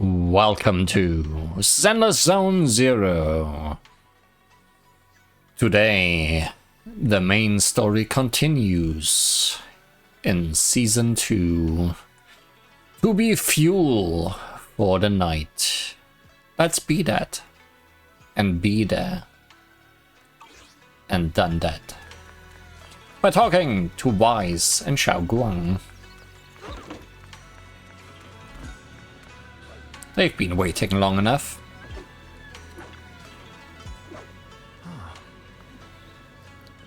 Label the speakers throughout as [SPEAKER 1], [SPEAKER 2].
[SPEAKER 1] Welcome to Zenless Zone 0. Today, the main story continues in Season 2 to be fuel for the night. Let's be that. And be there. And done that. By talking to Wise and Xiaoguang. They've been waiting long enough.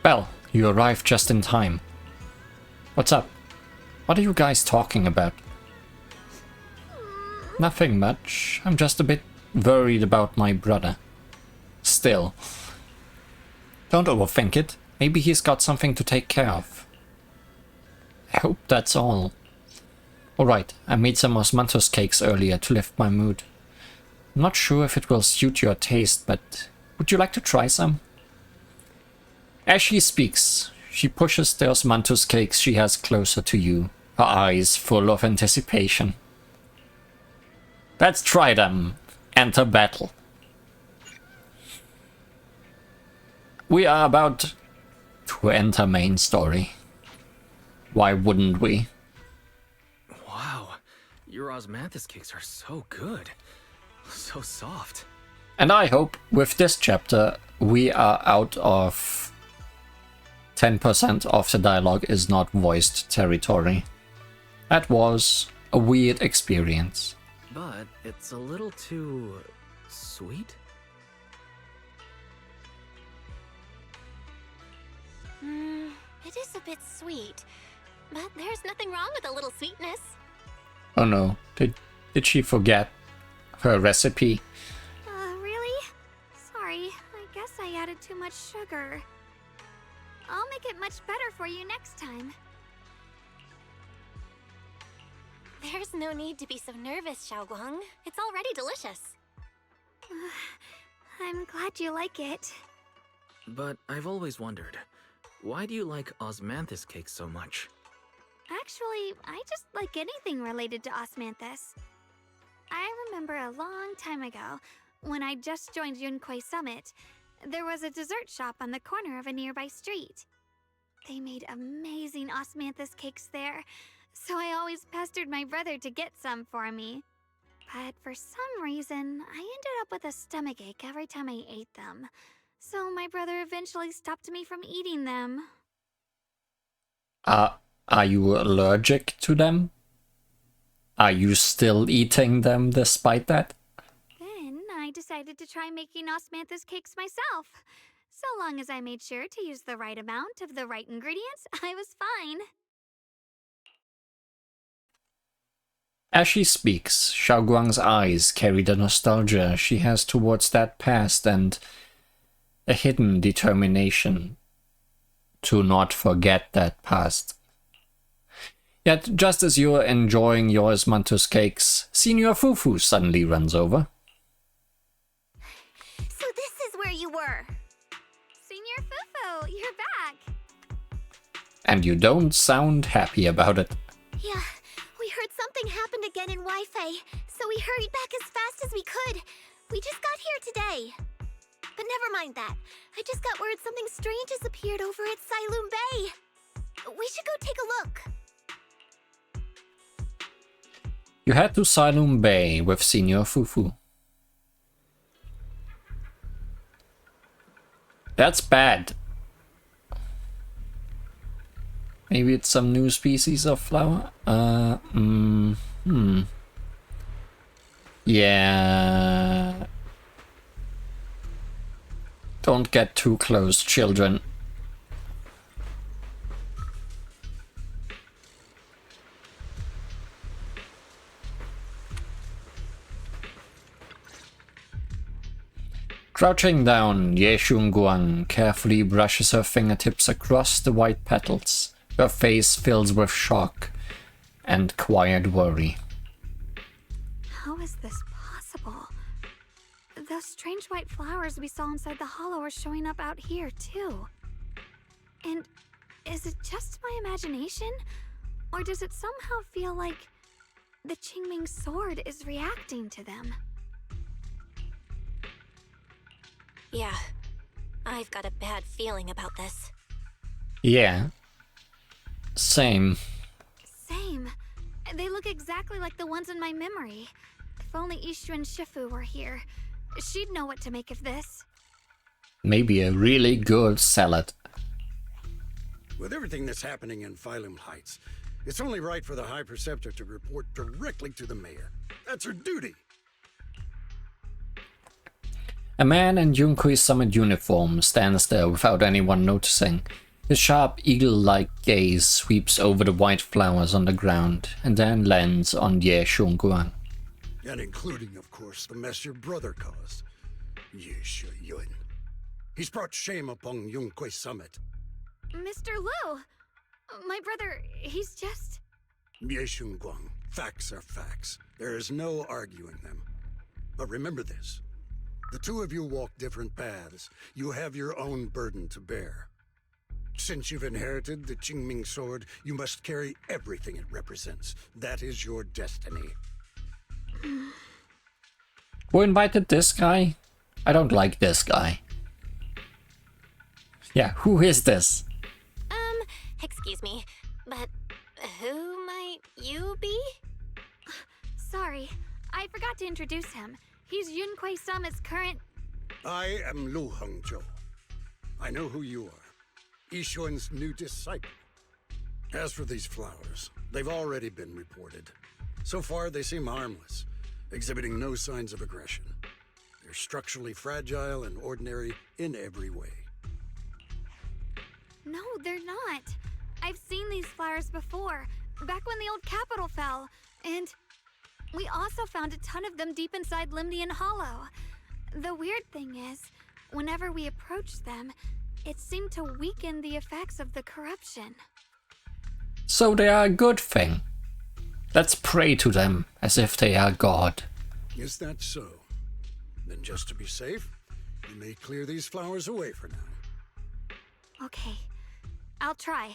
[SPEAKER 1] Well, you arrived just in time. What's up? What are you guys talking about? Nothing much. I'm just a bit worried about my brother. Still. Don't overthink it. Maybe he's got something to take care of. I hope that's all. Alright, I made some osmanthus cakes earlier to lift my mood. I'm not sure if it will suit your taste, but would you like to try some? As she speaks, she pushes the osmanthus cakes she has closer to you, her eyes full of anticipation. Let's try them. Enter battle. We are about to enter main story. Why wouldn't we?
[SPEAKER 2] Wow, your osmanthus cakes are so good. So soft.
[SPEAKER 1] And I hope with this chapter we are out of 10% of the dialogue is not voiced territory. That was a weird experience.
[SPEAKER 2] But it's a little too sweet?
[SPEAKER 3] It is a bit sweet, but there's nothing wrong with a little sweetness.
[SPEAKER 1] Oh no, did she forget her recipe?
[SPEAKER 3] Really? Sorry, I guess I added too much sugar. I'll make it much better for you next time. There's no need to be so nervous, Xiaoguang. It's already delicious. I'm glad you like it.
[SPEAKER 2] But I've always wondered, why do you like osmanthus cakes so much?
[SPEAKER 3] Actually, I just like anything related to osmanthus. I remember a long time ago, when I just joined Yunquei Summit, there was a dessert shop on the corner of a nearby street. They made amazing osmanthus cakes there, so I always pestered my brother to get some for me. But for some reason, I ended up with a stomachache every time I ate them. So my brother eventually stopped me from eating them.
[SPEAKER 1] Are you allergic to them? Are you still eating them despite that?
[SPEAKER 3] Then I decided to try making osmanthus cakes myself. So long as I made sure to use the right amount of the right ingredients, I was fine.
[SPEAKER 1] As she speaks, Xiaoguang's eyes carry the nostalgia she has towards that past and a hidden determination to not forget that past. Yet, just as you're enjoying your osmanthus cakes, Senior Fufu suddenly runs over.
[SPEAKER 3] So this is where you were. Senior Fufu, you're back.
[SPEAKER 1] And you don't sound happy about it.
[SPEAKER 3] Yeah, we heard something happened again in Wi-Fi, so we hurried back as fast as we could. We just got here today. But never mind that. I just got word something strange has appeared over at Sailoon Bay. We should go take a look.
[SPEAKER 1] You head to Sailoon Bay with Senior Fufu. That's bad. Maybe it's some new species of flower? Yeah. Don't get too close, children. Crouching down, Ye Shunguang carefully brushes her fingertips across the white petals. Her face fills with shock and quiet worry.
[SPEAKER 3] How is this possible? Those strange white flowers we saw inside the hollow are showing up out here, too. And is it just my imagination? Or does it somehow feel like the Qingming sword is reacting to them.
[SPEAKER 4] Yeah, I've got a bad feeling about this.
[SPEAKER 1] Yeah. Same.
[SPEAKER 3] Same. They look exactly like the ones in my memory. If only Ishu and Shifu were here, she'd know what to make of this.
[SPEAKER 1] Maybe a really good salad.
[SPEAKER 5] With everything that's happening in Phylum Heights, it's only right for the High Preceptor to report directly to the mayor. That's her duty.
[SPEAKER 1] A man in Yunkui's summit uniform stands there without anyone noticing. His sharp eagle-like gaze sweeps over the white flowers on the ground and then lands on Ye Shunguang.
[SPEAKER 5] And including, of course, the mess your brother caused. Ye Yun. He's brought shame upon Yunquei Summit.
[SPEAKER 3] Mr. Liu! My brother, he's just...
[SPEAKER 5] Ye Shunguang, facts are facts. There is no arguing them. But remember this. The two of you walk different paths. You have your own burden to bear. Since you've inherited the Qingming sword, you must carry everything it represents. That is your destiny.
[SPEAKER 1] Who invited this guy? I don't like this guy. Yeah, who is this?
[SPEAKER 4] Excuse me, but who might you be?
[SPEAKER 3] Sorry, I forgot to introduce him. He's Yunquei Summit's current...
[SPEAKER 5] I am Lu Hengzhou. I know who you are. Yishuan's new disciple. As for these flowers, they've already been reported. So far, they seem harmless, exhibiting no signs of aggression. They're structurally fragile and ordinary in every way.
[SPEAKER 3] No, they're not. I've seen these flowers before, back when the old capital fell, and we also found a ton of them deep inside Limdian Hollow. The weird thing is, whenever we approached them, it seemed to weaken the effects of the corruption.
[SPEAKER 1] So they are a good thing. Let's pray to them as if they are God.
[SPEAKER 5] Is that so? Then just to be safe, you may clear these flowers away for now.
[SPEAKER 3] Okay, I'll try.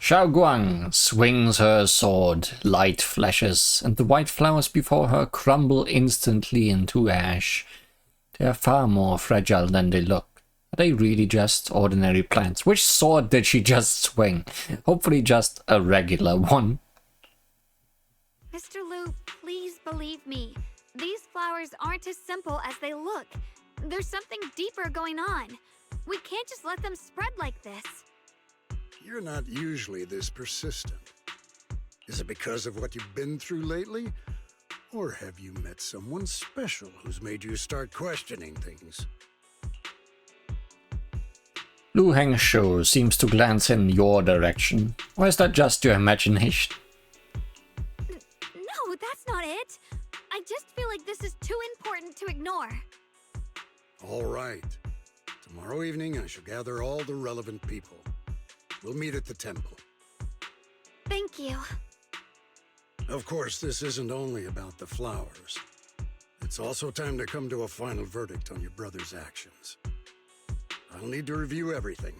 [SPEAKER 1] Xiaoguang swings her sword, light flashes, and the white flowers before her crumble instantly into ash. They are far more fragile than they look. Are they really just ordinary plants? Which sword did she just swing? Hopefully just a regular one.
[SPEAKER 3] Mr. Liu, please believe me. These flowers aren't as simple as they look. There's something deeper going on. We can't just let them spread like this.
[SPEAKER 5] You're not usually this persistent. Is it because of what you've been through lately? Or have you met someone special who's made you start questioning things?
[SPEAKER 1] Lu Hengzhou seems to glance in your direction. Or is that just your imagination?
[SPEAKER 3] No, that's not it. I just feel like this is too important to ignore.
[SPEAKER 5] All right. Tomorrow evening, I shall gather all the relevant people. We'll meet at the temple.
[SPEAKER 3] Thank you.
[SPEAKER 5] Of course, this isn't only about the flowers. It's also time to come to a final verdict on your brother's actions. I'll need to review everything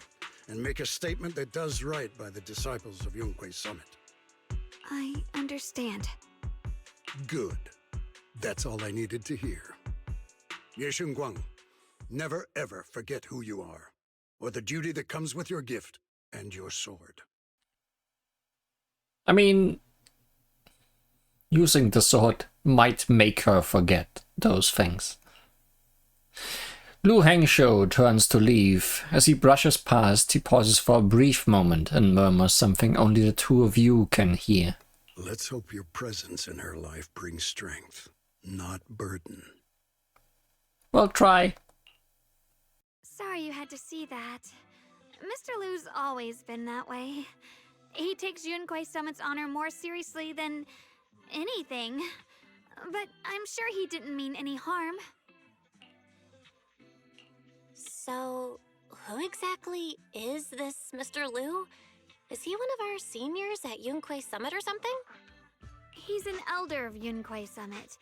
[SPEAKER 5] and make a statement that does right by the disciples of Yunquei Summit.
[SPEAKER 3] I understand.
[SPEAKER 5] Good. That's all I needed to hear. Ye Shunguang, never ever forget who you are, or the duty that comes with your gift and your sword.
[SPEAKER 1] I mean, using the sword might make her forget those things. Lu Hengzhou turns to leave. As he brushes past, he pauses for a brief moment and murmurs something only the two of you can hear.
[SPEAKER 5] Let's hope your presence in her life brings strength, not burden.
[SPEAKER 1] Well, try.
[SPEAKER 3] Sorry you had to see that. Mr. Liu's always been that way. He takes Yunquei Summit's honor more seriously than anything. But I'm sure he didn't mean any harm.
[SPEAKER 4] So, who exactly is this Mr. Liu? Is he one of our seniors at Yunquei Summit or something?
[SPEAKER 3] He's an elder of Yunquei Summit.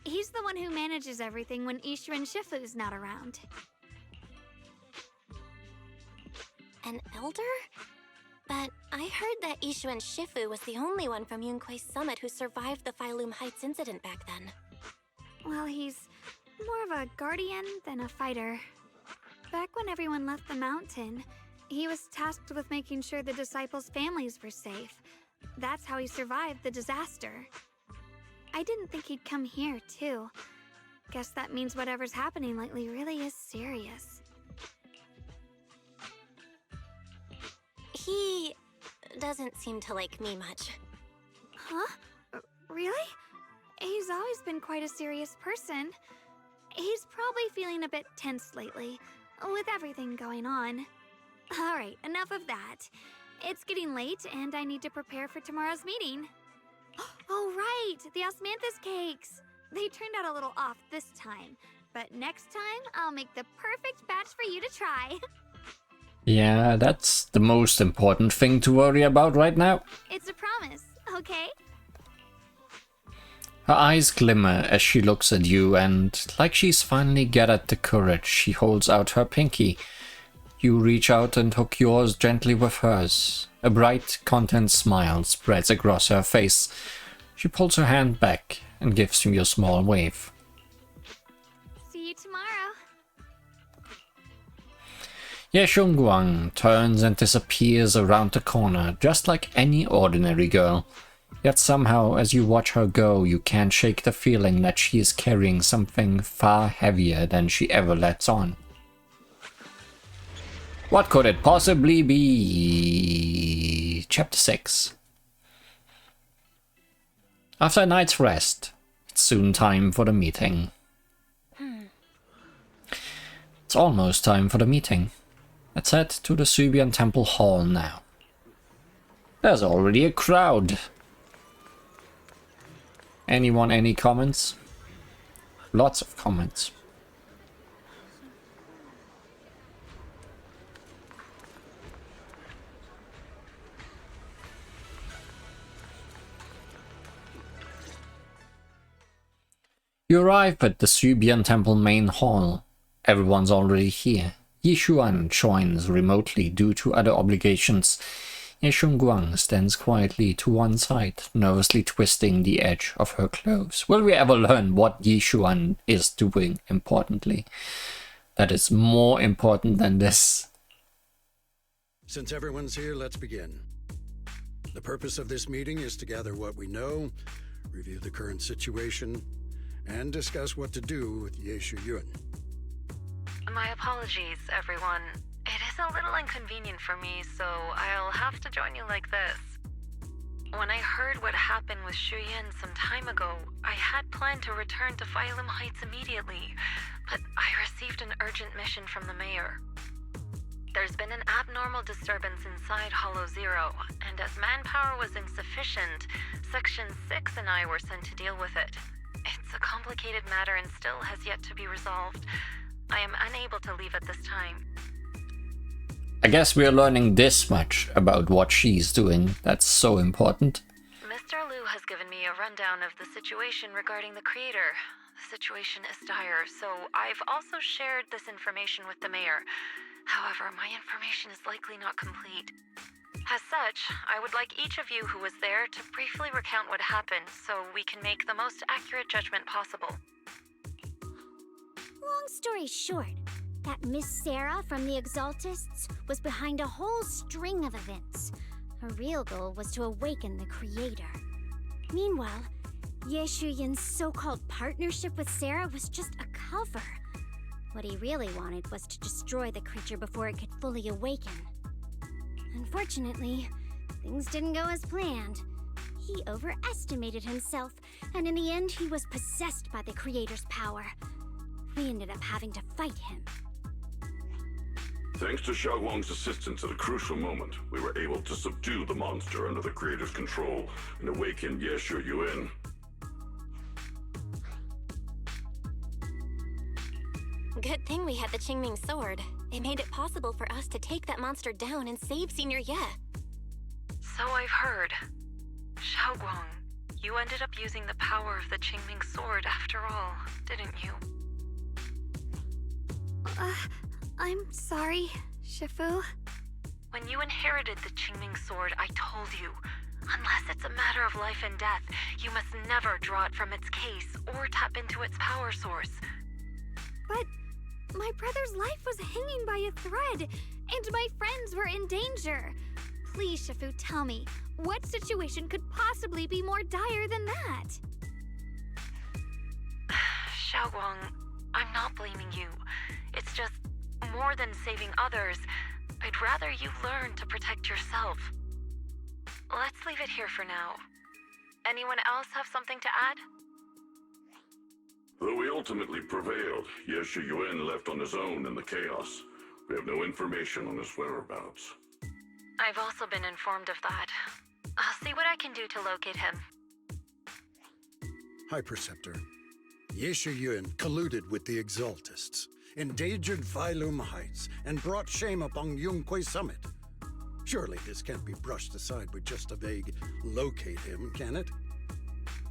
[SPEAKER 3] He's the one who manages everything when Ishu and Shifu's not around.
[SPEAKER 4] An elder? But I heard that Ishu and Shifu was the only one from Yunque's summit who survived the Phylum Heights incident back then.
[SPEAKER 3] Well, he's more of a guardian than a fighter. Back when everyone left the mountain, he was tasked with making sure the disciples' families were safe. That's how he survived the disaster. I didn't think he'd come here, too. Guess that means whatever's happening lately really is serious.
[SPEAKER 4] He doesn't seem to like me much.
[SPEAKER 3] Huh? Really? He's always been quite a serious person. He's probably feeling a bit tense lately, with everything going on. Alright, enough of that. It's getting late, and I need to prepare for tomorrow's meeting. Oh, right! The osmanthus cakes! They turned out a little off this time, but next time I'll make the perfect batch for you to try.
[SPEAKER 1] Yeah, that's the most important thing to worry about right now.
[SPEAKER 3] It's a promise, okay?
[SPEAKER 1] Her eyes glimmer as she looks at you, and like she's finally gathered the courage, she holds out her pinky. You reach out and hook yours gently with hers. A bright, content smile spreads across her face. She pulls her hand back and gives you a small wave.
[SPEAKER 3] See you tomorrow.
[SPEAKER 1] Ye Xiongguang turns and disappears around the corner, just like any ordinary girl. Yet somehow, as you watch her go, you can't shake the feeling that she is carrying something far heavier than she ever lets on. What could it possibly be? Chapter 6. After a night's rest, it's soon time for the meeting. It's almost time for the meeting. Let's head to the Subian Temple Hall now. There's already a crowd. Anyone, any comments? Lots of comments. You arrive at the Subian Temple main hall. Everyone's already here. Yishuan joins remotely due to other obligations. Ye Xiongguang stands quietly to one side, nervously twisting the edge of her clothes. Will we ever learn what Yishuan is doing, importantly? That is more important than this.
[SPEAKER 5] Since everyone's here, let's begin. The purpose of this meeting is to gather what we know, review the current situation, and discuss what to do with Ye Shuyun.
[SPEAKER 6] My apologies, everyone. It is a little inconvenient for me, so I'll have to join you like this. When I heard what happened with Shuyin some time ago, I had planned to return to Phylum Heights immediately, but I received an urgent mission from the mayor. There's been an abnormal disturbance inside Hollow Zero, and as manpower was insufficient, Section 6 and I were sent to deal with it. It's a complicated matter and still has yet to be resolved. I am unable to leave at this time.
[SPEAKER 1] I guess we're learning this much about what she's doing. That's so important.
[SPEAKER 6] Mr. Liu has given me a rundown of the situation regarding the creator. The situation is dire, so I've also shared this information with the mayor. However, my information is likely not complete. As such, I would like each of you who was there to briefly recount what happened so we can make the most accurate judgment possible.
[SPEAKER 7] Long story short, that Miss Sarah from the Exaltists was behind a whole string of events. Her real goal was to awaken the creator. Meanwhile, Ye Shuyin's so-called partnership with Sarah was just a cover. What he really wanted was to destroy the creature before it could fully awaken. Unfortunately, things didn't go as planned. He overestimated himself, and in the end he was possessed by the creator's power. We ended up having to fight him.
[SPEAKER 8] Thanks to Xiaoguang's assistance at a crucial moment, we were able to subdue the monster under the creator's control and awaken Ye Shuyun.
[SPEAKER 4] Good thing we had the Qingming sword. It made it possible for us to take that monster down and save Senior Ye.
[SPEAKER 6] So I've heard. Xiaoguang, you ended up using the power of the Qingming sword after all, didn't you?
[SPEAKER 3] I'm sorry, Shifu.
[SPEAKER 6] When you inherited the Qingming sword, I told you, unless it's a matter of life and death, you must never draw it from its case or tap into its power source.
[SPEAKER 3] But my brother's life was hanging by a thread, and my friends were in danger. Please, Shifu, tell me, what situation could possibly be more dire than that?
[SPEAKER 6] Xiaoguang, I'm not blaming you. It's just, more than saving others, I'd rather you learn to protect yourself. Let's leave it here for now. Anyone else have something to add?
[SPEAKER 8] Though we ultimately prevailed, Yeshu Yuan left on his own in the chaos. We have no information on his whereabouts.
[SPEAKER 6] I've also been informed of that. I'll see what I can do to locate him.
[SPEAKER 5] High Preceptor, Yeshu Yuan colluded with the Exaltists, endangered Phylum Heights, and brought shame upon Yunquay Summit. Surely this can't be brushed aside with just a vague locate him, can it?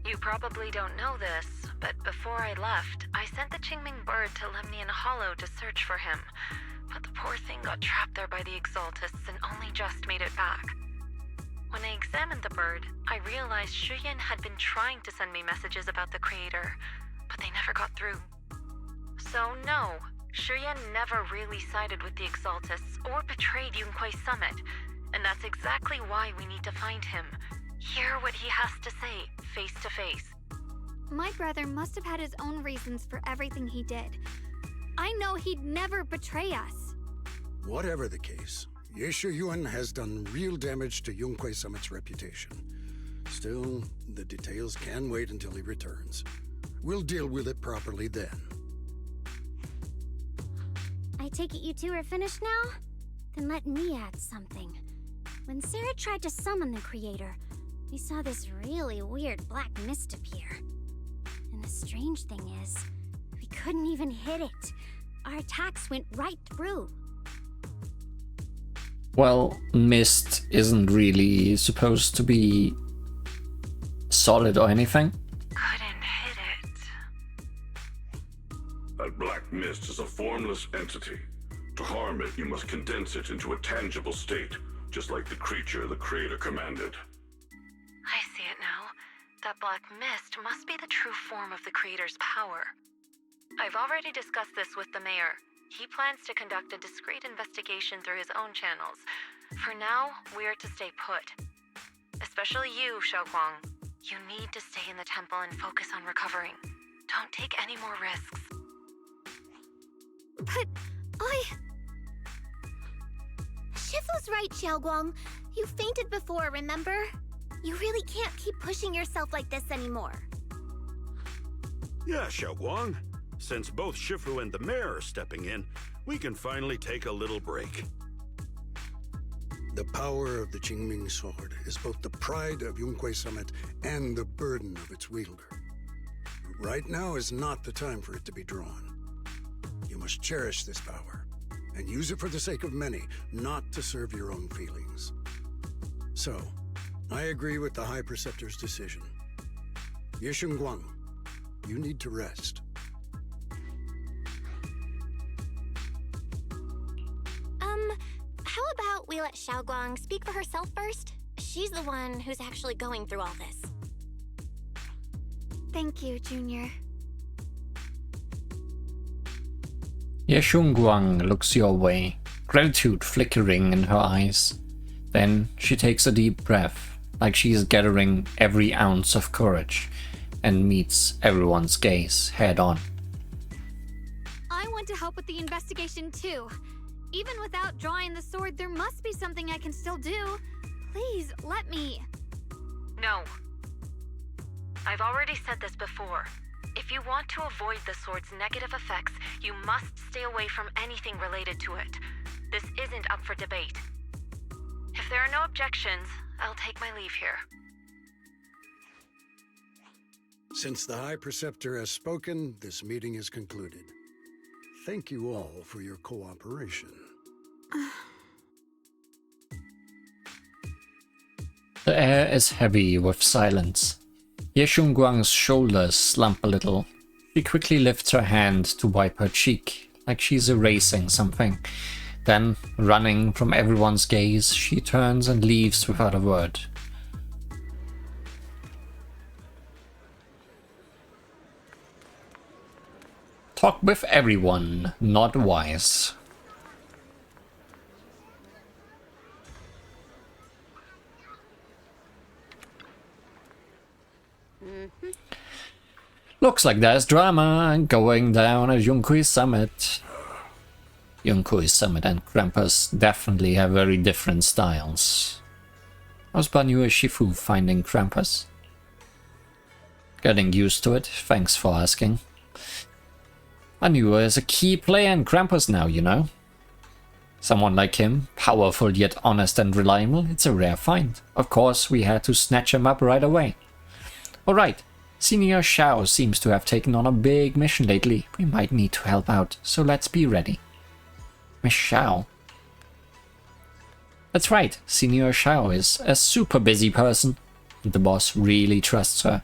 [SPEAKER 6] You probably don't know this, but before I left, I sent the Qingming bird to Lemnian Hollow to search for him. But the poor thing got trapped there by the Exaltists and only just made it back. When I examined the bird, I realized Shuyan had been trying to send me messages about the Creator, but they never got through. So no, Shuyan never really sided with the Exaltists or betrayed Yunquay Summit, and that's exactly why we need to find him. Hear what he has to say, face to face.
[SPEAKER 3] My brother must have had his own reasons for everything he did. I know he'd never betray us.
[SPEAKER 5] Whatever the case, Yeshu Yuan has done real damage to Yunquay Summit's reputation. Still, the details can wait until he returns. We'll deal with it properly then.
[SPEAKER 7] I take it you two are finished now? Then let me add something. When Sarah tried to summon the Creator, we saw this really weird black mist appear. And the strange thing is, we couldn't even hit it. Our attacks went right through.
[SPEAKER 1] Well, mist isn't really supposed to be solid or anything.
[SPEAKER 6] Couldn't hit it.
[SPEAKER 8] That black mist is a formless entity. To harm it, you must condense it into a tangible state, just like the creature the Creator commanded.
[SPEAKER 6] I see it now. That black mist must be the true form of the Creator's power. I've already discussed this with the mayor. He plans to conduct a discreet investigation through his own channels. For now, we're to stay put. Especially you, Xiaoguang. You need to stay in the temple and focus on recovering. Don't take any more risks.
[SPEAKER 3] But
[SPEAKER 7] Shifu's right, Xiaoguang. You fainted before, remember? You really can't keep pushing yourself like this anymore.
[SPEAKER 9] Yeah, Xiaoguang. Since both Shifu and the mayor are stepping in, we can finally take a little break.
[SPEAKER 5] The power of the Qingming sword is both the pride of Yunquay Summit and the burden of its wielder. Right now is not the time for it to be drawn. You must cherish this power, and use it for the sake of many, not to serve your own feelings. So, I agree with the High Preceptor's decision. Yeshun Guang, you need to rest.
[SPEAKER 4] How about we let Xiaoguang speak for herself first? She's the one who's actually going through all this.
[SPEAKER 3] thank you, Junior.
[SPEAKER 1] Yeshun Guang looks your way, gratitude flickering in her eyes. Then she takes a deep breath, like she is gathering every ounce of courage, and meets everyone's gaze head on.
[SPEAKER 3] I want to help with the investigation too. Even without drawing the sword, there must be something I can still do. Please, let me.
[SPEAKER 6] No. I've already said this before. If you want to avoid the sword's negative effects, you must stay away from anything related to it. This isn't up for debate. If there are no objections, I'll take my leave here.
[SPEAKER 5] Since the High Preceptor has spoken, this meeting is concluded. Thank you all for your cooperation.
[SPEAKER 1] The air is heavy with silence. Yeshun Guang's shoulders slump a little. She quickly lifts her hand to wipe her cheek, like she's erasing something. Then, running from everyone's gaze, she turns and leaves without a word. Talk with everyone, not wise. Looks like there's drama going down at Yunkui's summit. Yunkui's summit and Krampus definitely have very different styles. How's Banyu Shifu finding Krampus? Getting used to it, thanks for asking. Banyu is a key player in Krampus now, you know. Someone like him, powerful yet honest and reliable, it's a rare find. Of course, we had to snatch him up right away. Alright, Senior Shao seems to have taken on a big mission lately. We might need to help out, so let's be ready. Miss Shao? That's right, Senior Shao is a super busy person, and the boss really trusts her.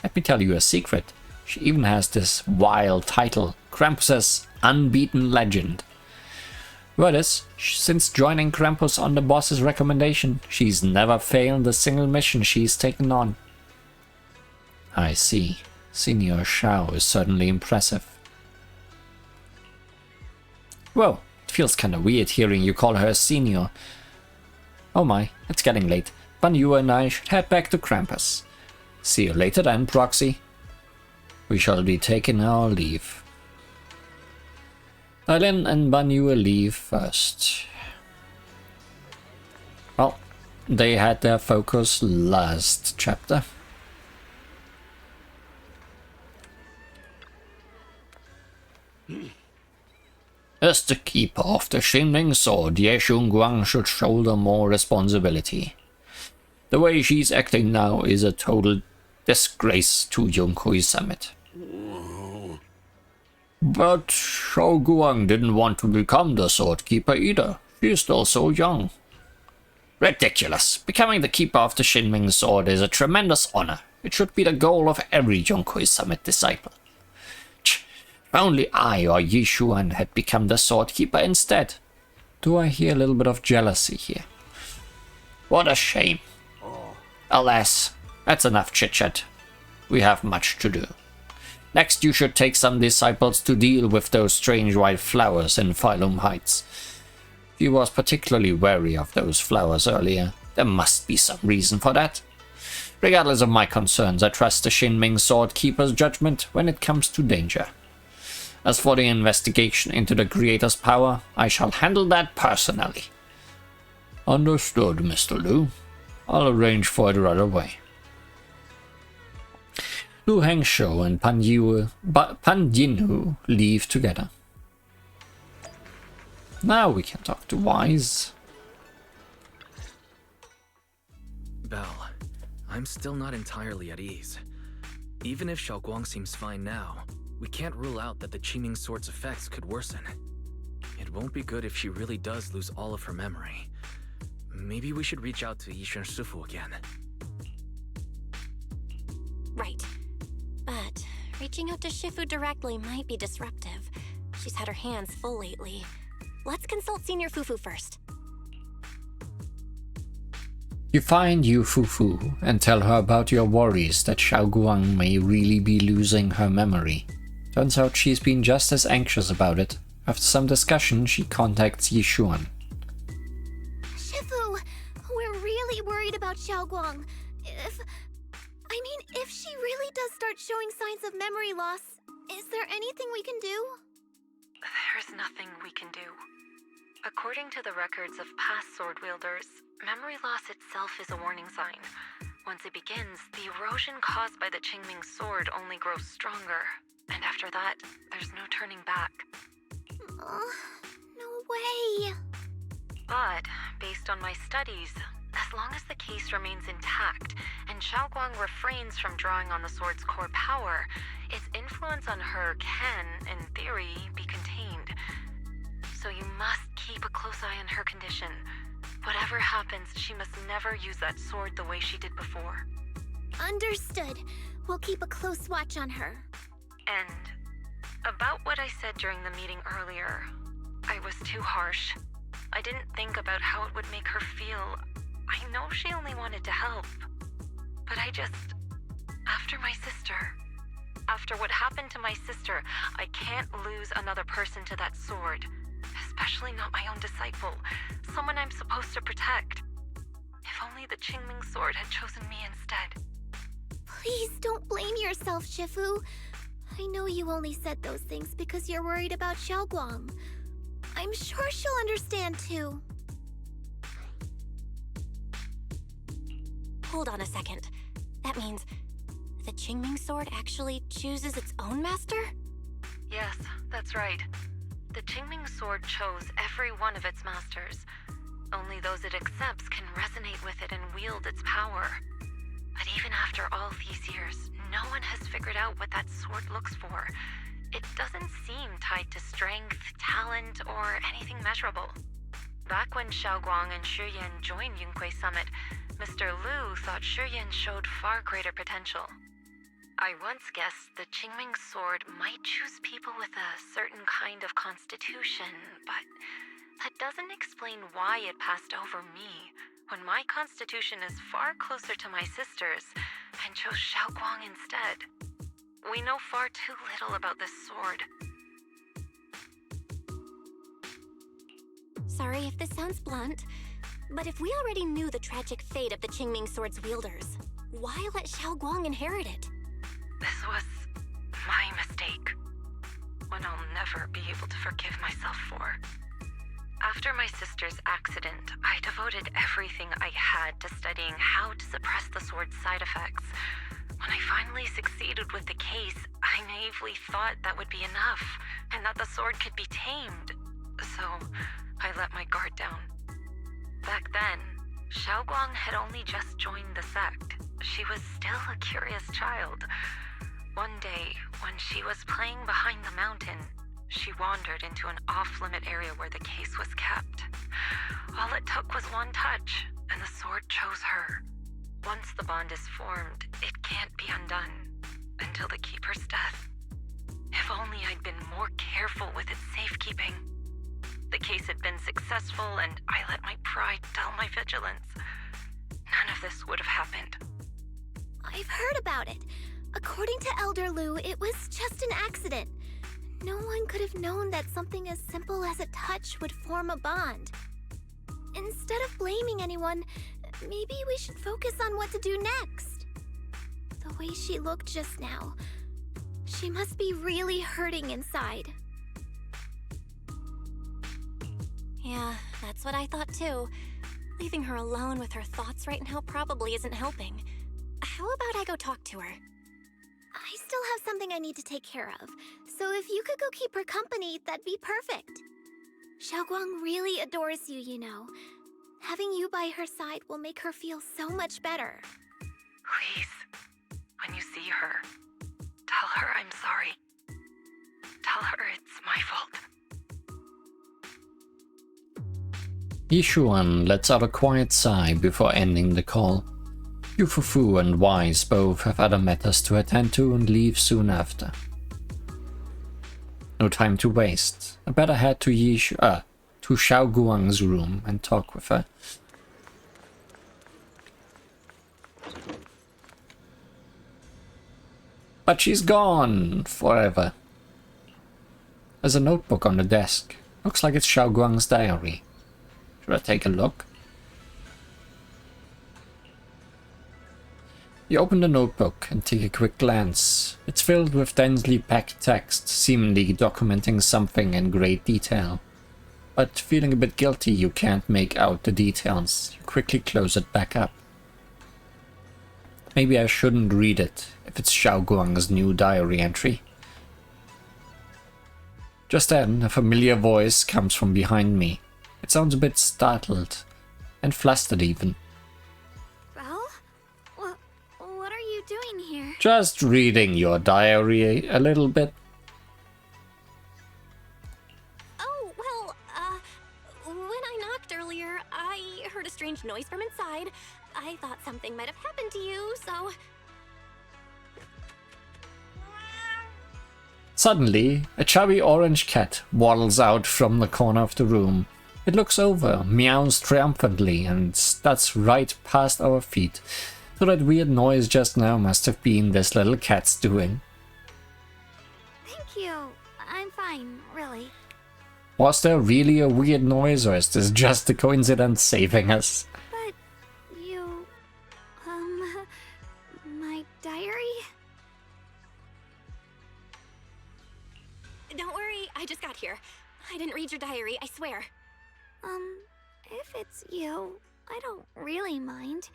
[SPEAKER 1] Let me tell you a secret. She even has this wild title, Krampus's Unbeaten Legend. Word is, since joining Krampus on the boss's recommendation, she's never failed a single mission she's taken on. I see. Senior Shao is certainly impressive. Whoa, it feels kinda weird hearing you call her a senior. Oh my, it's getting late. Banyu and I should head back to Krampus. See you later then, Proxy. We shall be taking our leave. Aileen and Banyu leave first. Well, they had their focus last chapter. As the keeper of the Shining Sword, Ye Shunguang should shoulder more responsibility. The way she's acting now is a total disgrace to Yunkui's summit. But Shao Guang didn't want to become the Sword Keeper either. She's still so young. Ridiculous. Becoming the Keeper of the Shinming Sword is a tremendous honor. It should be the goal of every Yunkui's summit disciple. If only I or Yishuan had become the Sword Keeper instead. Do I hear a little bit of jealousy here? What a shame. Alas, that's enough chit-chat. We have much to do. Next you should take some disciples to deal with those strange white flowers in Phylum Heights. He was particularly wary of those flowers earlier. There must be some reason for that. Regardless of my concerns, I trust the Shinming Sword Keeper's judgment when it comes to danger. As for the investigation into the Creator's power, I shall handle that personally. Understood, Mr. Liu. I'll arrange for it right away. Lu Hengshou and Pan Yinhu leave together. Now we can talk to Wise.
[SPEAKER 2] Belle, I'm still not entirely at ease. Even if Xiaoguang seems fine now, we can't rule out that the Qiming Sword's effects could worsen. It won't be good if she really does lose all of her memory. Maybe we should reach out to Yishen Shifu again.
[SPEAKER 4] Right. But reaching out to Shifu directly might be disruptive. She's had her hands full lately. Let's consult Senior Fufu first.
[SPEAKER 1] You find Yu Fufu and tell her about your worries that Shao Guang may really be losing her memory. Turns out she's been just as anxious about it. After some discussion, she contacts Yishuan.
[SPEAKER 7] Shifu, we're really worried about Xiaoguang. If she really does start showing signs of memory loss, is there anything we can do?
[SPEAKER 6] There's nothing we can do. According to the records of past sword wielders, memory loss itself is a warning sign. Once it begins, the erosion caused by the Qingming sword only grows stronger. And after that, there's no turning back.
[SPEAKER 7] No way.
[SPEAKER 6] But, based on my studies, as long as the case remains intact, and Xiaoguang refrains from drawing on the sword's core power, its influence on her can, in theory, be contained. So you must keep a close eye on her condition. Whatever happens, she must never use that sword the way she did before.
[SPEAKER 7] Understood. We'll keep a close watch on her.
[SPEAKER 6] And about what I said during the meeting earlier, I was too harsh. I didn't think about how it would make her feel. I know she only wanted to help. But after my sister, after what happened to my sister, I can't lose another person to that sword. Especially not my own disciple, someone I'm supposed to protect. If only the Qingming sword had chosen me instead.
[SPEAKER 7] Please don't blame yourself, Shifu. I know you only said those things because you're worried about Xiaoguang. I'm sure she'll understand too.
[SPEAKER 4] Hold on a second. That means the Qingming sword actually chooses its own master?
[SPEAKER 6] Yes, that's right. The Qingming sword chose every one of its masters. Only those it accepts can resonate with it and wield its power. But even after all these years, no one has figured out what that sword looks for. It doesn't seem tied to strength, talent, or anything measurable. Back when Xiaoguang and Shiyan joined Yunque Summit, Mr. Liu thought Shiyan showed far greater potential. I once guessed the Qingming sword might choose people with a certain kind of constitution, but that doesn't explain why it passed over me, when my constitution is far closer to my sister's, and chose Xiaoguang instead. We know far too little about this sword.
[SPEAKER 4] Sorry if this sounds blunt, but if we already knew the tragic fate of the Qingming sword's wielders, why let Xiaoguang inherit it?
[SPEAKER 6] This was my mistake. One I'll never be able to forgive myself for. After my sister's accident, I devoted everything I had to studying how to suppress the sword's side effects. When I finally succeeded with the case, I naively thought that would be enough, and that the sword could be tamed. So, I let my guard down. Back then, Xiaoguang had only just joined the sect. She was still a curious child. One day, when she was playing behind the mountain, she wandered into an off-limit area where the case was kept. All it took was one touch, and the sword chose her. Once the bond is formed, it can't be undone until the keeper's death. If only I'd been more careful with its safekeeping. The case had been successful, and I let my pride dull my vigilance. None of this would have happened.
[SPEAKER 7] I've heard about it. According to Elder Liu, it was just an accident. No one could have known that something as simple as a touch would form a bond. Instead of blaming anyone, maybe we should focus on what to do next. The way she looked just now, she must be really hurting inside.
[SPEAKER 4] Yeah, that's what I thought too. Leaving her alone with her thoughts right now probably isn't helping. How about I go talk to her?
[SPEAKER 7] I still have something I need to take care of, so if you could go keep her company, that'd be perfect. Xiaoguang really adores you, you know. Having you by her side will make her feel so much better.
[SPEAKER 6] Please, when you see her, tell her I'm sorry. Tell her it's my fault.
[SPEAKER 1] Yishuan lets out a quiet sigh before ending the call. Yufufu and Wise both have other matters to attend to and leave soon after. No time to waste. I better head to Xiaoguang's room and talk with her. But she's gone forever. There's a notebook on the desk. Looks like it's Xiaoguang's diary. Should I take a look? You open the notebook and take a quick glance. It's filled with densely packed text, seemingly documenting something in great detail. But feeling a bit guilty you can't make out the details, you quickly close it back up. Maybe I shouldn't read it, if it's Xiaoguang's new diary entry. Just then, a familiar voice comes from behind me. It sounds a bit startled, and flustered even.
[SPEAKER 3] What are you doing here?
[SPEAKER 1] Just reading your diary a little bit.
[SPEAKER 4] Oh, well, when I knocked earlier, I heard a strange noise from inside. I thought something might have happened to you, so...
[SPEAKER 1] Suddenly, a chubby orange cat waddles out from the corner of the room. It looks over, meows triumphantly, and that's right past our feet. So that weird noise just now must have been this little cat's doing.
[SPEAKER 3] Thank you. I'm fine, really.
[SPEAKER 1] Was there really a weird noise, or is this just a coincidence saving us?
[SPEAKER 3] But you... my diary?
[SPEAKER 4] Don't worry, I just got here. I didn't read your diary, I swear.
[SPEAKER 3] If it's you, I don't really mind.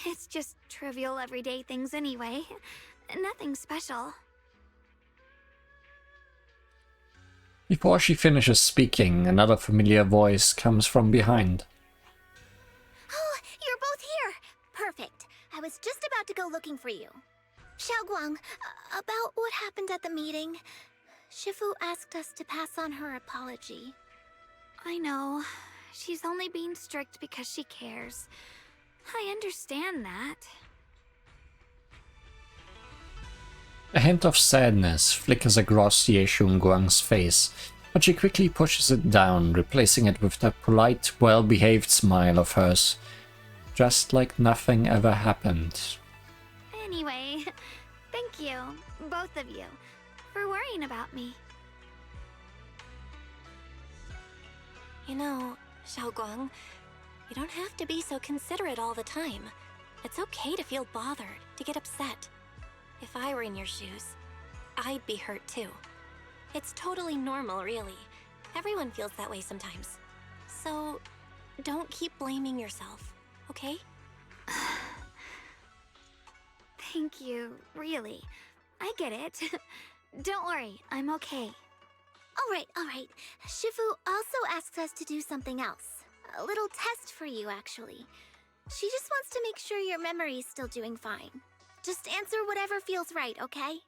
[SPEAKER 3] It's just trivial everyday things anyway. Nothing special.
[SPEAKER 1] Before she finishes speaking, another familiar voice comes from behind.
[SPEAKER 7] Oh, you're both here! Perfect. I was just about to go looking for you. Xiaoguang, about what happened at the meeting. Shifu asked us to pass on her apology.
[SPEAKER 3] I know. She's only being strict because she cares. I understand that.
[SPEAKER 1] A hint of sadness flickers across Ye Shunguang's face, but she quickly pushes it down, replacing it with that polite, well-behaved smile of hers. Just like nothing ever happened.
[SPEAKER 3] Anyway, thank you, both of you, for worrying about me.
[SPEAKER 4] You know, Xiaoguang, you don't have to be so considerate all the time. It's okay to feel bothered, to get upset. If I were in your shoes, I'd be hurt too. It's totally normal, really. Everyone feels that way sometimes. So, don't keep blaming yourself, okay?
[SPEAKER 3] Thank you, really. I get it. Don't worry, I'm okay.
[SPEAKER 7] All right. Shifu also asks us to do something else. A little test for you, actually. She just wants to make sure your memory's still doing fine. Just answer whatever feels right, okay?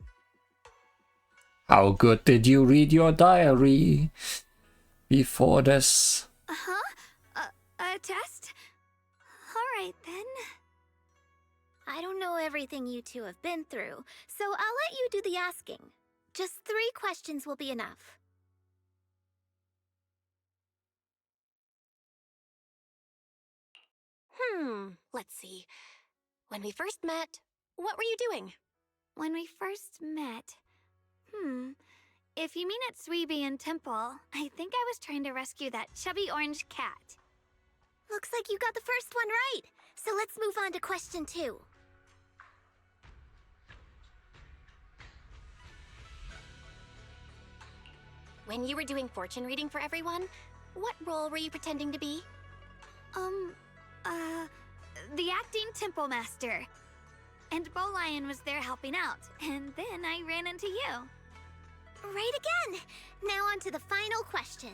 [SPEAKER 1] How good did you read your diary before this?
[SPEAKER 3] A test? Alright then.
[SPEAKER 7] I don't know everything you two have been through, so I'll let you do the asking. Just 3 questions will be enough.
[SPEAKER 4] Let's see. When we first met, what were you doing?
[SPEAKER 3] When we first met... If you mean at Suibian Temple, I think I was trying to rescue that chubby orange cat.
[SPEAKER 7] Looks like you got the first one right. So let's move on to question 2.
[SPEAKER 4] When you were doing fortune reading for everyone, what role were you pretending to be?
[SPEAKER 3] The acting temple master. And Bow Lion was there helping out, and then I ran into you.
[SPEAKER 7] Right again! Now on to the final question.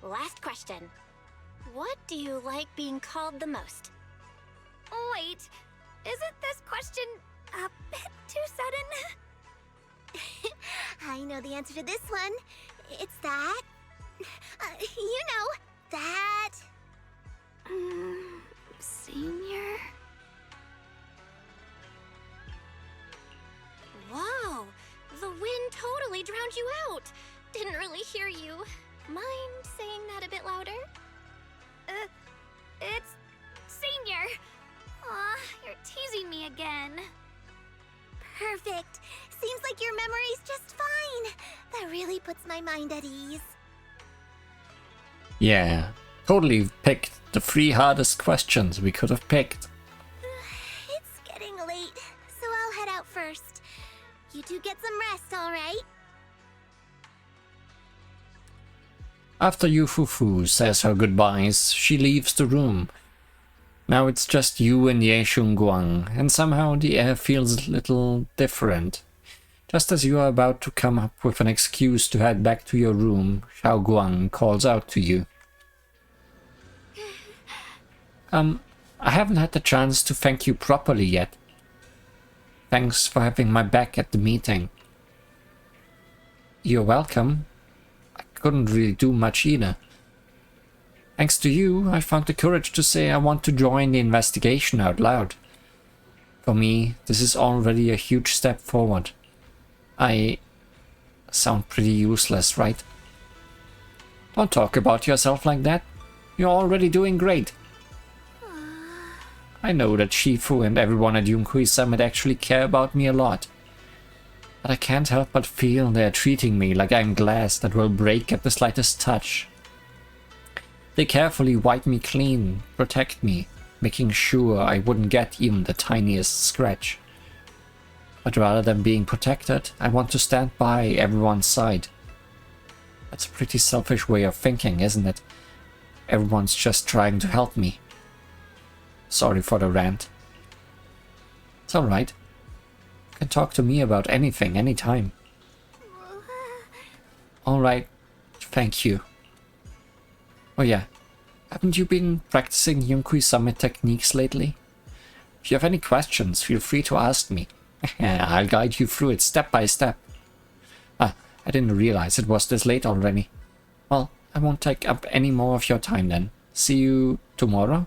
[SPEAKER 4] Last question. What do you like being called the most?
[SPEAKER 3] Wait, isn't this question a bit too sudden?
[SPEAKER 7] I know the answer to this one. It's that... you know, that...
[SPEAKER 3] Senior?
[SPEAKER 4] Wow, the wind totally drowned you out. Didn't really hear you. Mind saying that a bit louder?
[SPEAKER 3] It's Senior. Aw, you're teasing me again.
[SPEAKER 7] Perfect. Seems like your memory's just fine. That really puts my mind at ease.
[SPEAKER 1] Yeah, totally picked the 3 hardest questions we could have picked.
[SPEAKER 7] It's getting late, so I'll head out first. You two get some rest, alright?
[SPEAKER 1] After Yu Fufu says her goodbyes, she leaves the room. Now it's just you and Ye Shunguang, and somehow the air feels a little different. Just as you are about to come up with an excuse to head back to your room, Xiao Guang calls out to you. I haven't had the chance to thank you properly yet. Thanks for having my back at the meeting. You're welcome. I couldn't really do much either. Thanks to you, I found the courage to say I want to join the investigation out loud. For me, this is already a huge step forward. I sound pretty useless, right? Don't talk about yourself like that. You're already doing great. I know that Shifu and everyone at Yunkui Summit actually care about me a lot. But I can't help but feel they're treating me like I'm glass that will break at the slightest touch. They carefully wipe me clean, protect me, making sure I wouldn't get even the tiniest scratch. But rather than being protected, I want to stand by everyone's side. That's a pretty selfish way of thinking, isn't it? Everyone's just trying to help me. Sorry for the rant. It's alright. You can talk to me about anything, anytime. Alright, thank you. Oh yeah, haven't you been practicing Yunkui Summit techniques lately? If you have any questions, feel free to ask me. I'll guide you through it step by step. Ah, I didn't realize it was this late already. Well, I won't take up any more of your time then. See you tomorrow?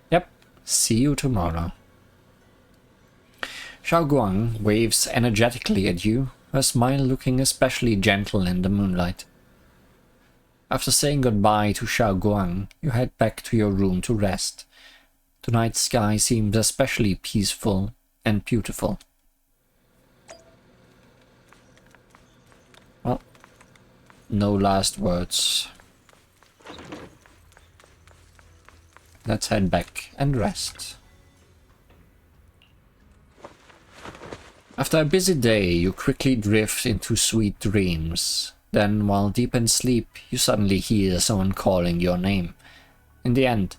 [SPEAKER 1] Yep, see you tomorrow. Xiaoguang waves energetically at you, her smile looking especially gentle in the moonlight. After saying goodbye to Xiaoguang, you head back to your room to rest. Tonight's sky seems especially peaceful and beautiful. Well, no last words. Let's head back and rest. After a busy day, you quickly drift into sweet dreams. Then, while deep in sleep, you suddenly hear someone calling your name. In the end,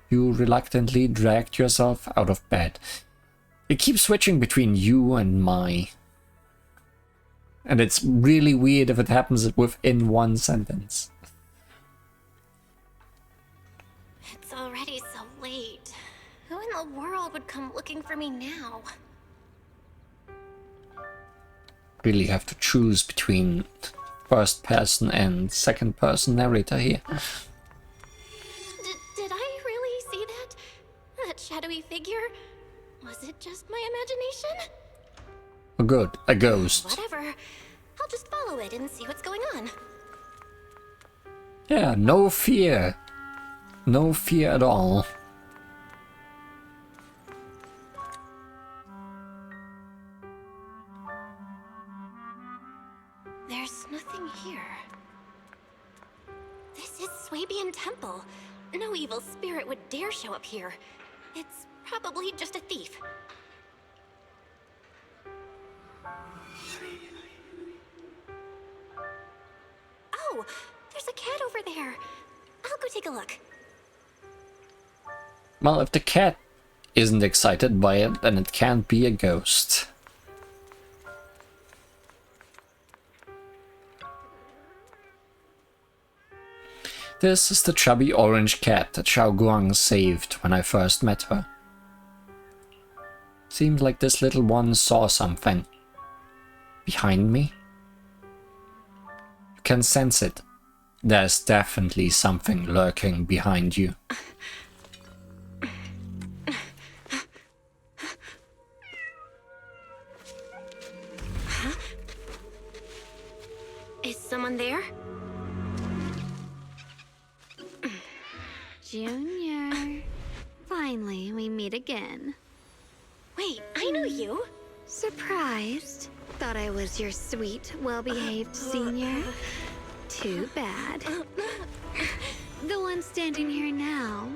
[SPEAKER 1] you reluctantly dragged yourself out of bed. It keeps switching between you and my. And it's really weird if it happens within one sentence.
[SPEAKER 4] It's already so late. Who in the world would come looking for me now?
[SPEAKER 1] Really have to choose between first person and second person narrator here.
[SPEAKER 4] Did I really see that? That shadowy figure? Was it just my imagination?
[SPEAKER 1] Oh good, a ghost.
[SPEAKER 4] Whatever. I'll just follow it and see what's going on.
[SPEAKER 1] Yeah, no fear. No fear at all.
[SPEAKER 4] There's nothing here. This is Swabian Temple. No evil spirit would dare show up here. It's probably just a thief. Oh, there's a cat over there. I'll go take a look.
[SPEAKER 1] Well, if the cat isn't excited by it, then it can't be a ghost. This is the chubby orange cat that Xiaoguang saved when I first met her. Seems like this little one saw something. Behind me? You can sense it. There's definitely something lurking behind you.
[SPEAKER 4] Huh? Is someone there?
[SPEAKER 3] Junior. Finally, we meet again.
[SPEAKER 4] Wait, I know you.
[SPEAKER 3] Surprised? Thought I was your sweet, well-behaved senior? Too bad. The one standing here now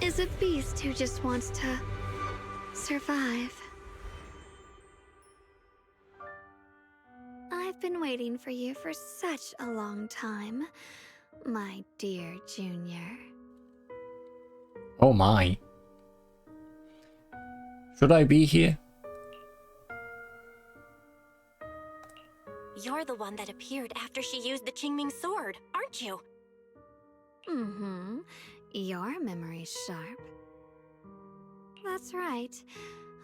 [SPEAKER 3] is a beast who just wants to survive. I've been waiting for you for such a long time, my dear Junior.
[SPEAKER 1] Oh my. Should I be here?
[SPEAKER 4] You're the one that appeared after she used the Qingming sword, aren't you?
[SPEAKER 3] Mm-hmm. Your memory's sharp. That's right.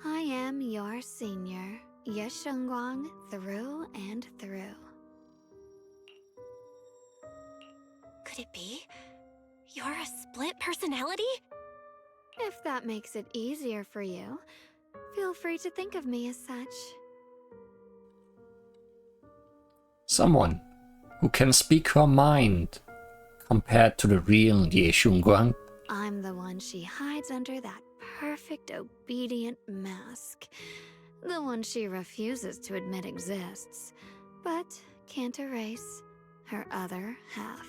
[SPEAKER 3] I am your senior, Ye Shengguang, through and through.
[SPEAKER 4] Could it be? You're a split personality?
[SPEAKER 3] If that makes it easier for you, Feel free to think of me as such.
[SPEAKER 1] Someone who can speak her mind compared to the real Ye Shunguang.
[SPEAKER 3] I'm the one she hides under that perfect obedient mask. The one she refuses to admit exists, but can't erase her other half.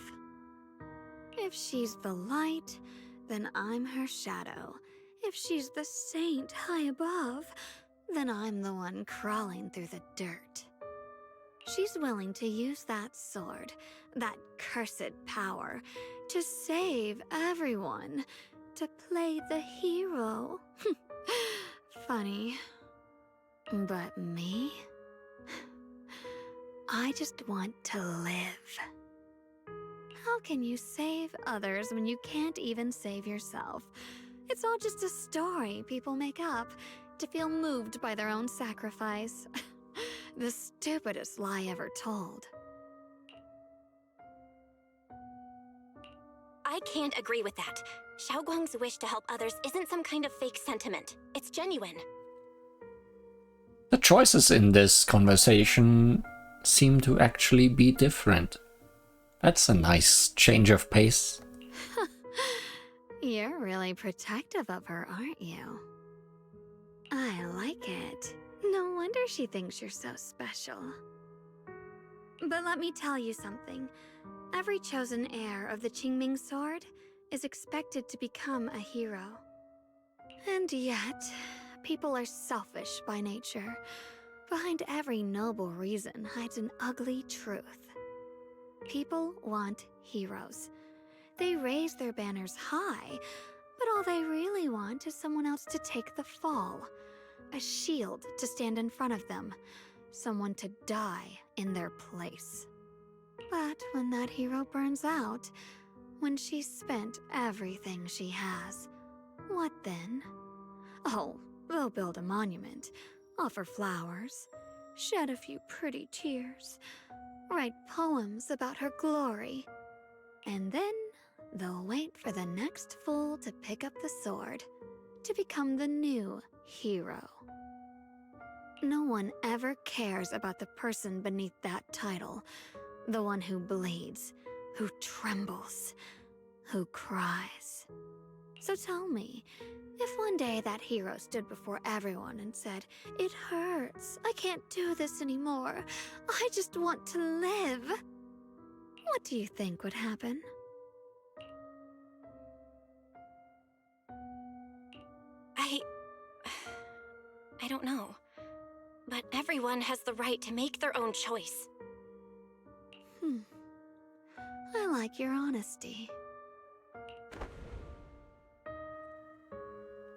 [SPEAKER 3] If she's the light, then I'm her shadow. If she's the saint high above, then I'm the one crawling through the dirt. She's willing to use that sword, that cursed power, to save everyone, to play the hero. Funny. But me? I just want to live. How can you save others when you can't even save yourself? It's all just a story people make up to feel moved by their own sacrifice. The stupidest lie ever told.
[SPEAKER 4] I can't agree with that. Xiaoguang's wish to help others isn't some kind of fake sentiment. It's genuine.
[SPEAKER 1] The choices in this conversation seem to actually be different. That's a nice change of pace.
[SPEAKER 3] You're really protective of her, aren't you? I like it. No wonder she thinks you're so special. But let me tell you something. Every chosen heir of the Qingming sword is expected to become a hero. And yet, people are selfish by nature. Behind every noble reason hides an ugly truth. People want heroes. They raise their banners high, but all they really want is someone else to take the fall. A shield to stand in front of them. Someone to die in their place. But when that hero burns out, when she's spent everything she has, what then? Oh, they'll build a monument, offer flowers, shed a few pretty tears, write poems about her glory, and then they'll wait for the next fool to pick up the sword, to become the new hero. No one ever cares about the person beneath that title, the one who bleeds, who trembles, who cries. So tell me, if one day that hero stood before everyone and said, "It hurts, I can't do this anymore, I just want to live," what do you think would happen?
[SPEAKER 4] I don't know. But everyone has the right to make their own choice.
[SPEAKER 3] I like your honesty.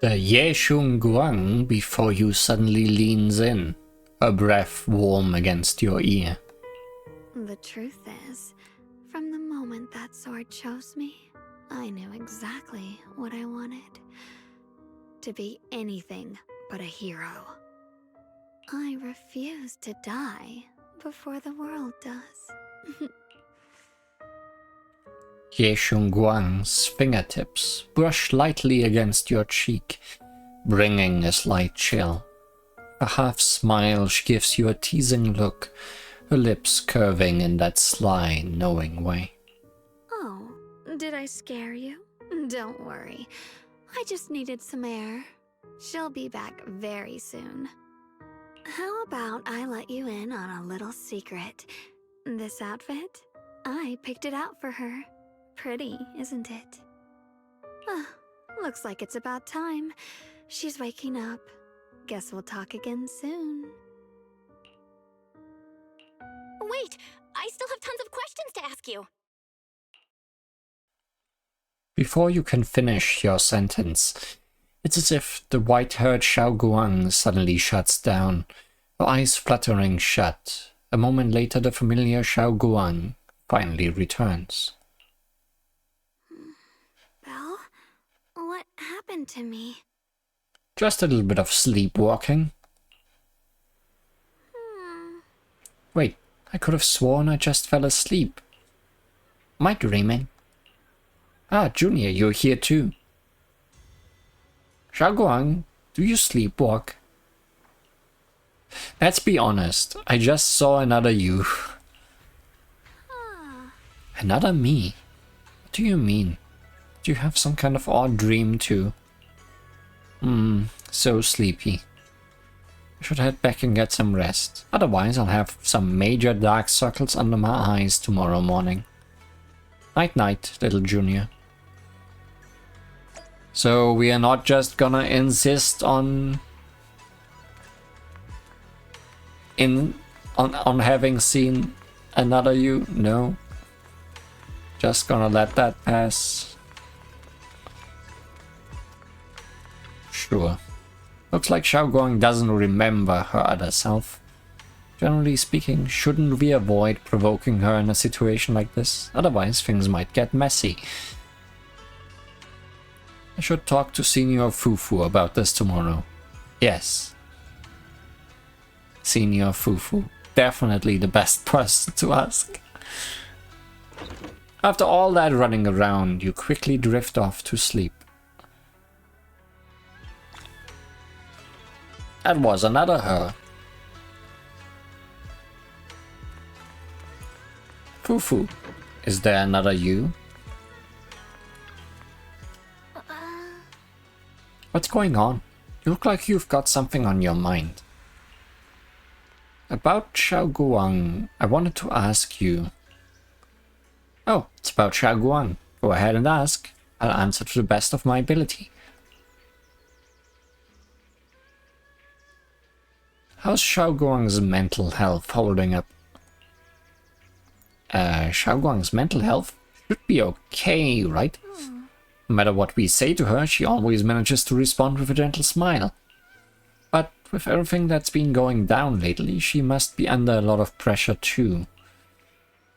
[SPEAKER 1] The Ye Shunguang before you suddenly leans in, her breath warm against your ear.
[SPEAKER 3] The truth is, from the moment that sword chose me, I knew exactly what I wanted. To be anything but a hero. I refuse to die before the world does.
[SPEAKER 1] Ye Shunguang's fingertips brush lightly against your cheek, bringing a slight chill. A half-smile she gives you a teasing look, her lips curving in that sly, knowing way.
[SPEAKER 3] Oh, did I scare you? Don't worry. I just needed some air. She'll be back very soon. How about I let you in on a little secret? This outfit? I picked it out for her. Pretty, isn't it? Looks like it's about time. She's waking up. Guess we'll talk again soon.
[SPEAKER 4] Wait! I still have tons of questions to ask you!
[SPEAKER 1] Before you can finish your sentence, it's as if the white-haired Xiaoguang suddenly shuts down, her eyes fluttering shut. A moment later, the familiar Xiaoguang finally returns.
[SPEAKER 3] Belle? What happened to me?
[SPEAKER 1] Just a little bit of sleepwalking. Wait, I could have sworn I just fell asleep. Am I dreaming? Ah, Junior, you're here too. Xiaoguang, do you sleepwalk? Let's be honest, I just saw another you. Another me? What do you mean? Do you have some kind of odd dream too? So sleepy. I should head back and get some rest. Otherwise I'll have some major dark circles under my eyes tomorrow morning. Night night, little junior. So we are not just gonna insist on having seen another you? No. Just gonna let that pass. Sure. Looks like Xiaoguang doesn't remember her other self. Generally speaking, shouldn't we avoid provoking her in a situation like this? Otherwise things might get messy. I should talk to Senior Fufu about this tomorrow. Yes. Senior Fufu. Definitely the best person to ask. After all that running around, you quickly drift off to sleep. That was another her. Fufu, is there another you? What's going on? You look like you've got something on your mind. About Xiaoguang, I wanted to ask you. Oh, it's about Xiaoguang. Go ahead and ask. I'll answer to the best of my ability. How's Xiaoguang's mental health holding up? Xiaoguang's mental health should be okay, right? No matter what we say to her, she always manages to respond with a gentle smile. But with everything that's been going down lately, she must be under a lot of pressure too.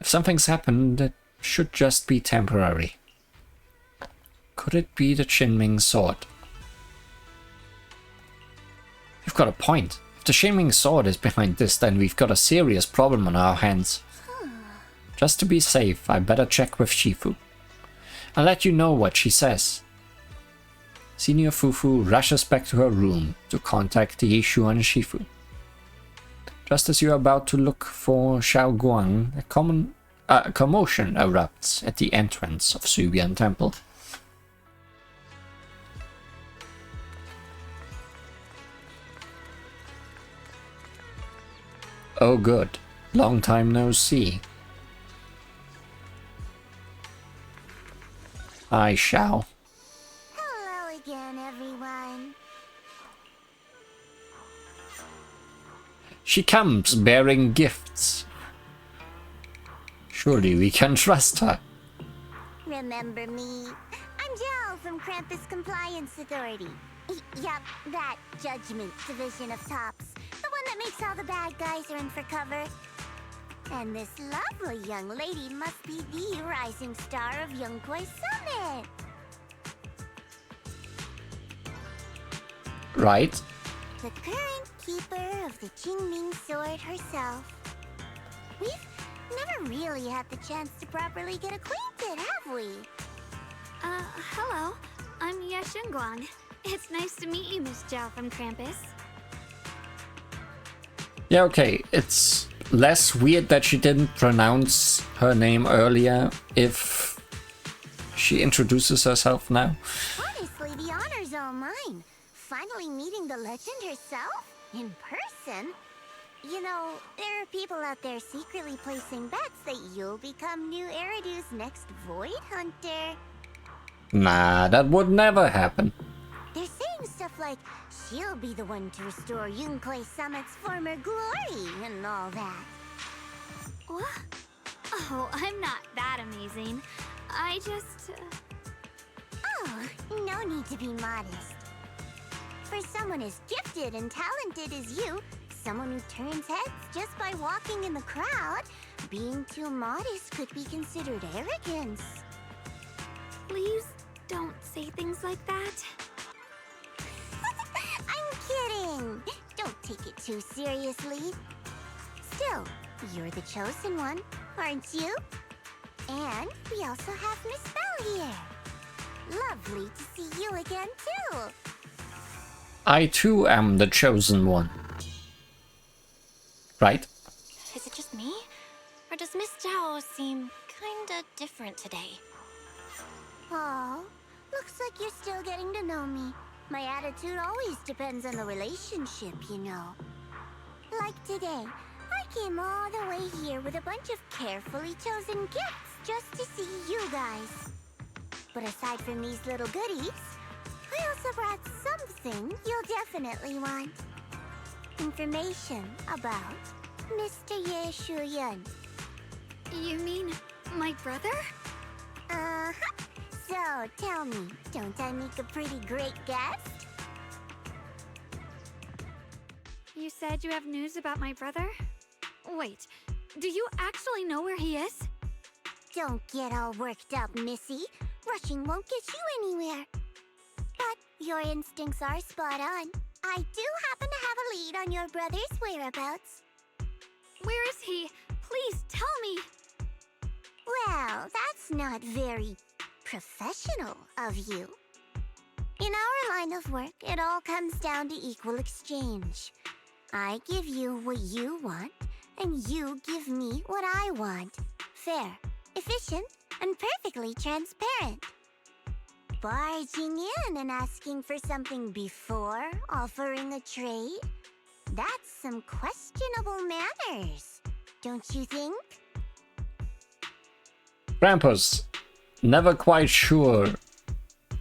[SPEAKER 1] If something's happened, it should just be temporary. Could it be the Qinming sword? You've got a point. If the Qinming sword is behind this, then we've got a serious problem on our hands. Just to be safe, I better check with Shifu. I'll let you know what she says. Senior Fufu rushes back to her room to contact the Yishu and Shifu. Just as you're about to look for Xiaoguang, a commotion erupts at the entrance of Subian Temple. Oh good, long time no see. Hi, Xiao.
[SPEAKER 7] Hello again, everyone.
[SPEAKER 1] She comes bearing gifts. Surely we can trust her.
[SPEAKER 7] Remember me? I'm Jill from Krampus Compliance Authority. Yup, that Judgment Division of Tops. The one that makes all the bad guys run for cover. And this lovely young lady must be the rising star of Yunkwei Summit.
[SPEAKER 1] Right?
[SPEAKER 7] The current keeper of the Qingming sword herself. We've never really had the chance to properly get acquainted, have we?
[SPEAKER 3] Hello. I'm Yashunguang. It's nice to meet you, Miss Zhao from Krampus.
[SPEAKER 1] Yeah, okay, it's less weird that she didn't pronounce her name earlier if she introduces herself now.
[SPEAKER 7] Honestly, the honor's all mine. Finally meeting the legend herself in person. You know, there are people out there secretly placing bets that you'll become new Eridu's next Void Hunter.
[SPEAKER 1] Nah, that would never happen.
[SPEAKER 7] They're saying stuff like, she'll be the one to restore Yunkwei Summit's former glory and all that.
[SPEAKER 3] What? Oh, I'm not that amazing. I just...
[SPEAKER 7] Oh, no need to be modest. For someone as gifted and talented as you, someone who turns heads just by walking in the crowd, being too modest could be considered arrogance.
[SPEAKER 3] Please don't say things like that.
[SPEAKER 7] I'm kidding! Don't take it too seriously. Still, you're the chosen one, aren't you? And we also have Miss Belle here. Lovely to see you again, too.
[SPEAKER 1] I too am the chosen one. right?
[SPEAKER 4] Is it just me? Or does Miss Zhao seem kinda different today?
[SPEAKER 7] Oh, looks like you're still getting to know me. My attitude always depends on the relationship, you know. Like today, I came all the way here with a bunch of carefully chosen gifts just to see you guys. But aside from these little goodies, I also brought something you'll definitely want. Information about Mr. Ye Shuyan.
[SPEAKER 3] You mean my brother?
[SPEAKER 7] Uh-huh. So, tell me, don't I make a pretty great guess?
[SPEAKER 3] You said you have news about my brother? Wait, do you actually know where he is?
[SPEAKER 7] Don't get all worked up, Missy. Rushing won't get you anywhere. But your instincts are spot on. I do happen to have a lead on your brother's whereabouts.
[SPEAKER 3] Where is he? Please tell me.
[SPEAKER 7] Well, that's not very professional of you. In our line of work, it all comes down to equal exchange. I give you what you want, and you give me what I want. Fair, efficient, and perfectly transparent. Barging in and asking for something before offering a trade? That's some questionable manners, don't you think?
[SPEAKER 1] Krampus, never quite sure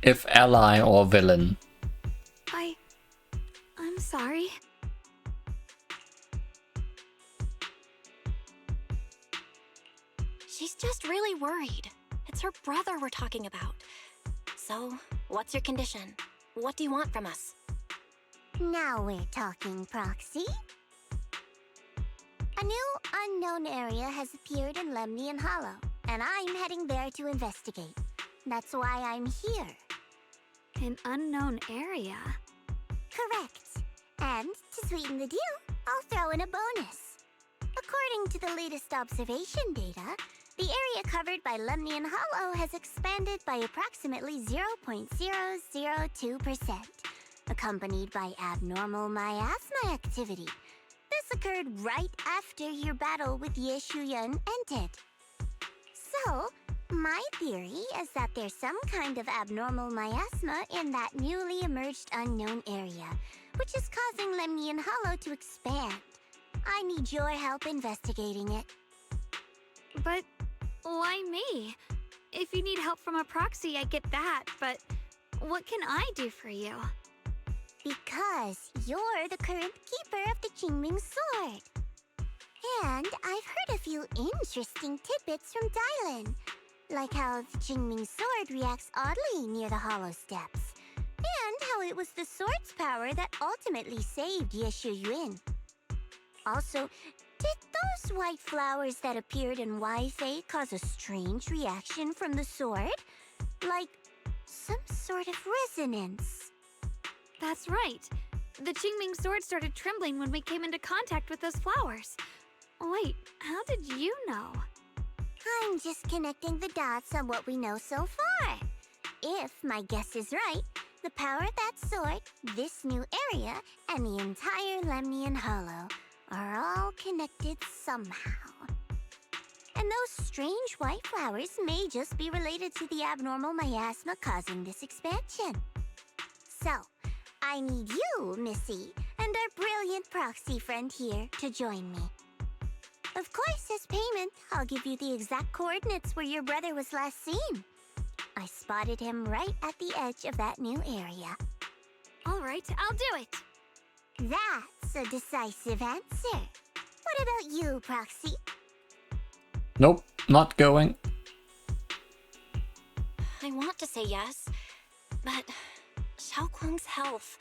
[SPEAKER 1] if ally or villain.
[SPEAKER 3] I'm sorry.
[SPEAKER 4] She's just really worried. It's her brother we're talking about. So, what's your condition? What do you want from us?
[SPEAKER 7] Now we're talking, Proxy. A new unknown area has appeared in Lemnian Hollow, and I'm heading there to investigate. That's why I'm here.
[SPEAKER 3] An unknown area?
[SPEAKER 7] Correct. And to sweeten the deal, I'll throw in a bonus. According to the latest observation data, the area covered by Lemnian Hollow has expanded by approximately 0.002%, accompanied by abnormal miasma activity. This occurred right after your battle with Ye Shuyan ended. So, my theory is that there's some kind of abnormal miasma in that newly emerged unknown area, which is causing Lemnian Hollow to expand. I need your help investigating it.
[SPEAKER 3] But why me? If you need help from a proxy, I get that, but what can I do for you?
[SPEAKER 7] Because you're the current keeper of the Qingming sword. And I've heard a few interesting tidbits from Dylan, like how the Qingming sword reacts oddly near the hollow steps, and how it was the sword's power that ultimately saved Ye Shuyan. Also, did those white flowers that appeared in Wi-Fi cause a strange reaction from the sword? Like some sort of resonance?
[SPEAKER 3] That's right. The Qingming sword started trembling when we came into contact with those flowers. Wait, how did you know?
[SPEAKER 7] I'm just connecting the dots on what we know so far. If my guess is right, the power of that sword, this new area, and the entire Lemnian Hollow are all connected somehow. And those strange white flowers may just be related to the abnormal miasma causing this expansion. So, I need you, Missy, and our brilliant proxy friend here to join me. Of course, as payment, I'll give you the exact coordinates where your brother was last seen. I spotted him right at the edge of that new area.
[SPEAKER 3] All right, I'll do it.
[SPEAKER 7] That's a decisive answer. What about you, Proxy?
[SPEAKER 1] Nope, not going.
[SPEAKER 4] I want to say yes, but Xiaoguang's health.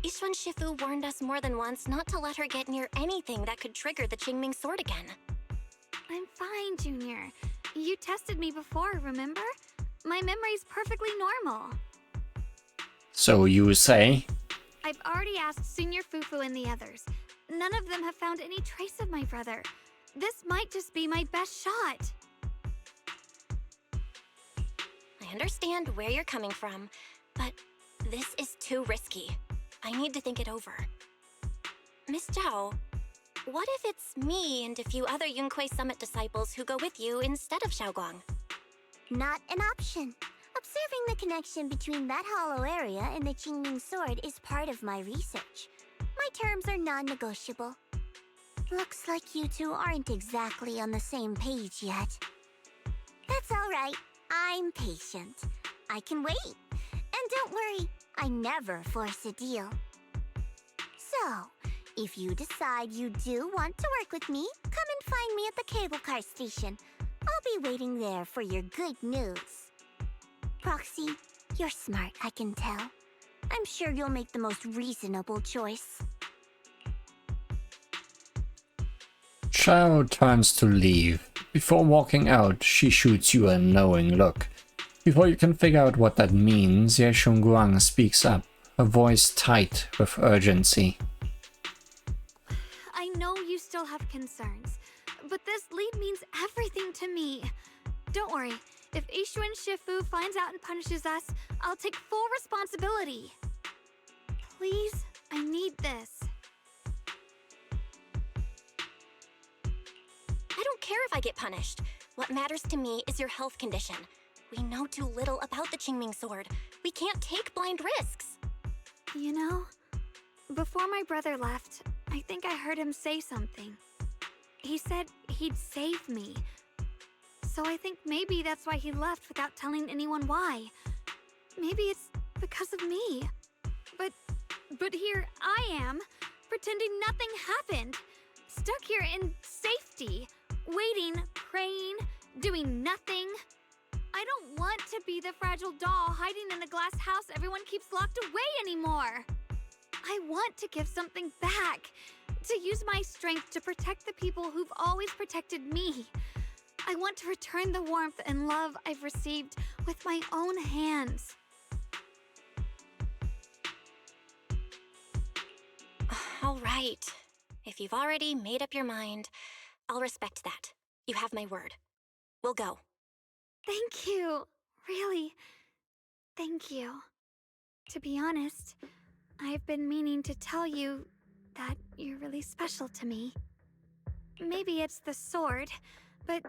[SPEAKER 4] Yishuan Shifu warned us more than once not to let her get near anything that could trigger the Qingming sword again.
[SPEAKER 3] I'm fine, Junior. You tested me before, remember? My memory's perfectly normal.
[SPEAKER 1] So you say?
[SPEAKER 3] I've already asked Senior Fufu and the others. None of them have found any trace of my brother. This might just be my best shot.
[SPEAKER 4] I understand where you're coming from, but this is too risky. I need to think it over. Miss Zhao, what if it's me and a few other Yunquei Summit disciples who go with you instead of Xiaoguang?
[SPEAKER 7] Not an option. Observing the connection between that hollow area and the Qingming sword is part of my research. My terms are non-negotiable. Looks like you two aren't exactly on the same page yet. That's all right. I'm patient. I can wait. And don't worry, I never force a deal. So, if you decide you do want to work with me, come and find me at the cable car station. I'll be waiting there for your good news. Proxy, you're smart, I can tell. I'm sure you'll make the most reasonable choice.
[SPEAKER 1] Xiao turns to leave. Before walking out, she shoots you a knowing look. Before you can figure out what that means, Ye Shunguang speaks up, her voice tight with urgency.
[SPEAKER 3] I know you still have concerns, but this lead means everything to me. Don't worry, if Ishu and Shifu finds out and punishes us, I'll take full responsibility. Please, I need this.
[SPEAKER 4] I don't care if I get punished. What matters to me is your health condition. We know too little about the Qingming sword. We can't take blind risks.
[SPEAKER 3] You know, before my brother left, I think I heard him say something. He said he'd save me. So I think maybe that's why he left without telling anyone why. Maybe it's because of me. But here I am, pretending nothing happened. Stuck here in safety, waiting, praying, doing nothing. I don't want to be the fragile doll hiding in the glass house everyone keeps locked away anymore. I want to give something back, to use my strength to protect the people who've always protected me. I want to return the warmth and love I've received with my own hands.
[SPEAKER 4] All right. If you've already made up your mind, I'll respect that. You have my word. We'll go.
[SPEAKER 3] Thank you. Really, thank you. To be honest, I've been meaning to tell you that you're really special to me. Maybe it's the sword, but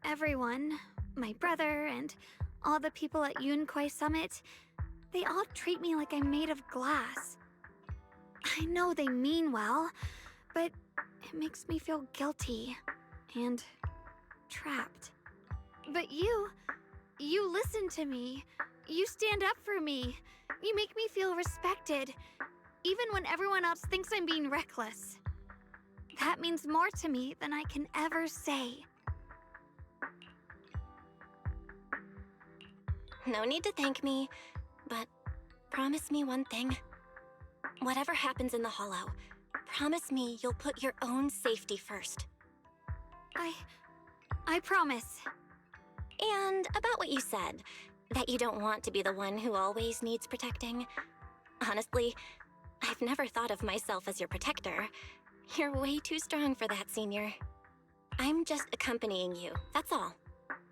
[SPEAKER 3] everyone, my brother and all the people at Yunquei Summit, they all treat me like I'm made of glass. I know they mean well, but it makes me feel guilty and trapped. But you listen to me. You stand up for me. You make me feel respected, even when everyone else thinks I'm being reckless. That means more to me than I can ever say.
[SPEAKER 4] No need to thank me, but promise me one thing. Whatever happens in the Hollow, promise me you'll put your own safety first.
[SPEAKER 3] I promise.
[SPEAKER 4] And about what you said, that you don't want to be the one who always needs protecting. Honestly, I've never thought of myself as your protector. You're way too strong for that, Senior. I'm just accompanying you, that's all.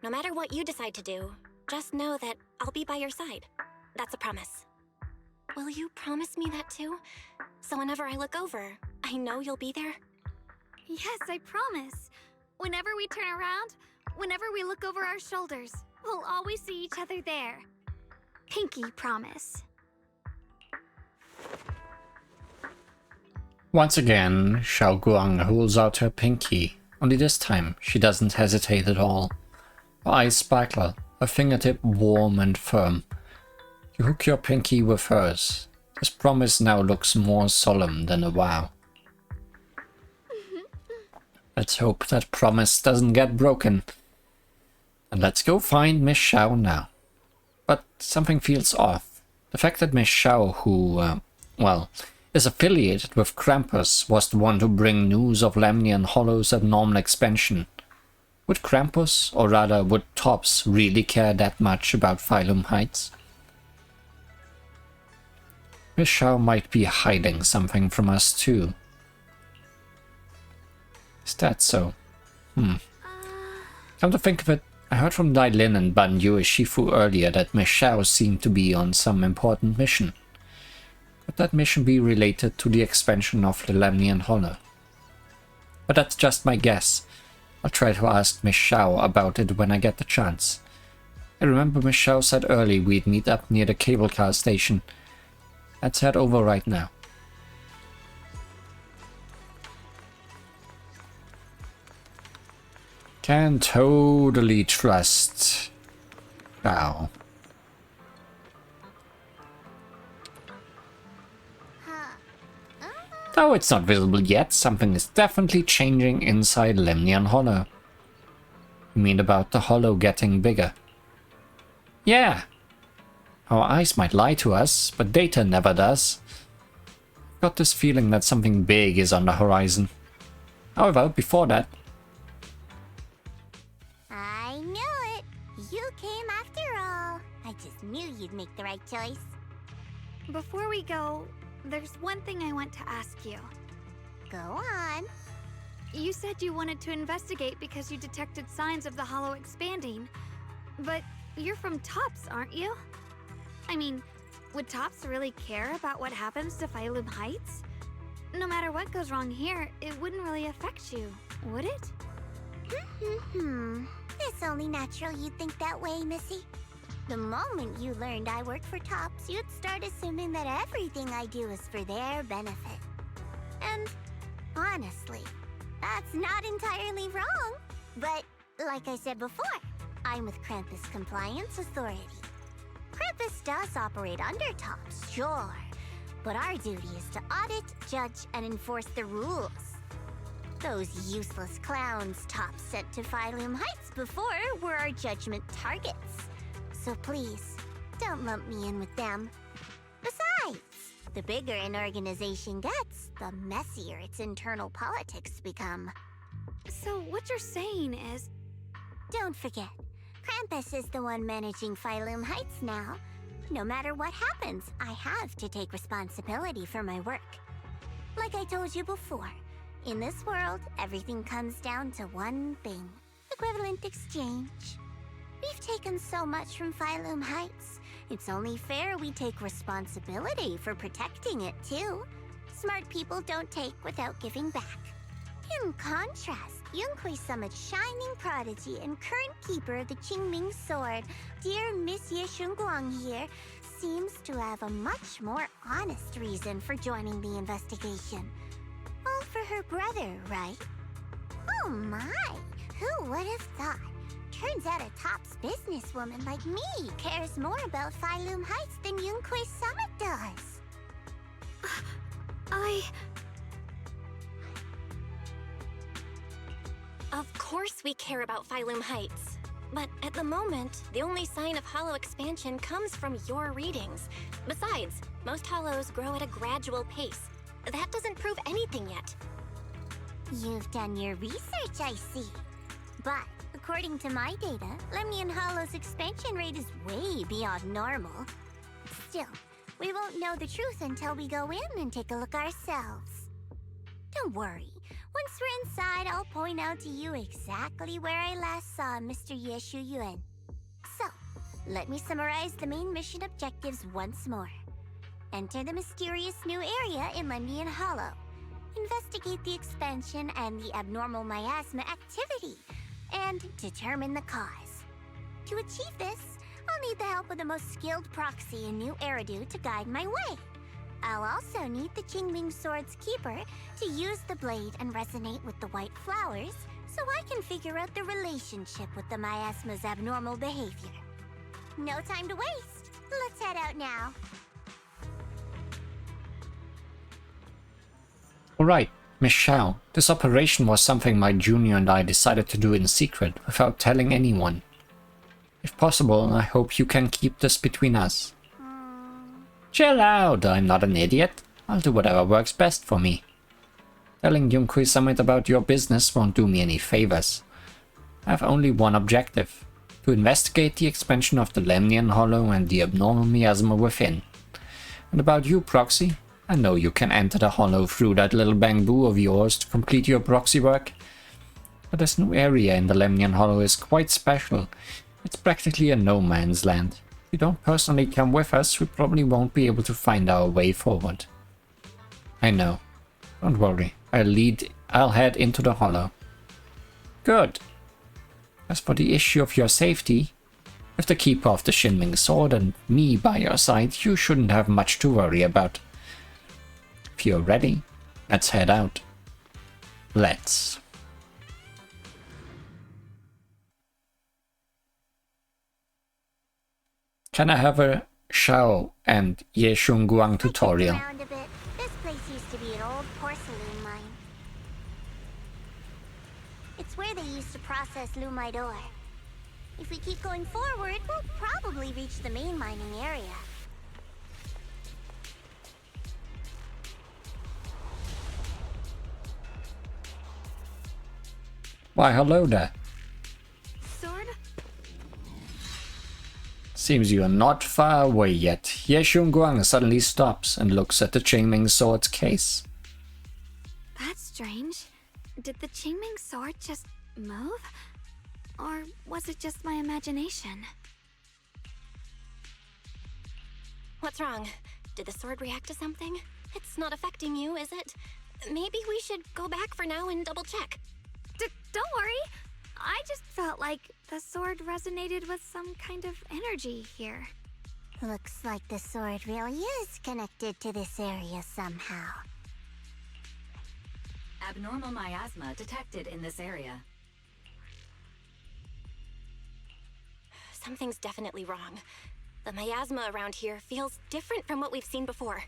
[SPEAKER 4] No matter what you decide to do, just know that I'll be by your side. That's a promise. Will you promise me that too? So whenever I look over, I know you'll be there?
[SPEAKER 3] Yes, I promise. Whenever we turn around, whenever we look over our shoulders, we'll always see each other there. Pinky promise.
[SPEAKER 1] Once again, Xiao Guang holds out her pinky, only this time she doesn't hesitate at all. Her eyes sparkle, her fingertip warm and firm. You hook your pinky with hers. This promise now looks more solemn than a vow. Let's hope that promise doesn't get broken. And let's go find Miss Xiao now. But something feels off. The fact that Miss Xiao, who, is affiliated with Krampus, was the one to bring news of Lemnian Hollow's abnormal expansion. Would Krampus, or rather would Tops, really care that much about Phylum Heights? Miss Xiao might be hiding something from us too. Is that so? Come to think of it, I heard from Dai Lin and Ban Yu Shifu earlier that Miss Xiao seemed to be on some important mission. Could that mission be related to the expansion of the Lemnian Hollow? but that's just my guess. I'll try to ask Miss Shao about it when I get the chance. I remember Miss Shao said early we'd meet up near the cable car station. Let's head over right now. Can totally trust Shao. Though it's not visible yet, something is definitely changing inside Lemnian Hollow. You mean about the hollow getting bigger? Yeah. Our eyes might lie to us, but data never does. I've got this feeling that something big is on the horizon. However, before that...
[SPEAKER 7] I knew it! You came after all. I just knew you'd make the right choice.
[SPEAKER 3] Before we go, there's one thing I want to ask you.
[SPEAKER 7] Go on.
[SPEAKER 3] You said you wanted to investigate because you detected signs of the hollow expanding. But you're from Tops, aren't you? I mean, would Tops really care about what happens to Phylum Heights? No matter what goes wrong here, it wouldn't really affect you, would it?
[SPEAKER 7] It's only natural you'd think that way, Missy. The moment you learned I work for Tops, you'd start assuming that everything I do is for their benefit. And honestly, that's not entirely wrong. But like I said before, I'm with Krampus Compliance Authority. Krampus does operate under Tops, sure, but our duty is to audit, judge, and enforce the rules. Those useless clowns Tops sent to Phylum Heights before were our judgment targets. So please, don't lump me in with them. Besides, the bigger an organization gets, the messier its internal politics become.
[SPEAKER 3] So what you're saying is...
[SPEAKER 7] Don't forget, Krampus is the one managing Phylum Heights now. No matter what happens, I have to take responsibility for my work. Like I told you before, in this world, everything comes down to one thing: equivalent exchange. We've taken so much from Phylum Heights. It's only fair we take responsibility for protecting it, too. Smart people don't take without giving back. In contrast, Yunhui Summit's shining prodigy and current keeper of the Qingming Sword, dear Miss Ye Shunguang here, seems to have a much more honest reason for joining the investigation. All for her brother, right? Oh my! Who would have thought? Turns out a Tops businesswoman like me cares more about Phylum Heights than Yunhui Summit does.
[SPEAKER 4] Of course we care about Phylum Heights. But at the moment, the only sign of hollow expansion comes from your readings. Besides, most hollows grow at a gradual pace. That doesn't prove anything yet.
[SPEAKER 7] You've done your research, I see. But according to my data, Lemnian Hollow's expansion rate is way beyond normal. Still, we won't know the truth until we go in and take a look ourselves. Don't worry. Once we're inside, I'll point out to you exactly where I last saw Mr. Ye Shuyuan. So, let me summarize the main mission objectives once more. Enter the mysterious new area in Lemnian Hollow. Investigate the expansion and the abnormal miasma activity, and determine the cause. To achieve this, I'll need the help of the most skilled proxy in New Eridu to guide my way. I'll also need the Qingming Sword's keeper to use the blade and resonate with the white flowers so I can figure out the relationship with the miasma's abnormal behavior. No time to waste. Let's head out now.
[SPEAKER 1] Alright, Miss Shao, this operation was something my junior and I decided to do in secret without telling anyone. If possible, I hope you can keep this between us. Chill out, I'm not an idiot. I'll do whatever works best for me. Telling Yunhui Summit about your business won't do me any favors. I have only one objective: to investigate the expansion of the Lemnian Hollow and the abnormal miasma within. And about you, Proxy, I know you can enter the Hollow through that little bamboo of yours to complete your proxy work. But this new area in the Lemnian Hollow is quite special. It's practically a no man's land. If you don't personally come with us, we probably won't be able to find our way forward. I know. Don't worry, I'll head into the hollow. Good. As for the issue of your safety, with the Keeper of the Shinming Sword and me by your side, you shouldn't have much to worry about. If you're ready, let's head out. Let's. Can I have a Shao and Ye Shunguang tutorial?
[SPEAKER 7] Around a bit. This place used to be an old porcelain mine. It's where they used to process lumite ore. If we keep going forward, we'll probably reach the main mining area.
[SPEAKER 1] Why, hello there.
[SPEAKER 3] Sword?
[SPEAKER 1] Seems you are not far away yet. Ye Shunguang suddenly stops and looks at the Qingming Sword's case.
[SPEAKER 3] That's strange. Did the Qingming sword just move? Or was it just my imagination?
[SPEAKER 4] What's wrong? Did the sword react to something? It's not affecting you, is it? Maybe we should go back for now and double check.
[SPEAKER 3] Don't worry. I just felt like the sword resonated with some kind of energy here.
[SPEAKER 7] Looks like the sword really is connected to this area somehow.
[SPEAKER 10] Abnormal miasma detected in this area.
[SPEAKER 4] Something's definitely wrong. The miasma around here feels different from what we've seen before.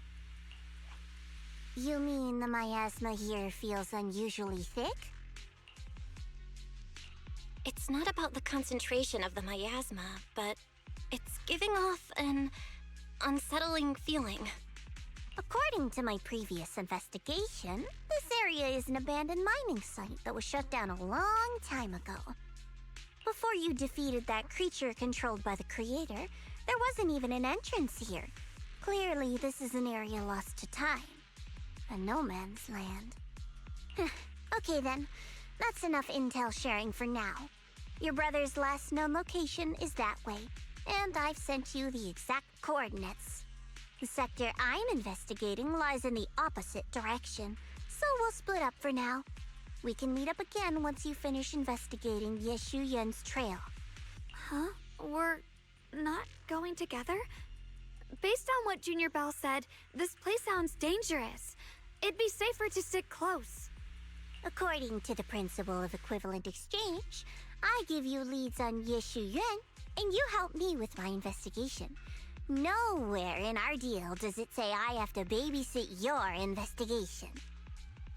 [SPEAKER 7] You mean the miasma here feels unusually thick?
[SPEAKER 4] It's not about the concentration of the miasma, but it's giving off an unsettling feeling.
[SPEAKER 7] According to my previous investigation, this area is an abandoned mining site that was shut down a long time ago. Before you defeated that creature controlled by the Creator, there wasn't even an entrance here. Clearly, this is an area lost to time. A no man's land. Okay then, that's enough intel sharing for now. Your brother's last known location is that way, and I've sent you the exact coordinates. The sector I'm investigating lies in the opposite direction, so we'll split up for now. We can meet up again once you finish investigating Ye Shuyan's trail.
[SPEAKER 3] Huh? We're not going together? Based on what Junior Bell said, this place sounds dangerous. It'd be safer to stick close.
[SPEAKER 7] According to the principle of equivalent exchange, I give you leads on Ye Shuyan, and you help me with my investigation. Nowhere in our deal does it say I have to babysit your investigation.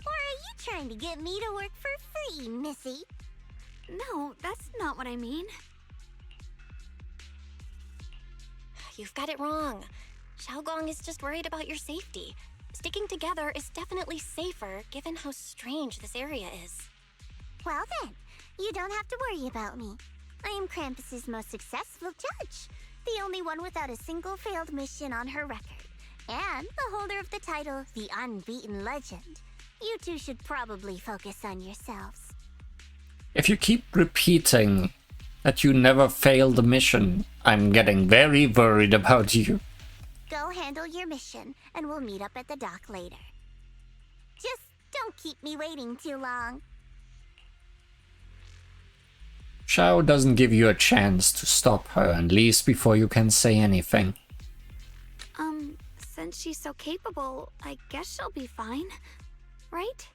[SPEAKER 7] Or are you trying to get me to work for free, Missy?
[SPEAKER 3] No, that's not what I mean.
[SPEAKER 4] You've got it wrong. Xiaogong is just worried about your safety. Sticking together is definitely safer, given how strange this area is.
[SPEAKER 7] Well then, you don't have to worry about me. I am Krampus's most successful judge, the only one without a single failed mission on her record, and the holder of the title, the Unbeaten Legend. You two should probably focus on yourselves.
[SPEAKER 1] If you keep repeating that you never failed a mission, I'm getting very worried about you.
[SPEAKER 7] Go handle your mission, and we'll meet up at the dock later. Just don't keep me waiting too long.
[SPEAKER 1] Xiao doesn't give you a chance to stop her and leaves before you can say anything.
[SPEAKER 3] Since she's so capable, I guess she'll be fine. Right?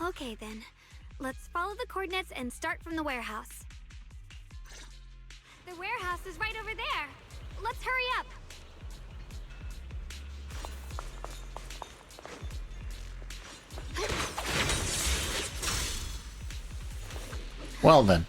[SPEAKER 3] Okay then. Let's follow the coordinates and start from the warehouse. The warehouse is right over there. Let's hurry up.
[SPEAKER 1] Well then.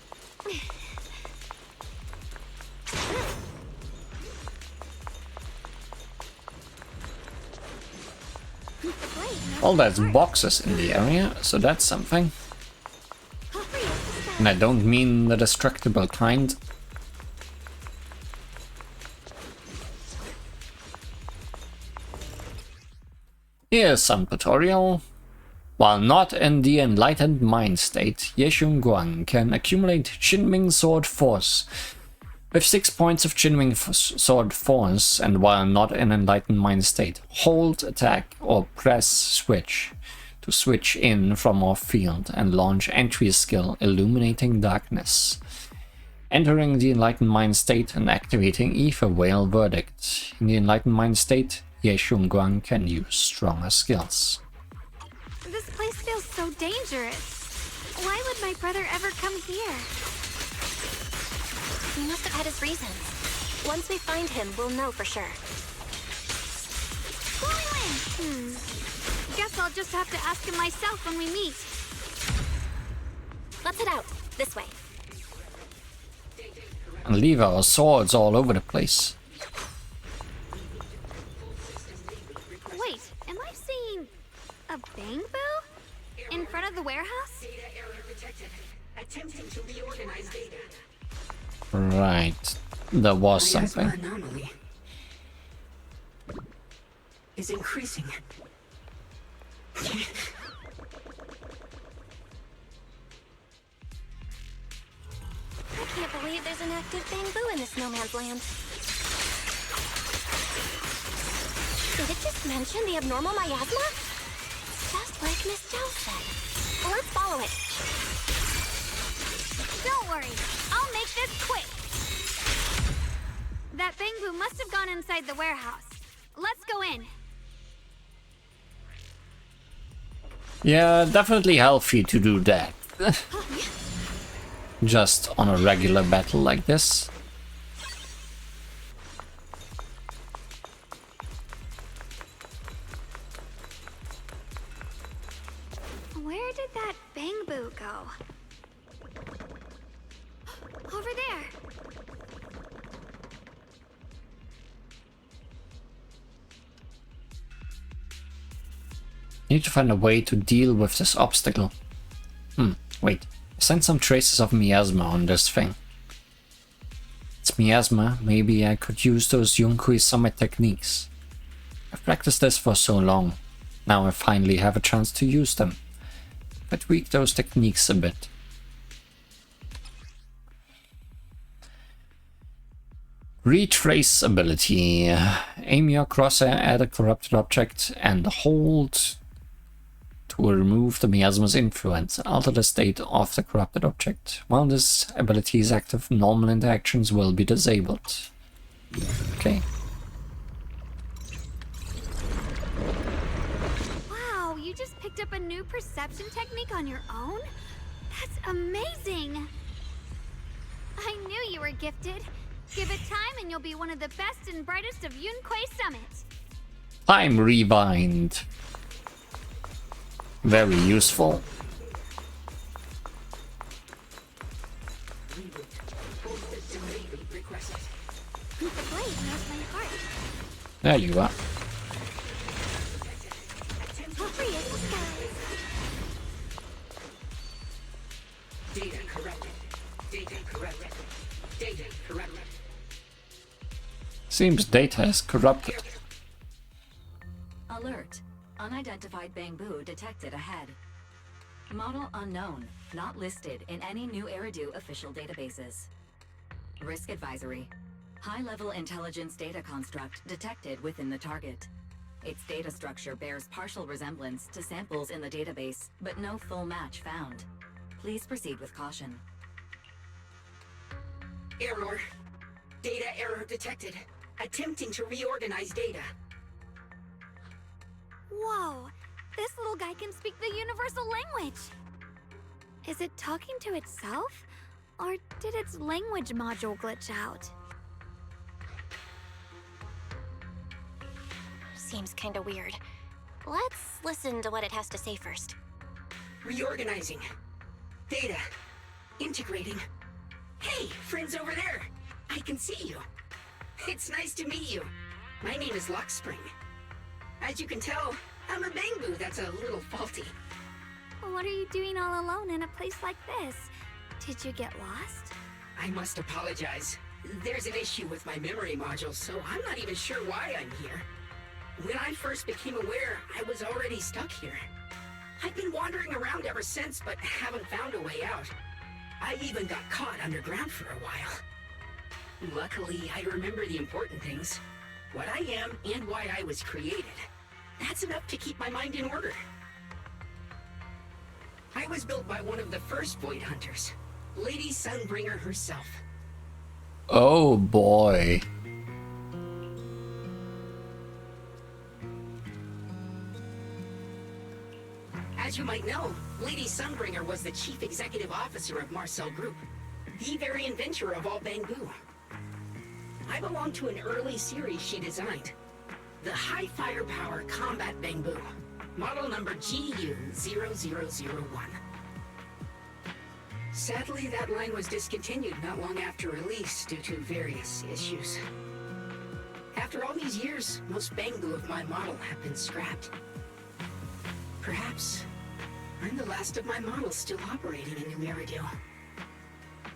[SPEAKER 1] Well, there's boxes in the area, so that's something. And I don't mean the destructible kind. Here's some tutorial. While not in the enlightened mind state, Ye Shunguang can accumulate Qinming Sword Force. With 6 points of Qinming Sword Force, and while not in enlightened mind state, hold, attack, or press switch to switch in from off field and launch entry skill Illuminating Darkness, entering the Enlightened Mind state and activating Ether Whale Verdict. In the Enlightened Mind state, Ye Shunguang can use stronger skills.
[SPEAKER 3] This place feels so dangerous. Why would my brother ever come here?
[SPEAKER 4] He must have had his reasons. Once we find him, we'll know for sure.
[SPEAKER 3] Guess I'll just have to ask him myself when we meet.
[SPEAKER 4] Let's head out. This way.
[SPEAKER 1] And leave our swords all over the place.
[SPEAKER 3] Wait, am I seeing a bamboo in front of the warehouse?
[SPEAKER 1] Right, there was something.
[SPEAKER 11] Anomaly is increasing.
[SPEAKER 4] I can't believe there's an active bamboo in this no man's land. Did it just mention the abnormal miasma? Just like Miss Zhao said. Let's follow it.
[SPEAKER 3] Don't worry, I'll make this quick. That bamboo must have gone inside the warehouse. Let's go in.
[SPEAKER 1] Yeah, definitely healthy to do that. Just on a regular battle like this.
[SPEAKER 3] Where did that bamboo go? Over there.
[SPEAKER 1] Need to find a way to deal with this obstacle. Wait. I sense some traces of miasma on this thing. It's miasma, maybe I could use those Yunkui Summit techniques. I've practiced this for so long. Now I finally have a chance to use them. If I tweak those techniques a bit. Retrace ability. Aim your crosshair at a corrupted object and hold to remove the miasma's influence and alter the state of the corrupted object. While this ability is active, normal interactions will be disabled. Okay.
[SPEAKER 3] Wow, you just picked up a new perception technique on your own? That's amazing! I knew you were gifted. Give it time and you'll be one of the best and brightest of Yunquei Summit.
[SPEAKER 1] Time Rewind. Very useful.
[SPEAKER 3] The blade knows my heart.
[SPEAKER 1] There you are.
[SPEAKER 3] Free as the skies.
[SPEAKER 11] Data corrupted. Data corrupted. Data corrupted.
[SPEAKER 1] Seems data is corrupted.
[SPEAKER 10] Alert. Unidentified bamboo detected ahead. Model unknown, not listed in any new Eridu official databases. Risk advisory. High-level intelligence data construct detected within the target. Its data structure bears partial resemblance to samples in the database, but no full match found. Please proceed with caution.
[SPEAKER 11] Error. Data error detected. Attempting to reorganize data.
[SPEAKER 3] Whoa, this little guy can speak the universal language. Is it talking to itself? Or did its language module glitch out?
[SPEAKER 4] Seems kinda weird. Let's listen to what it has to say first.
[SPEAKER 11] Reorganizing. Data. Integrating. Hey, friends over there. I can see you. It's nice to meet you. My name is Lockspring. As you can tell, I'm a bamboo that's a little faulty.
[SPEAKER 3] What are you doing all alone in a place like this? Did you get lost?
[SPEAKER 11] I must apologize. There's an issue with my memory module, so I'm not even sure why I'm here. When I first became aware, I was already stuck here. I've been wandering around ever since, but haven't found a way out. I even got caught underground for a while. Luckily, I remember the important things. What I am and why I was created. That's enough to keep my mind in order. was built by one of the first Void Hunters, Lady Sunbringer herself.
[SPEAKER 1] Oh boy.
[SPEAKER 11] As you might know, Lady Sunbringer was the chief executive officer of Marcel Group, the very inventor of all Bangbu. I belong to an early series she designed, the High Firepower Combat Bangbu, model number GU0001. Sadly, that line was discontinued not long after release due to various issues. After all these years, most Bangbu of my model have been scrapped. Perhaps I'm the last of my models still operating in New Eridu.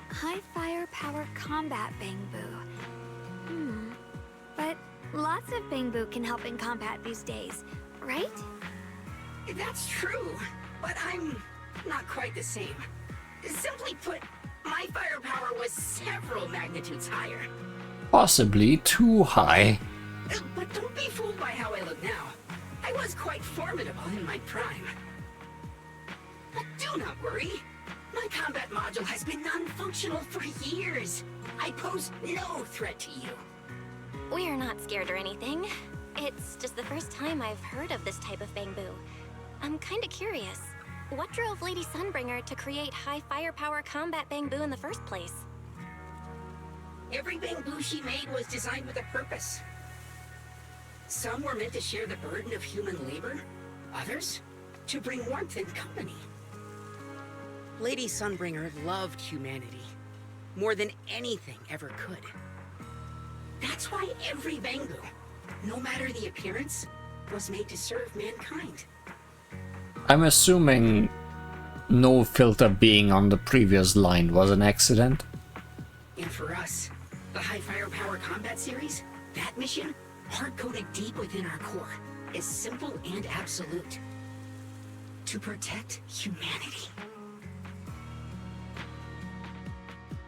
[SPEAKER 3] High firepower combat Bangbu. But lots of Bangbu can help in combat these days, right?
[SPEAKER 11] That's true, but I'm not quite the same. Simply put, my firepower was several magnitudes higher.
[SPEAKER 1] Possibly too high.
[SPEAKER 11] But don't be fooled by how I look now. I was quite formidable in my prime. But do not worry. My combat module has been non-functional for years. I pose no threat to you.
[SPEAKER 4] We're not scared or anything. It's just the first time I've heard of this type of Bangbu. I'm kinda curious. What drove Lady Sunbringer to create high firepower combat Bangbu in the first place?
[SPEAKER 11] Every Bangbu she made was designed with a purpose. Some were meant to share the burden of human labor, others to bring warmth and company. Lady Sunbringer loved humanity more than anything ever could. That's why every Bangbu, no matter the appearance, was made to serve mankind.
[SPEAKER 1] I'm assuming no filter being on the previous line was an accident.
[SPEAKER 11] And for us, the High Firepower Combat Series, that mission, hard-coded deep within our core, is simple and absolute. To protect humanity.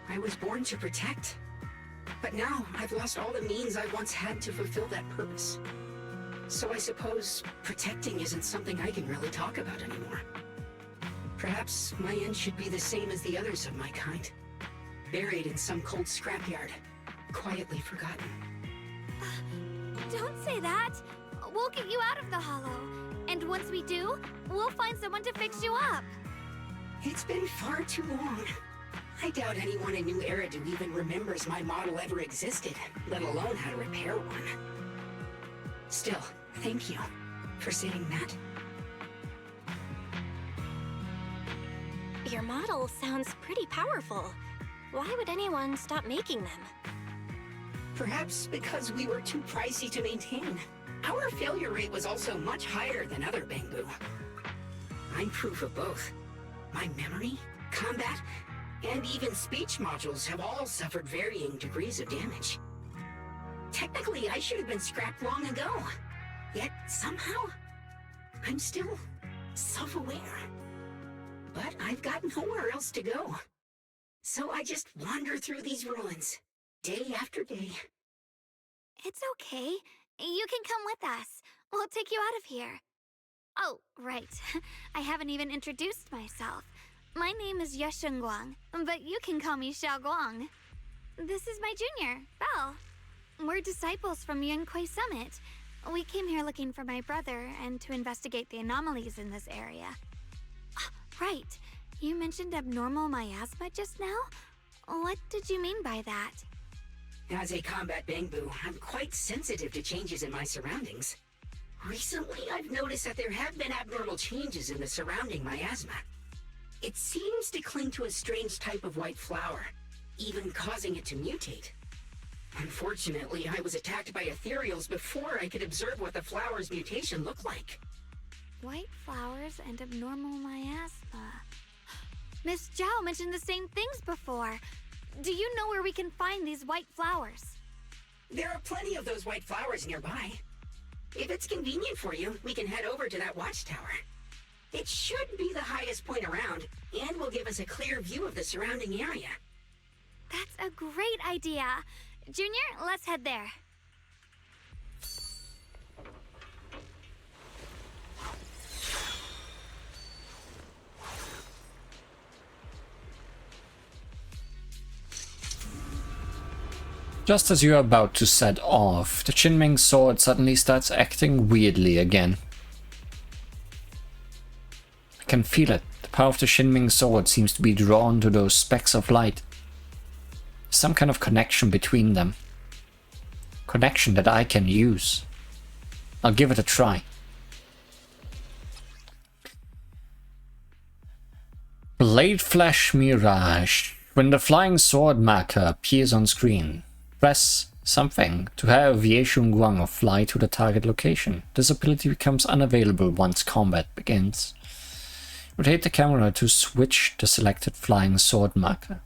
[SPEAKER 11] I was born to protect, but now I've lost all the means I once had to fulfill that purpose. So I suppose protecting isn't something I can really talk about anymore. Perhaps my end should be the same as the others of my kind. Buried in some cold scrapyard, quietly forgotten.
[SPEAKER 3] Don't say that. We'll get you out of the hollow. And once we do, we'll find someone to fix you up.
[SPEAKER 11] It's been far too long. I doubt anyone in New Eridu even remembers my model ever existed, let alone how to repair one. Still, thank you for saying that.
[SPEAKER 4] Your model sounds pretty powerful. Why would anyone stop making them?
[SPEAKER 11] Perhaps because we were too pricey to maintain. Our failure rate was also much higher than other Bangbu. I'm proof of both. My memory, combat, and even speech modules have all suffered varying degrees of damage. Technically, I should have been scrapped long ago. Yet, somehow, I'm still self-aware. But I've got nowhere else to go. So I just wander through these ruins, day after day.
[SPEAKER 3] It's okay. You can come with us. We'll take you out of here. Oh, right. I haven't even introduced myself. My name is Yesheng Guang, but you can call me Xiao Guang. This is my junior, Belle. We're disciples from Yunquay Summit. We came here looking for my brother and to investigate the anomalies in this area. Right. You mentioned abnormal miasma just now? What did you mean by that?
[SPEAKER 11] As a combat Bangbu, I'm quite sensitive to changes in my surroundings. Recently, I've noticed that there have been abnormal changes in the surrounding miasma. It seems to cling to a strange type of white flower, even causing it to mutate. Unfortunately, I was attacked by Ethereals before I could observe what the flower's mutation looked like.
[SPEAKER 3] White flowers and abnormal miasma. Miss Zhao mentioned the same things before. Do you know where we can find these white flowers?
[SPEAKER 11] There are plenty of those white flowers nearby. If it's convenient for you, we can head over to that watchtower. It should be the highest point around, and will give us a clear view of the surrounding area.
[SPEAKER 3] That's a great idea. Junior, let's head there.
[SPEAKER 1] Just as you're about to set off, the Qinming sword suddenly starts acting weirdly again. I can feel it. The power of the Qinming sword seems to be drawn to those specks of light. Some kind of connection between them. Connection that I can use. I'll give it a try. Blade Flash Mirage. When the flying sword marker appears on screen, press something to have Ye Guang fly to the target location. This ability becomes unavailable once combat begins. Rotate the camera to switch the selected flying sword marker.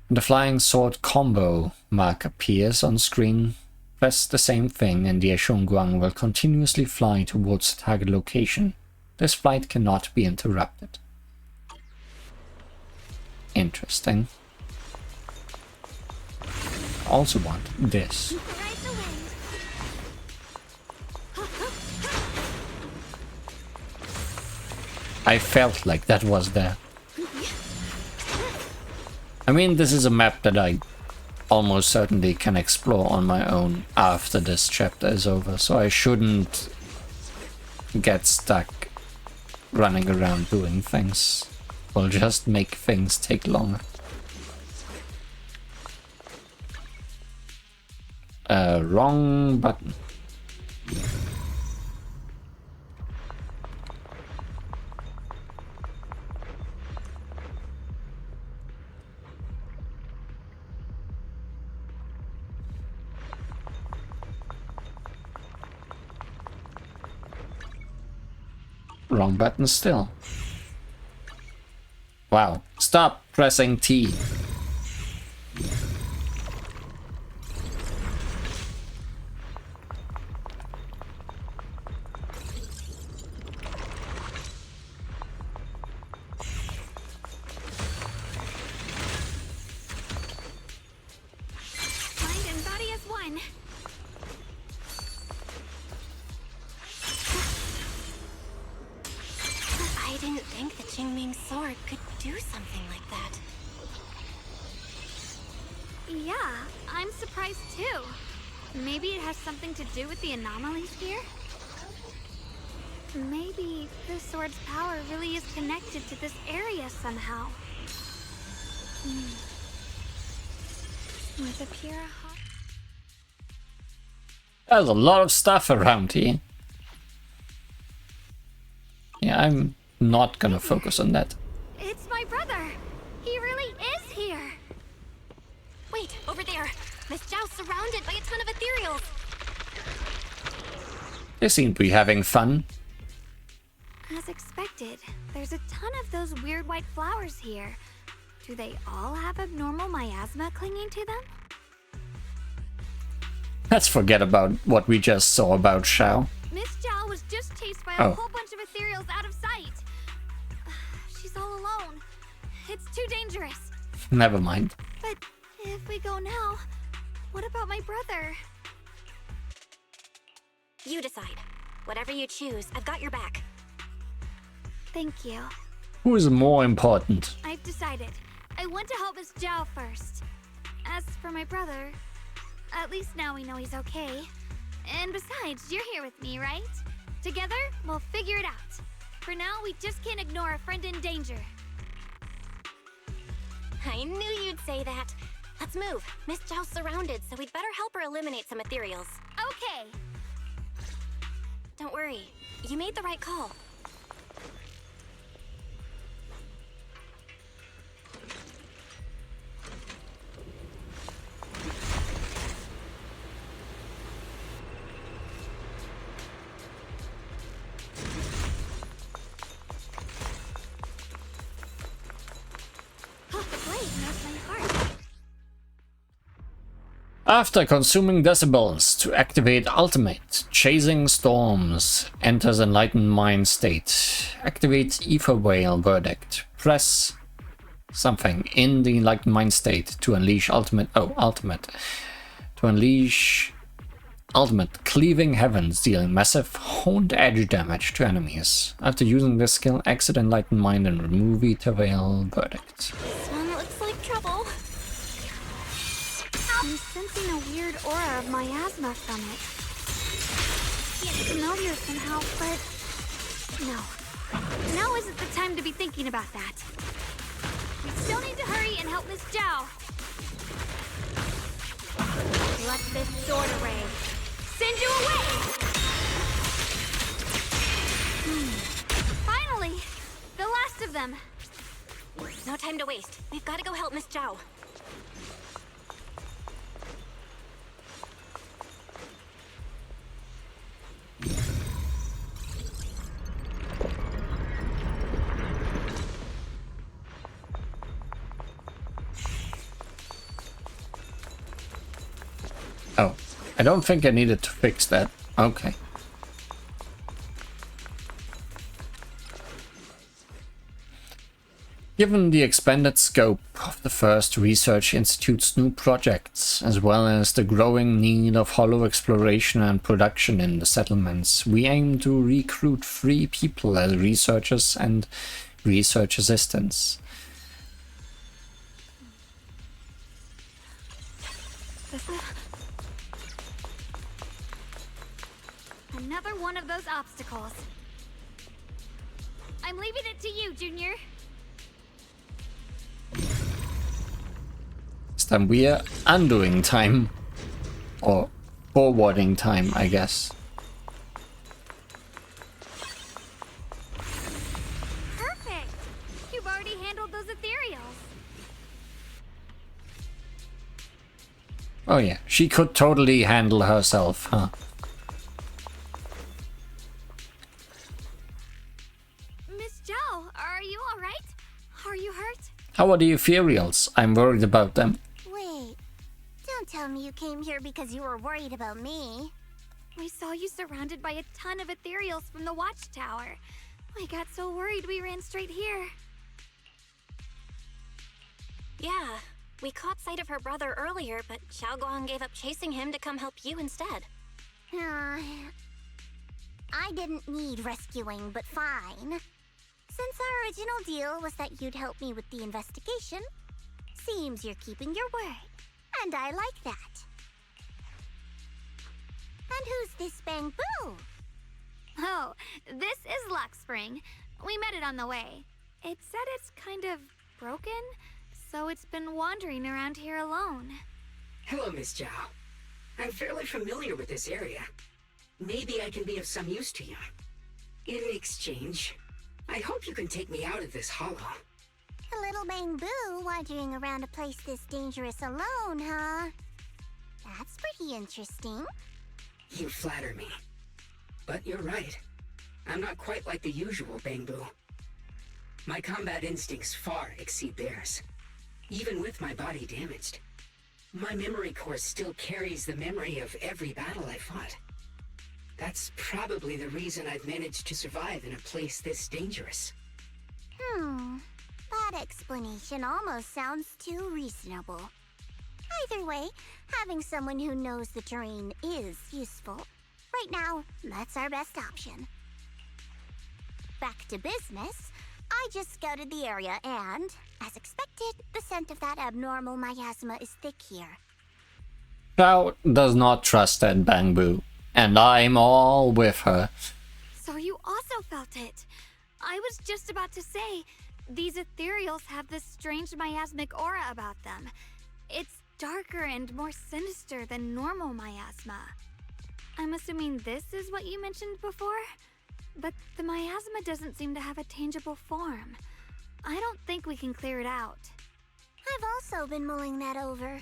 [SPEAKER 1] When the flying sword combo mark appears on screen, press the same thing and Ye Guang will continuously fly towards the target location. This flight cannot be interrupted. Interesting. I also want this. I felt like that was there. I mean, this is a map that I almost certainly can explore on my own after this chapter is over, so I shouldn't get stuck running around doing things. Will just make things take longer. Wrong button. Wrong button still. Wow. Stop pressing T.
[SPEAKER 3] Mind and body as one.
[SPEAKER 4] I didn't think the Qingming sword could do something like that.
[SPEAKER 3] Yeah, I'm surprised too. Maybe it has something to do with the anomalies here? Maybe the sword's power really is connected to this area somehow. With a pure heart.
[SPEAKER 1] There's a lot of stuff around here. Yeah, I'm not gonna focus on that.
[SPEAKER 3] It's my brother! He really is here!
[SPEAKER 4] Wait, over there! Miss Zhao's surrounded by a ton of ethereals!
[SPEAKER 1] They seem to be having fun.
[SPEAKER 3] As expected, there's a ton of those weird white flowers here. Do they all have abnormal miasma clinging to them?
[SPEAKER 1] Let's forget about what we just saw about Xiao.
[SPEAKER 3] Miss Zhao was just chased by
[SPEAKER 1] Oh.
[SPEAKER 3] a whole bunch of ethereals out of sight. She's all alone. It's too dangerous.
[SPEAKER 1] Never mind.
[SPEAKER 3] But if we go now, what about my brother?
[SPEAKER 4] You decide. Whatever you choose, I've got your back.
[SPEAKER 3] Thank you.
[SPEAKER 1] Who is more important?
[SPEAKER 3] I've decided. I want to help Miss Zhao first. As for my brother, at least now we know he's okay. And besides, you're here with me, right? Together, we'll figure it out. For now, we just can't ignore a friend in danger.
[SPEAKER 4] I knew you'd say that. Let's move. Miss Zhao's surrounded, so we'd better help her eliminate some ethereals.
[SPEAKER 3] Okay.
[SPEAKER 4] Don't worry. You made the right call.
[SPEAKER 3] The blade knows my heart.
[SPEAKER 1] After consuming decibels to activate ultimate, chasing storms, enters enlightened mind state, activates ether whale verdict, press something in the enlightened mind state to unleash ultimate, ultimate cleaving heavens, dealing massive honed edge damage to enemies. After using this skill, exit enlightened mind and remove ether whale verdict.
[SPEAKER 4] This one looks like trouble.
[SPEAKER 3] weird aura of miasma from it. It's familiar somehow, but... No. Now isn't the time to be thinking about that. We still need to hurry and help Miss Zhao. Let this sword array send you away! Finally! The last of them!
[SPEAKER 4] No time to waste. We've got to go help Miss Zhao.
[SPEAKER 1] Oh, I don't think I needed to fix that. Okay. Given the expanded scope of the first research institute's new projects, as well as the growing need of hollow exploration and production in the settlements, we aim to recruit 3 people as researchers and research assistants.
[SPEAKER 3] Another one of those obstacles. I'm leaving it to you, Junior.
[SPEAKER 1] This time we are undoing time. Or forwarding time, I guess.
[SPEAKER 3] Perfect! You've already handled those Ethereals.
[SPEAKER 1] Oh yeah, she could totally handle herself, huh?
[SPEAKER 3] Miss Zhao, are you alright? Are you hurt?
[SPEAKER 1] How are the Ethereals? I'm worried about them.
[SPEAKER 7] Wait, don't tell me you came here because you were worried about me.
[SPEAKER 3] We saw you surrounded by a ton of Ethereals from the watchtower. We got so worried we ran straight here.
[SPEAKER 4] Yeah, we caught sight of her brother earlier, but Xiaoguang gave up chasing him to come help you instead.
[SPEAKER 7] I didn't need rescuing, but fine. Since our original deal was that you'd help me with the investigation, seems you're keeping your word, and I like that. And who's this Bangbu?
[SPEAKER 3] Oh, this is Luckspring. We met it on the way. It said it's kind of broken, so it's been wandering around here alone.
[SPEAKER 11] Hello, Miss Zhao. I'm fairly familiar with this area. Maybe I can be of some use to you. In exchange, I hope you can take me out of this hollow.
[SPEAKER 7] A little Bangbu wandering around a place this dangerous alone, huh? That's pretty interesting.
[SPEAKER 11] You flatter me. But you're right. I'm not quite like the usual Bangbu. My combat instincts far exceed theirs. Even with my body damaged, my memory core still carries the memory of every battle I fought. That's probably the reason I've managed to survive in a place this dangerous.
[SPEAKER 7] That explanation almost sounds too reasonable. Either way, having someone who knows the terrain is useful. Right now, that's our best option. Back to business, I just scouted the area and, as expected, the scent of that abnormal miasma is thick here.
[SPEAKER 1] Xiao does not trust that Bangbu, and I'm all with her.
[SPEAKER 3] So you also felt it. I was just about to say, these Ethereals have this strange miasmic aura about them. It's darker and more sinister than normal miasma. I'm assuming this is what you mentioned before? But the miasma doesn't seem to have a tangible form. I don't think we can clear it out.
[SPEAKER 7] I've also been mulling that over.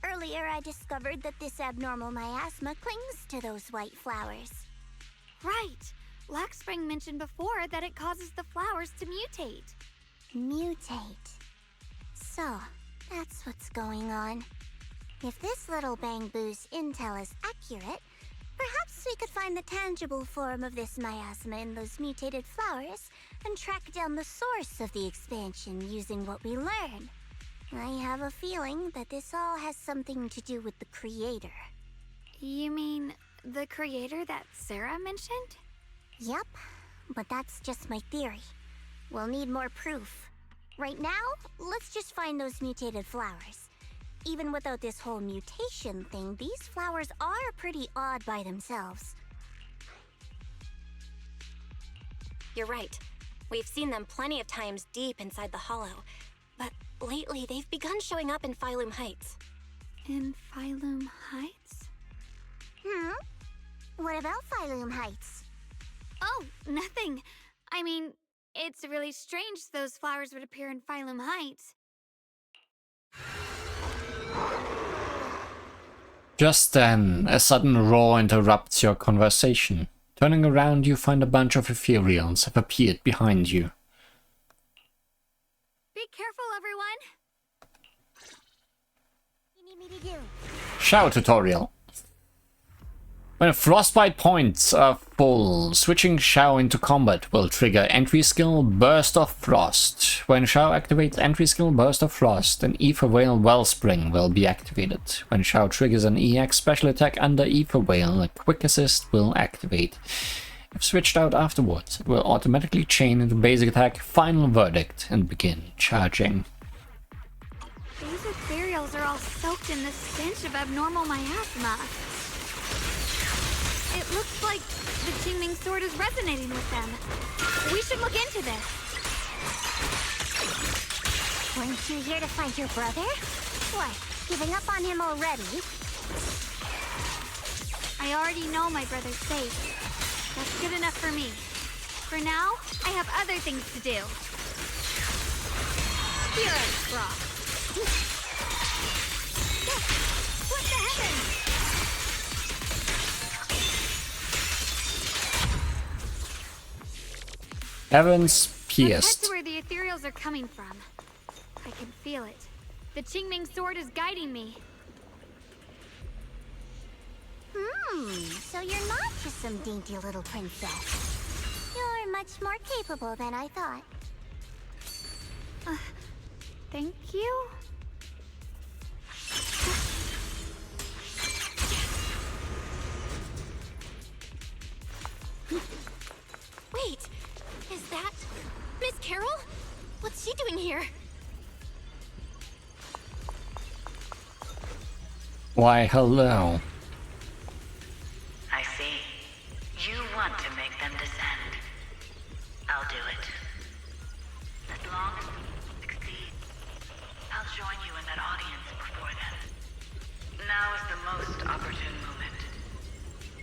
[SPEAKER 7] Earlier, I discovered that this abnormal miasma clings to those white flowers.
[SPEAKER 3] Right! Luckspring mentioned before that it causes the flowers to mutate.
[SPEAKER 7] Mutate. So, that's what's going on. If this little Bangbu's intel is accurate, perhaps we could find the tangible form of this miasma in those mutated flowers and track down the source of the expansion using what we learn. I have a feeling that this all has something to do with the creator.
[SPEAKER 3] You mean the creator that Sarah mentioned?
[SPEAKER 7] Yep, but that's just my theory. We'll need more proof. Right now, let's just find those mutated flowers. even without this whole mutation thing, these flowers are pretty odd by themselves.
[SPEAKER 4] You're right. We've seen them plenty of times deep inside the hollow. But lately, they've begun showing up in Phylum Heights.
[SPEAKER 3] In Phylum Heights?
[SPEAKER 7] What about Phylum Heights?
[SPEAKER 3] Oh, nothing. I mean, it's really strange those flowers would appear in Phylum Heights.
[SPEAKER 1] Just then, a sudden roar interrupts your conversation. Turning around, you find a bunch of Ethereals have appeared behind you.
[SPEAKER 3] Be careful, everyone!
[SPEAKER 7] What do you need me to do?
[SPEAKER 1] Shout tutorial. When frostbite points are full, switching Shao into combat will trigger entry skill Burst of Frost. When Shao activates entry skill Burst of Frost, an Ether Whale Wellspring will be activated. When Shao triggers an EX special attack under Ether Whale, a Quick Assist will activate. If switched out afterwards, it will automatically chain into basic attack Final Verdict and begin charging.
[SPEAKER 3] These ethereals are all soaked in the stench of abnormal miasma. It looks like the Qingming sword is resonating with them. We should look into this.
[SPEAKER 7] Weren't you here to find your brother? What, giving up on him already?
[SPEAKER 3] I already know my brother's safe. That's good enough for me. For now, I have other things to do. Here I frost. What the heavens?
[SPEAKER 1] Heavens
[SPEAKER 3] Let's
[SPEAKER 1] pierced.
[SPEAKER 3] head to where the ethereals are coming from. I can feel it. The Qingming sword is guiding me.
[SPEAKER 7] So you're not just some dainty little princess. You're much more capable than I thought.
[SPEAKER 3] Thank you?
[SPEAKER 4] Wait, is that Miss Carol? What's she doing here?
[SPEAKER 1] Why, hello.
[SPEAKER 6] I see. You want to make them descend. I'll do it. As long as we succeed, I'll join you in that audience before then. Now is the most opportune moment.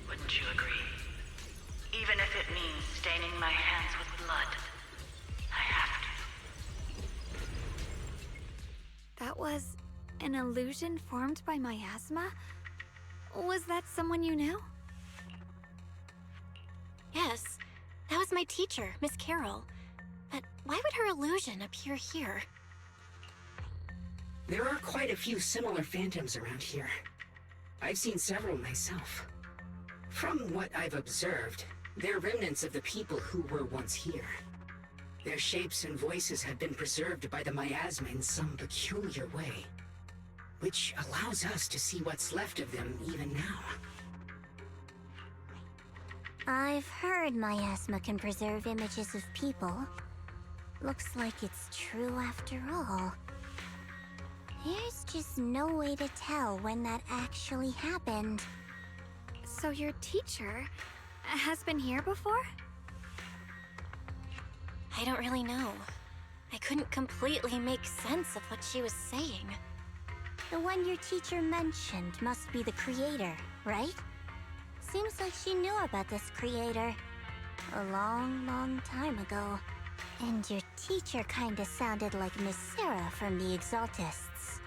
[SPEAKER 6] Wouldn't you agree? Even if it means staining my hands with blood, I have to.
[SPEAKER 3] That was an illusion formed by miasma? Was that someone you knew?
[SPEAKER 4] Yes, that was my teacher, Miss Carol. But why would her illusion appear here?
[SPEAKER 11] There are quite a few similar phantoms around here. I've seen several myself. From what I've observed, they're remnants of the people who were once here. Their shapes and voices have been preserved by the miasma in some peculiar way, which allows us to see what's left of them even now.
[SPEAKER 7] I've heard miasma can preserve images of people. Looks like it's true after all. There's just no way to tell when that actually happened.
[SPEAKER 3] So your teacher has been here before?
[SPEAKER 4] I don't really know. I couldn't completely make sense of what she was saying.
[SPEAKER 7] The one your teacher mentioned must be the creator, right? Seems like she knew about this creator a long, long time ago. And your teacher kinda sounded like Miss Sarah from the Exaltists.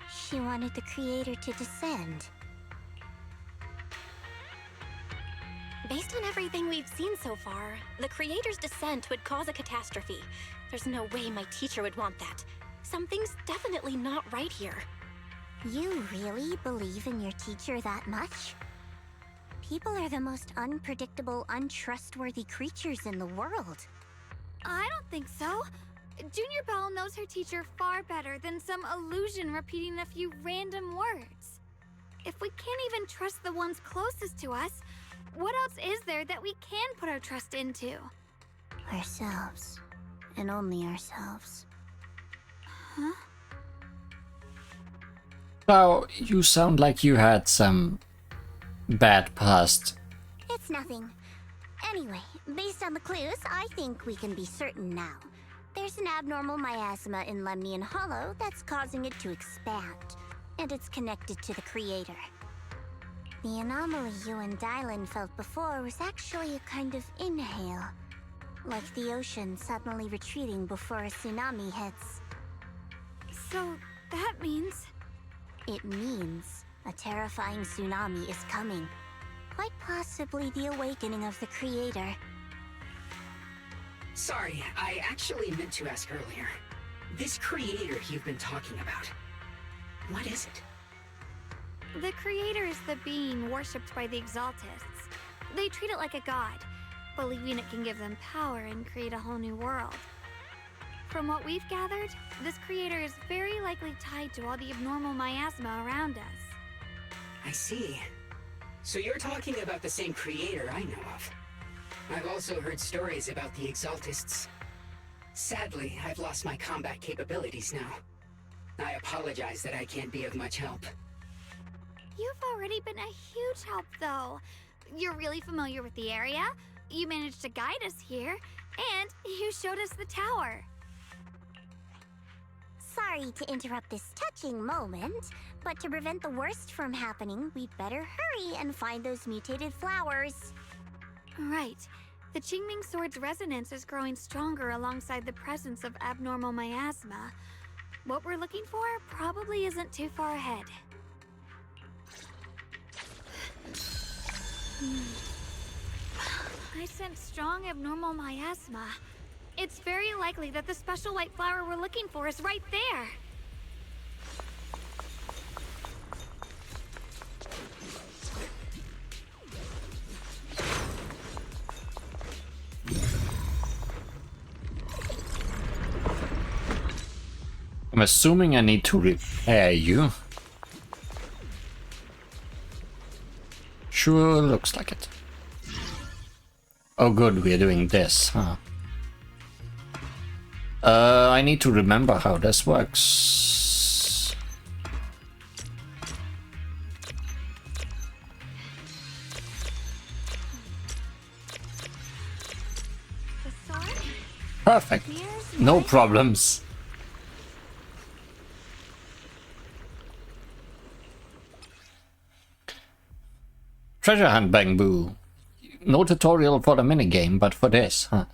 [SPEAKER 7] She wanted the creator to descend.
[SPEAKER 4] Based on everything we've seen so far, the creator's descent would cause a catastrophe. There's no way my teacher would want that. Something's definitely not right here.
[SPEAKER 7] You really believe in your teacher that much? People are the most unpredictable, untrustworthy creatures in the world.
[SPEAKER 3] I don't think so. Junior Belle knows her teacher far better than some illusion repeating a few random words. If we can't even trust the ones closest to us, what else is there that we can put our trust into?
[SPEAKER 7] Ourselves. And only ourselves.
[SPEAKER 3] Huh?
[SPEAKER 1] Now, you sound like you had some bad past.
[SPEAKER 7] It's nothing. Anyway, based on the clues, I think we can be certain now. There's an abnormal miasma in Lemnian Hollow that's causing it to expand, and it's connected to the creator. The anomaly you and Dylan felt before was actually a kind of inhale, like the ocean suddenly retreating before a tsunami hits.
[SPEAKER 3] So that means...
[SPEAKER 7] It means a terrifying tsunami is coming. Quite possibly the awakening of the creator.
[SPEAKER 11] Sorry, I actually meant to ask earlier. This creator you've been talking about, what is it?
[SPEAKER 3] The creator is the being worshipped by the Exaltists. They treat it like a god, believing it can give them power and create a whole new world. From what we've gathered, this creator is very likely tied to all the abnormal miasma around us.
[SPEAKER 11] I see. So you're talking about the same creator I know of. I've also heard stories about the Exaltists. Sadly, I've lost my combat capabilities now. I apologize that I can't be of much help.
[SPEAKER 3] You've already been a huge help, though. You're really familiar with the area, you managed to guide us here, and you showed us the tower.
[SPEAKER 7] Sorry to interrupt this touching moment, but to prevent the worst from happening, we'd better hurry and find those mutated flowers.
[SPEAKER 3] Right. The Qingming Sword's resonance is growing stronger alongside the presence of abnormal miasma. What we're looking for probably isn't too far ahead. I sense strong abnormal miasma. It's very likely that the special white flower we're looking for is right there.
[SPEAKER 1] I'm assuming I need to repair you. Sure looks like it. Oh good, we're doing this, huh? I need to remember how this works.
[SPEAKER 3] The sword?
[SPEAKER 1] Perfect. No problems. Treasure hunt, Bangbu. No tutorial for the minigame, but for this, huh?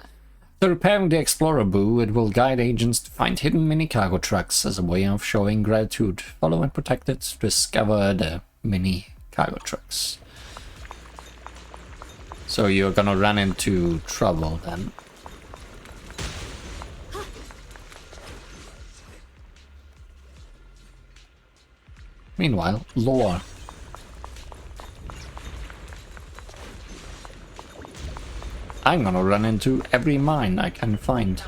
[SPEAKER 1] So repairing the Explorer Boo, it will guide agents to find hidden mini cargo trucks as a way of showing gratitude. Follow and protect it to discover the mini cargo trucks. So you're gonna run into trouble then. Meanwhile, lore. I'm gonna run into every mine I can find.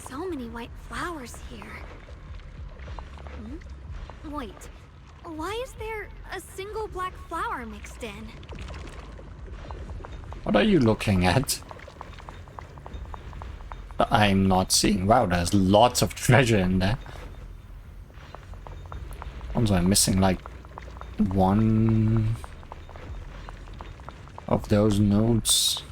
[SPEAKER 3] So many white flowers here. Wait, why is there a single black flower mixed in?
[SPEAKER 1] What are you looking at? I'm not seeing. Wow, there's lots of treasure in there. Also, I'm missing like one of those nodes.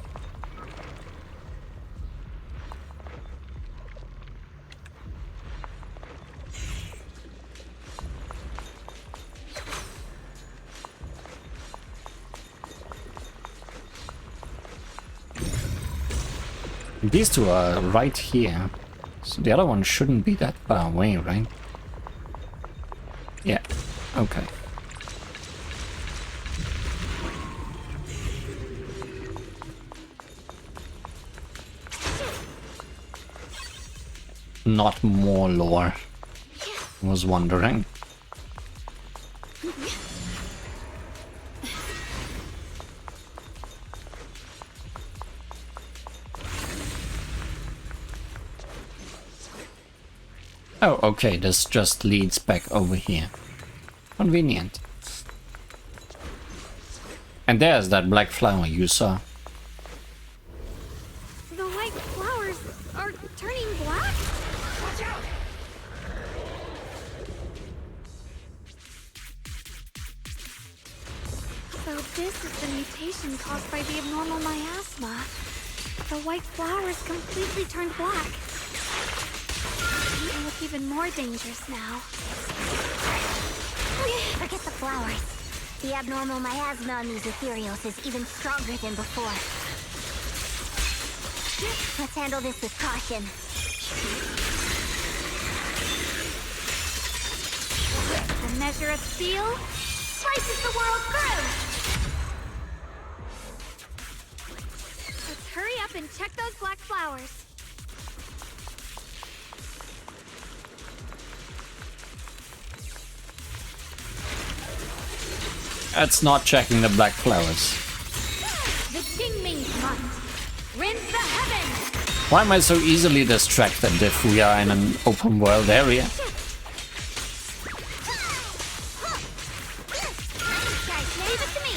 [SPEAKER 1] These two are right here, so the other one shouldn't be that far away, right? Yeah, okay. Not more lore. Was wondering. Oh, okay, this just leads back over here. Convenient. And there's that black flower you saw.
[SPEAKER 3] The white flowers are turning black?
[SPEAKER 11] Watch out!
[SPEAKER 3] So this is the mutation caused by the abnormal miasma. The white flowers completely turned black. They look even more dangerous now.
[SPEAKER 7] Forget the flowers. The abnormal miasma on these Ethereals is even stronger than before. Let's handle this with caution.
[SPEAKER 3] The measure of steel slices the world through! Let's hurry up and check those black flowers.
[SPEAKER 1] That's not checking the black flowers.
[SPEAKER 3] The Qingming month. Rinse the heavens!
[SPEAKER 1] Why am I so easily distracted if we are in an open world area?
[SPEAKER 3] Guys, leave it to me!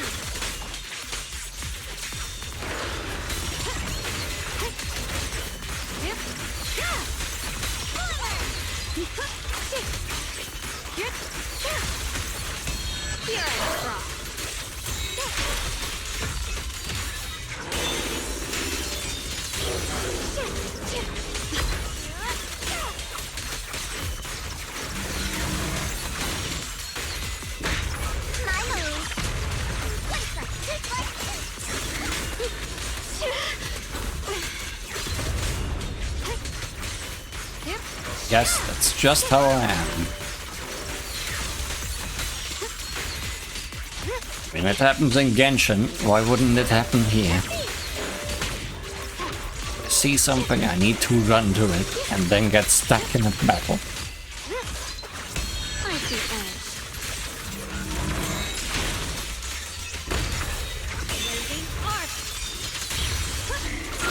[SPEAKER 3] Here I draw.
[SPEAKER 1] Yes, that's just how I am. When it happens in Genshin, why wouldn't it happen here? I see something, I need to run to it, and then get stuck in a battle.
[SPEAKER 3] I see edge. Blazing arc.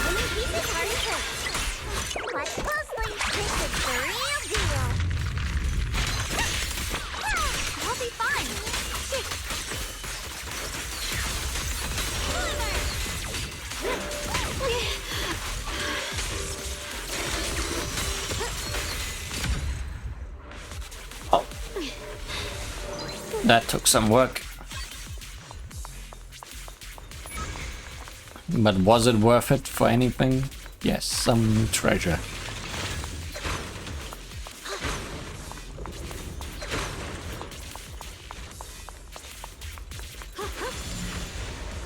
[SPEAKER 7] Only pieces are to hurt. Watch closely. This is the real deal.
[SPEAKER 3] I'll be fine.
[SPEAKER 1] Oh. That took some work. But was it worth it for anything? Yes, some treasure.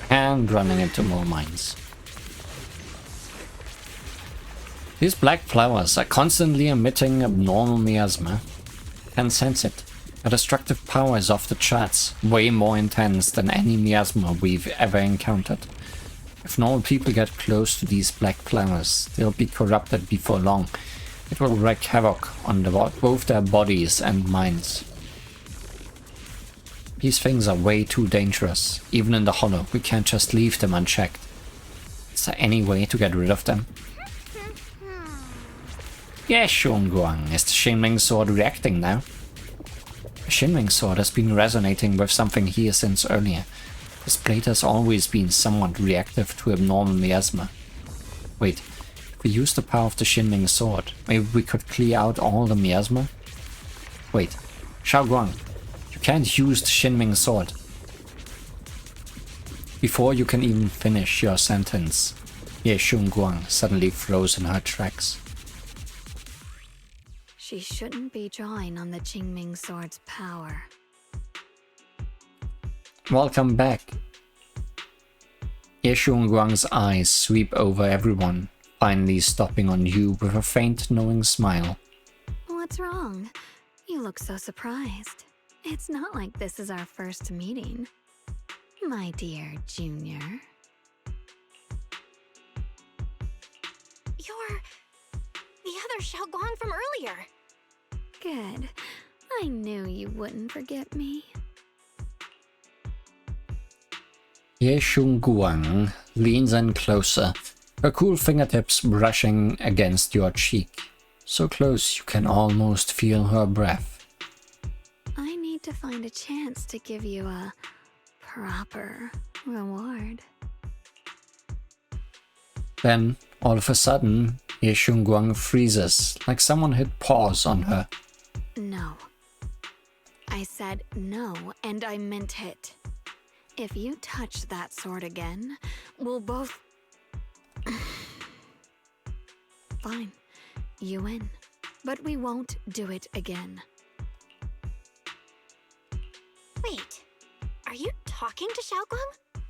[SPEAKER 1] And running into more mines. These black flowers are constantly emitting abnormal miasma. I can sense it. Their destructive power is off the charts, way more intense than any miasma we've ever encountered. If normal people get close to these black flowers, they'll be corrupted before long. It will wreak havoc on both their bodies and minds. These things are way too dangerous. Even in the Hollow, we can't just leave them unchecked. Is there any way to get rid of them? Yes, Shunguang, is the Shinming Sword reacting now? The Shinming Sword has been resonating with something here since earlier. This blade has always been somewhat reactive to abnormal miasma. Wait, if we use the power of the Shinming Sword, maybe we could clear out all the miasma? Wait, Xiaoguang, you can't use the Shinming Sword. Before you can even finish your sentence, Ye Shunguang suddenly froze in her tracks.
[SPEAKER 3] She shouldn't be drawing on the Qingming Sword's power.
[SPEAKER 1] Welcome back. Ye Shunguang's eyes sweep over everyone, finally stopping on you with a faint knowing smile.
[SPEAKER 3] What's wrong? You look so surprised. It's not like this is our first meeting. My dear Junior.
[SPEAKER 4] You're the other Xiaoguang from earlier.
[SPEAKER 3] Good. I knew you wouldn't forget me.
[SPEAKER 1] Ye Shunguang leans in closer, her cool fingertips brushing against your cheek. So close you can almost feel her breath.
[SPEAKER 3] I need to find a chance to give you a proper reward.
[SPEAKER 1] Then, all of a sudden, Ye Shunguang freezes, like someone hit pause on her.
[SPEAKER 3] No. I said no, and I meant it. If you touch that sword again, we'll both... Fine. You win. But we won't do it again.
[SPEAKER 4] Wait, are you talking to Xiaoguang?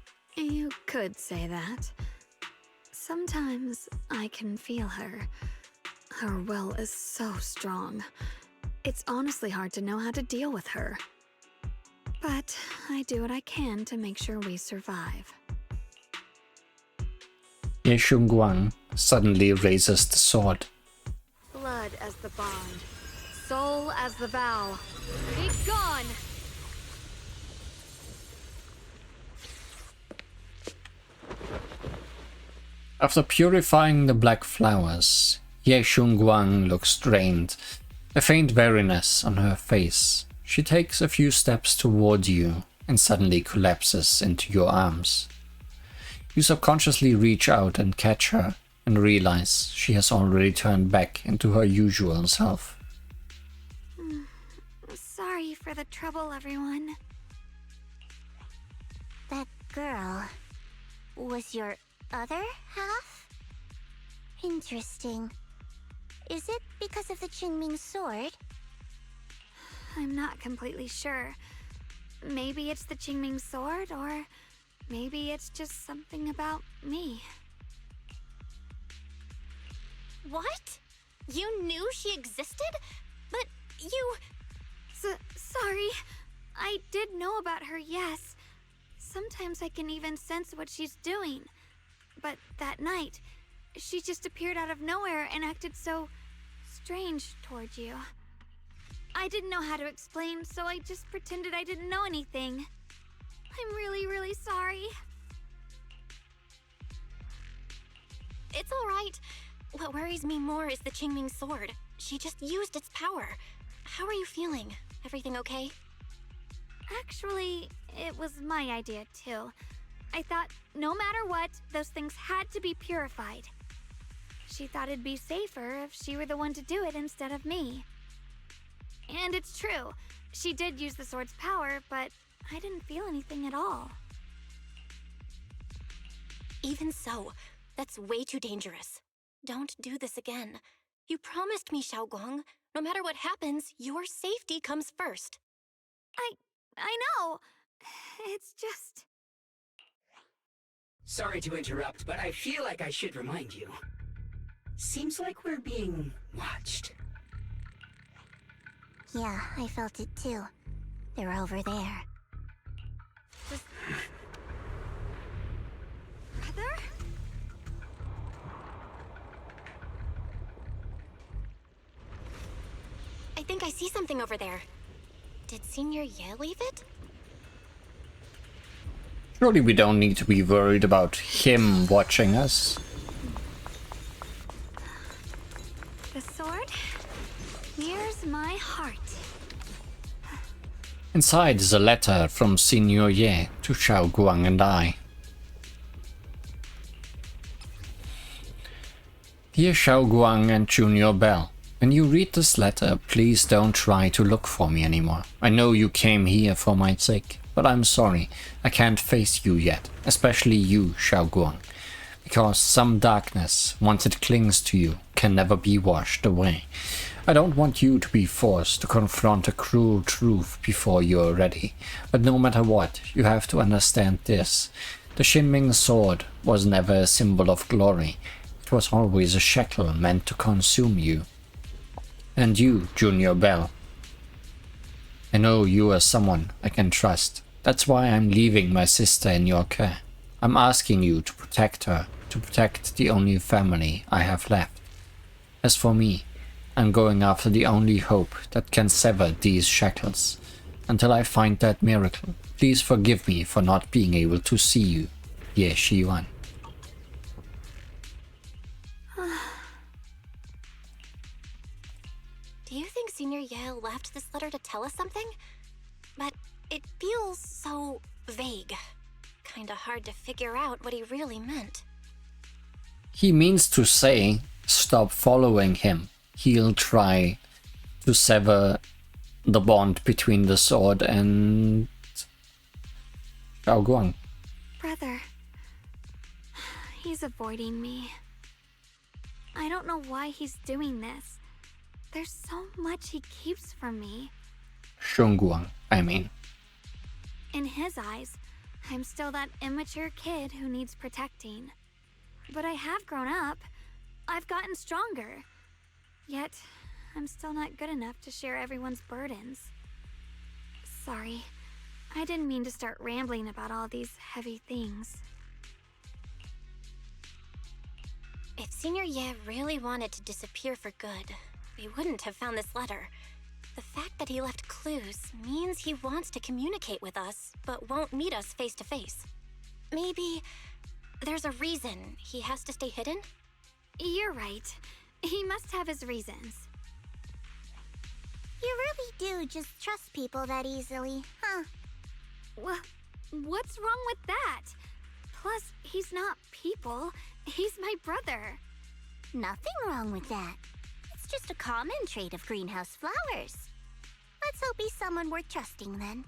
[SPEAKER 3] You could say that. Sometimes I can feel her. Her will is so strong. It's honestly hard to know how to deal with her. But I do what I can to make sure we survive.
[SPEAKER 1] Ye Shunguang suddenly raises the sword.
[SPEAKER 3] Blood as the bond. Soul as the vow. Be gone!
[SPEAKER 1] After purifying the black flowers, Ye Shunguang looks drained, a faint weariness on her face. She takes a few steps toward you and suddenly collapses into your arms. You subconsciously reach out and catch her and realize she has already turned back into her usual self.
[SPEAKER 3] Sorry for the trouble, everyone.
[SPEAKER 7] That girl was your other half? Interesting. Is it because of the Qingming sword?
[SPEAKER 3] I'm not completely sure. Maybe it's the Qingming sword, or maybe it's just something about me.
[SPEAKER 4] What? You knew she existed? But you...
[SPEAKER 3] Sorry. I did know about her, yes. Sometimes I can even sense what she's doing. But that night, she just appeared out of nowhere and acted so strange towards you. I didn't know how to explain, so I just pretended I didn't know anything. I'm really, really sorry.
[SPEAKER 4] It's alright. What worries me more is the Qingming sword. She just used its power. How are you feeling? Everything okay?
[SPEAKER 3] Actually, it was my idea too. I thought no matter what, those things had to be purified. She thought it'd be safer if she were the one to do it instead of me. And it's true. She did use the sword's power, but I didn't feel anything at all.
[SPEAKER 4] Even so, that's way too dangerous. Don't do this again. You promised me, Xiaoguang. No matter what happens, your safety comes first.
[SPEAKER 3] I know. It's just...
[SPEAKER 11] Sorry to interrupt, but I feel like I should remind you. Seems like we're being watched.
[SPEAKER 7] Yeah, I felt it too. They're over there.
[SPEAKER 3] Brother?
[SPEAKER 4] I think I see something over there. Did Senior Ye leave it?
[SPEAKER 1] Surely we don't need to be worried about him watching us.
[SPEAKER 3] The sword? Here's my heart.
[SPEAKER 1] Inside is a letter from Senior Ye to Xiaoguang and I. Dear Xiaoguang and Junior Bell, when you read this letter, please don't try to look for me anymore. I know you came here for my sake, but I'm sorry, I can't face you yet, especially you, Xiaoguang, because some darkness, once it clings to you, can never be washed away. I don't want you to be forced to confront a cruel truth before you're ready, but no matter what, you have to understand this. The Qingming sword was never a symbol of glory. It was always a shackle meant to consume you. And you, Junior Bell. I know you are someone I can trust. That's why I'm leaving my sister in your care. I'm asking you to protect her, to protect the only family I have left. As for me, I'm going after the only hope that can sever these shackles. Until I find that miracle, please forgive me for not being able to see you, Ye Shiyuan.
[SPEAKER 4] Do you think Senior Ye left this letter to tell us something? But it feels so vague. Kinda hard to figure out what he really meant.
[SPEAKER 1] He means to say, stop following him. He'll try to sever the bond between the sword and Xiaoguang.
[SPEAKER 3] Brother. He's avoiding me. I don't know why he's doing this. There's so much he keeps from me.
[SPEAKER 1] Shunguang, I mean.
[SPEAKER 3] In his eyes, I'm still that immature kid who needs protecting. But I have grown up. I've gotten stronger. Yet, I'm still not good enough to share everyone's burdens. Sorry, I didn't mean to start rambling about all these heavy things.
[SPEAKER 4] If Senior Ye really wanted to disappear for good, we wouldn't have found this letter. The fact that he left clues means he wants to communicate with us, but won't meet us face to face. Maybe there's a reason he has to stay hidden?
[SPEAKER 3] You're right. He must have his reasons.
[SPEAKER 7] You really do just trust people that easily, huh?
[SPEAKER 3] What's wrong with that? Plus, he's not people. He's my brother.
[SPEAKER 7] Nothing wrong with that. It's just a common trait of greenhouse flowers. Let's hope he's someone worth trusting then.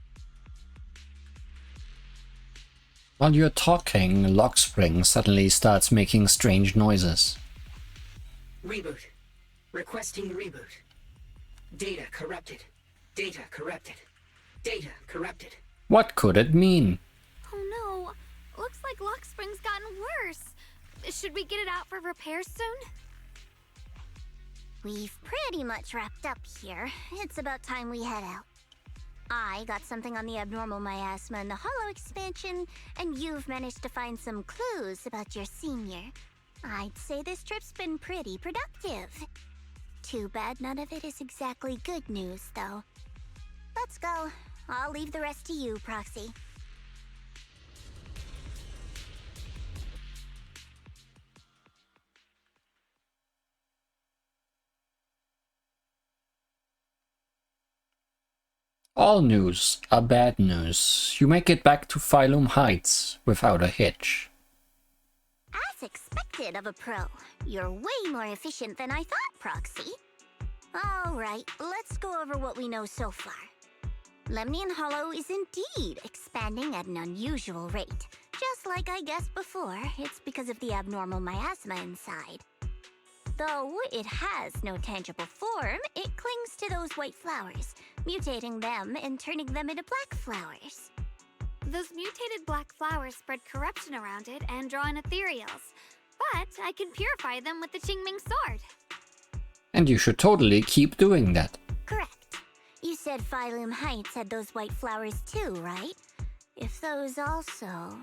[SPEAKER 1] While you're talking, Lockspring suddenly starts making strange noises.
[SPEAKER 11] Reboot. Requesting reboot. Data corrupted. Data corrupted. Data corrupted.
[SPEAKER 1] What could it mean?
[SPEAKER 3] Oh no. Looks like Lockspring's gotten worse. Should we get it out for repairs soon?
[SPEAKER 7] We've pretty much wrapped up here. It's about time we head out. I got something on the abnormal miasma and the hollow expansion, and you've managed to find some clues about your senior. I'd say this trip's been pretty productive. Too bad none of it is exactly good news, though. Let's go. I'll leave the rest to you, Proxy.
[SPEAKER 1] All news are bad news. You make it back to Phylum Heights without a hitch.
[SPEAKER 7] As expected of a pro, you're way more efficient than I thought, Proxy. Alright, let's go over what we know so far. Lemnian Hollow is indeed expanding at an unusual rate. Just like I guessed before, it's because of the abnormal miasma inside. Though it has no tangible form, it clings to those white flowers, mutating them and turning them into black flowers.
[SPEAKER 3] Those mutated black flowers spread corruption around it and draw in ethereals. But I can purify them with the Qingming sword.
[SPEAKER 1] And you should totally keep doing that.
[SPEAKER 7] Correct. You said Phylum Heights had those white flowers too, right? If those also...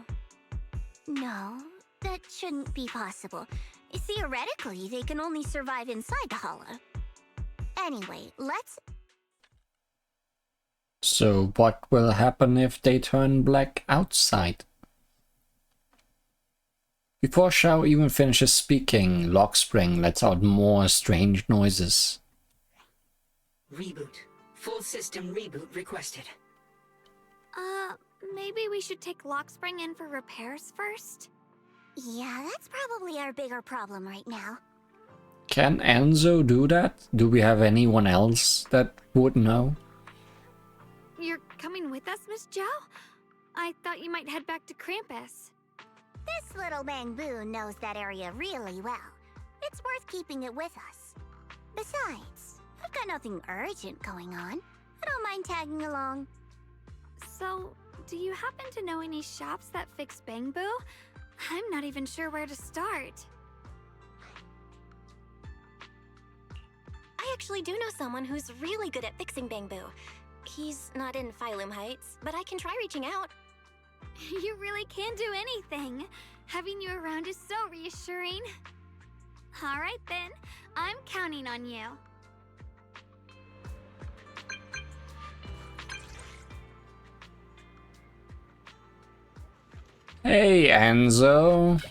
[SPEAKER 7] No, that shouldn't be possible. Theoretically, they can only survive inside the hollow. Anyway, let's...
[SPEAKER 1] So what will happen if they turn black outside? Before Xiao even finishes speaking, Lockspring lets out more strange noises.
[SPEAKER 11] Reboot. Full system reboot requested.
[SPEAKER 3] Maybe we should take Lockspring in for repairs first?
[SPEAKER 7] Yeah, that's probably our bigger problem right now.
[SPEAKER 1] Can Enzo do that? Do we have anyone else that would know?
[SPEAKER 3] You're coming with us, Miss Zhao? I thought you might head back to Krampus.
[SPEAKER 7] This little bamboo knows that area really well. It's worth keeping it with us. Besides, I've got nothing urgent going on. I don't mind tagging along.
[SPEAKER 3] So, do you happen to know any shops that fix bamboo? I'm not even sure where to start.
[SPEAKER 4] I actually do know someone who's really good at fixing bamboo. He's not in Phylum Heights, but I can try reaching out.
[SPEAKER 3] You really can do anything. Having you around is so reassuring. All right then, I'm counting on you.
[SPEAKER 1] Hey Enzo!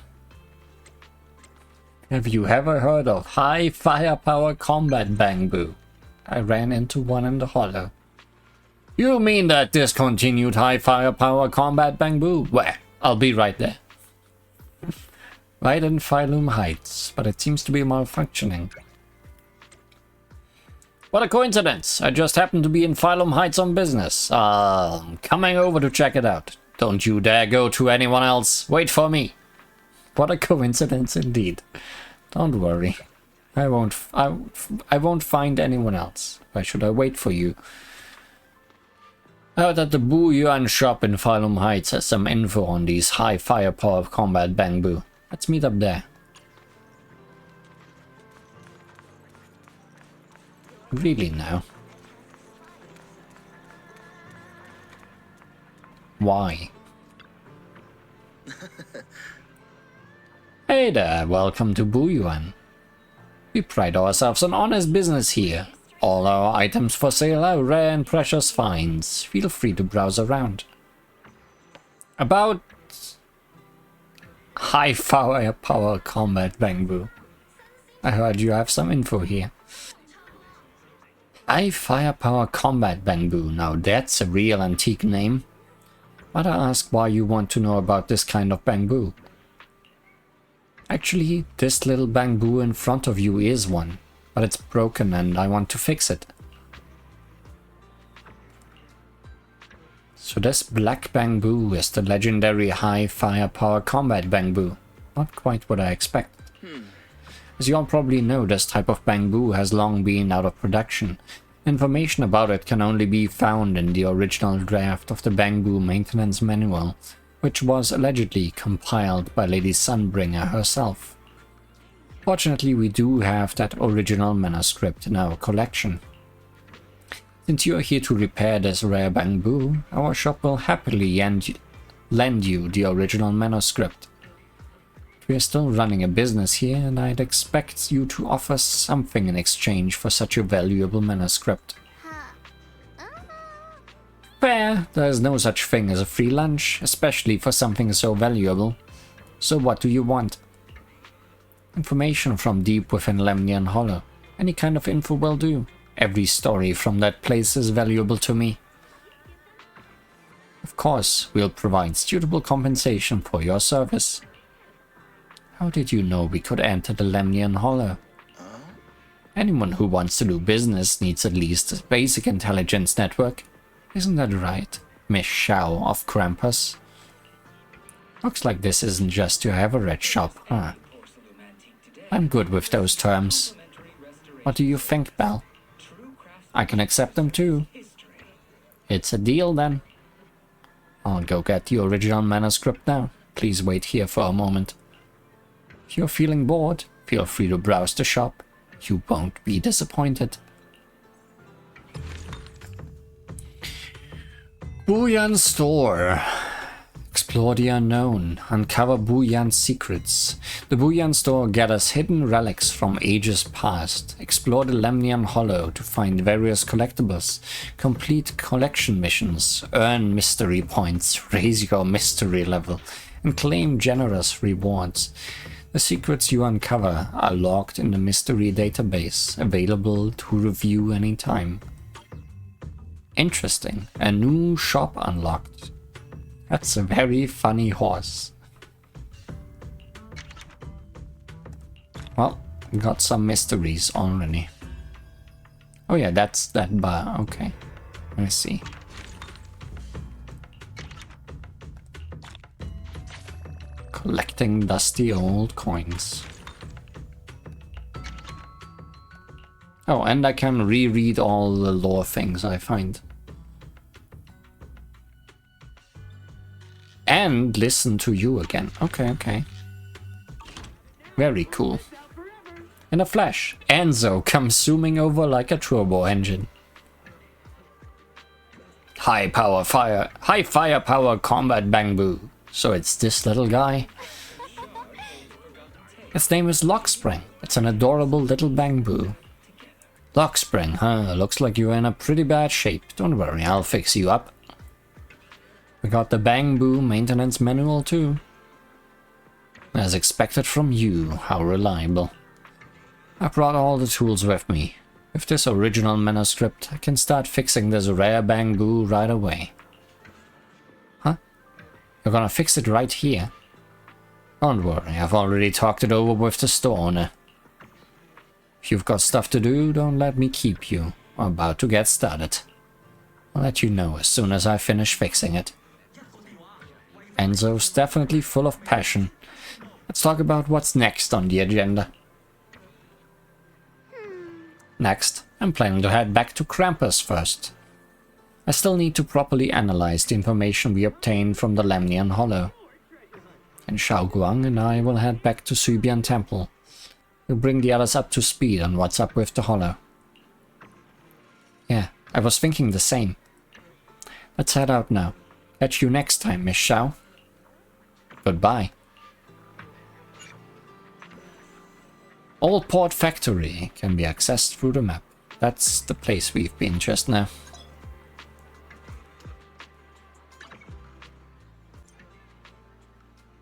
[SPEAKER 1] Have you ever heard of high firepower combat bamboo? I ran into one in the hollow. You mean that discontinued high firepower combat bamboo? Well, I'll be right there. Right in Phylum Heights, but it seems to be malfunctioning. What a coincidence! I just happened to be in Phylum Heights on business. Coming over to check it out. Don't you dare go to anyone else. Wait for me. What a coincidence indeed. Don't worry. I won't find anyone else. Why should I wait for you? I heard that the Boo Yuan shop in Phylum Heights has some info on these high firepower combat bamboo. Let's meet up there. Really now? Why? Hey there, welcome to Boo Yuan. We pride ourselves on honest business here. All our items for sale are rare and precious finds. Feel free to browse around. About high firepower combat bamboo. I heard you have some info here. High firepower combat bamboo. Now that's a real antique name. But I ask why you want to know about this kind of bamboo. Actually, this little bamboo in front of you is one, but it's broken and I want to fix it. So this black bamboo is the legendary high firepower combat bamboo. Not quite what I expected. As you all probably know, this type of bamboo has long been out of production. Information about it can only be found in the original draft of the Bamboo Maintenance Manual, which was allegedly compiled by Lady Sunbringer herself. Fortunately, we do have that original manuscript in our collection. Since you are here to repair this rare bamboo, our shop will happily lend you the original manuscript. We are still running a business here, and I'd expect you to offer something in exchange for such a valuable manuscript. Fair, there is no such thing as a free lunch, especially for something so valuable. So what do you want? Information from deep within Lemnian Hollow. Any kind of info will do. Every story from that place is valuable to me. Of course, we'll provide suitable compensation for your service. How did you know we could enter the Lemnian Hollow? Anyone who wants to do business needs at least a basic intelligence network. Isn't that right, Miss Shao of Krampus? Looks like this isn't just your average shop, huh? I'm good with those terms. What do you think, Belle? I can accept them too. It's a deal then. I'll go get the original manuscript now. Please wait here for a moment. If you're feeling bored, feel free to browse the shop. You won't be disappointed. Boo Yuan Store. Explore the unknown. Uncover Boo Yuan's secrets. The Boo Yuan Store gathers hidden relics from ages past. Explore the Lemnian Hollow to find various collectibles. Complete collection missions. Earn mystery points. Raise your mystery level. And claim generous rewards. The secrets you uncover are logged in the mystery database, available to review anytime. Interesting, a new shop unlocked. That's a very funny horse. Well, got some mysteries already. Oh yeah, that's that bar, okay. Let me see. Collecting dusty old coins. Oh, and I can reread all the lore things I find. And listen to you again. Okay, okay. Very cool. In a flash, Enzo comes zooming over like a turbo engine. High firepower combat bamboo. So it's this little guy. His name is Lockspring. It's an adorable little bamboo. Lockspring, huh? Looks like you're in a pretty bad shape. Don't worry, I'll fix you up. We got the Bamboo Maintenance Manual too. As expected from you, how reliable. I brought all the tools with me. With this original manuscript, I can start fixing this rare bamboo right away. Huh? You're gonna fix it right here? Don't worry, I've already talked it over with the store owner. If you've got stuff to do, don't let me keep you. I'm about to get started. I'll let you know as soon as I finish fixing it. Enzo's definitely full of passion. Let's talk about what's next on the agenda. Next, I'm planning to head back to Krampus first. I still need to properly analyze the information we obtained from the Lemnian Hollow. And Xiaoguang and I will head back to Subian Temple. We'll bring the others up to speed on what's up with the Hollow. Yeah, I was thinking the same. Let's head out now. Catch you next time, Miss Xiao. Goodbye. Old Port Factory can be accessed through the map. That's the place we've been just now.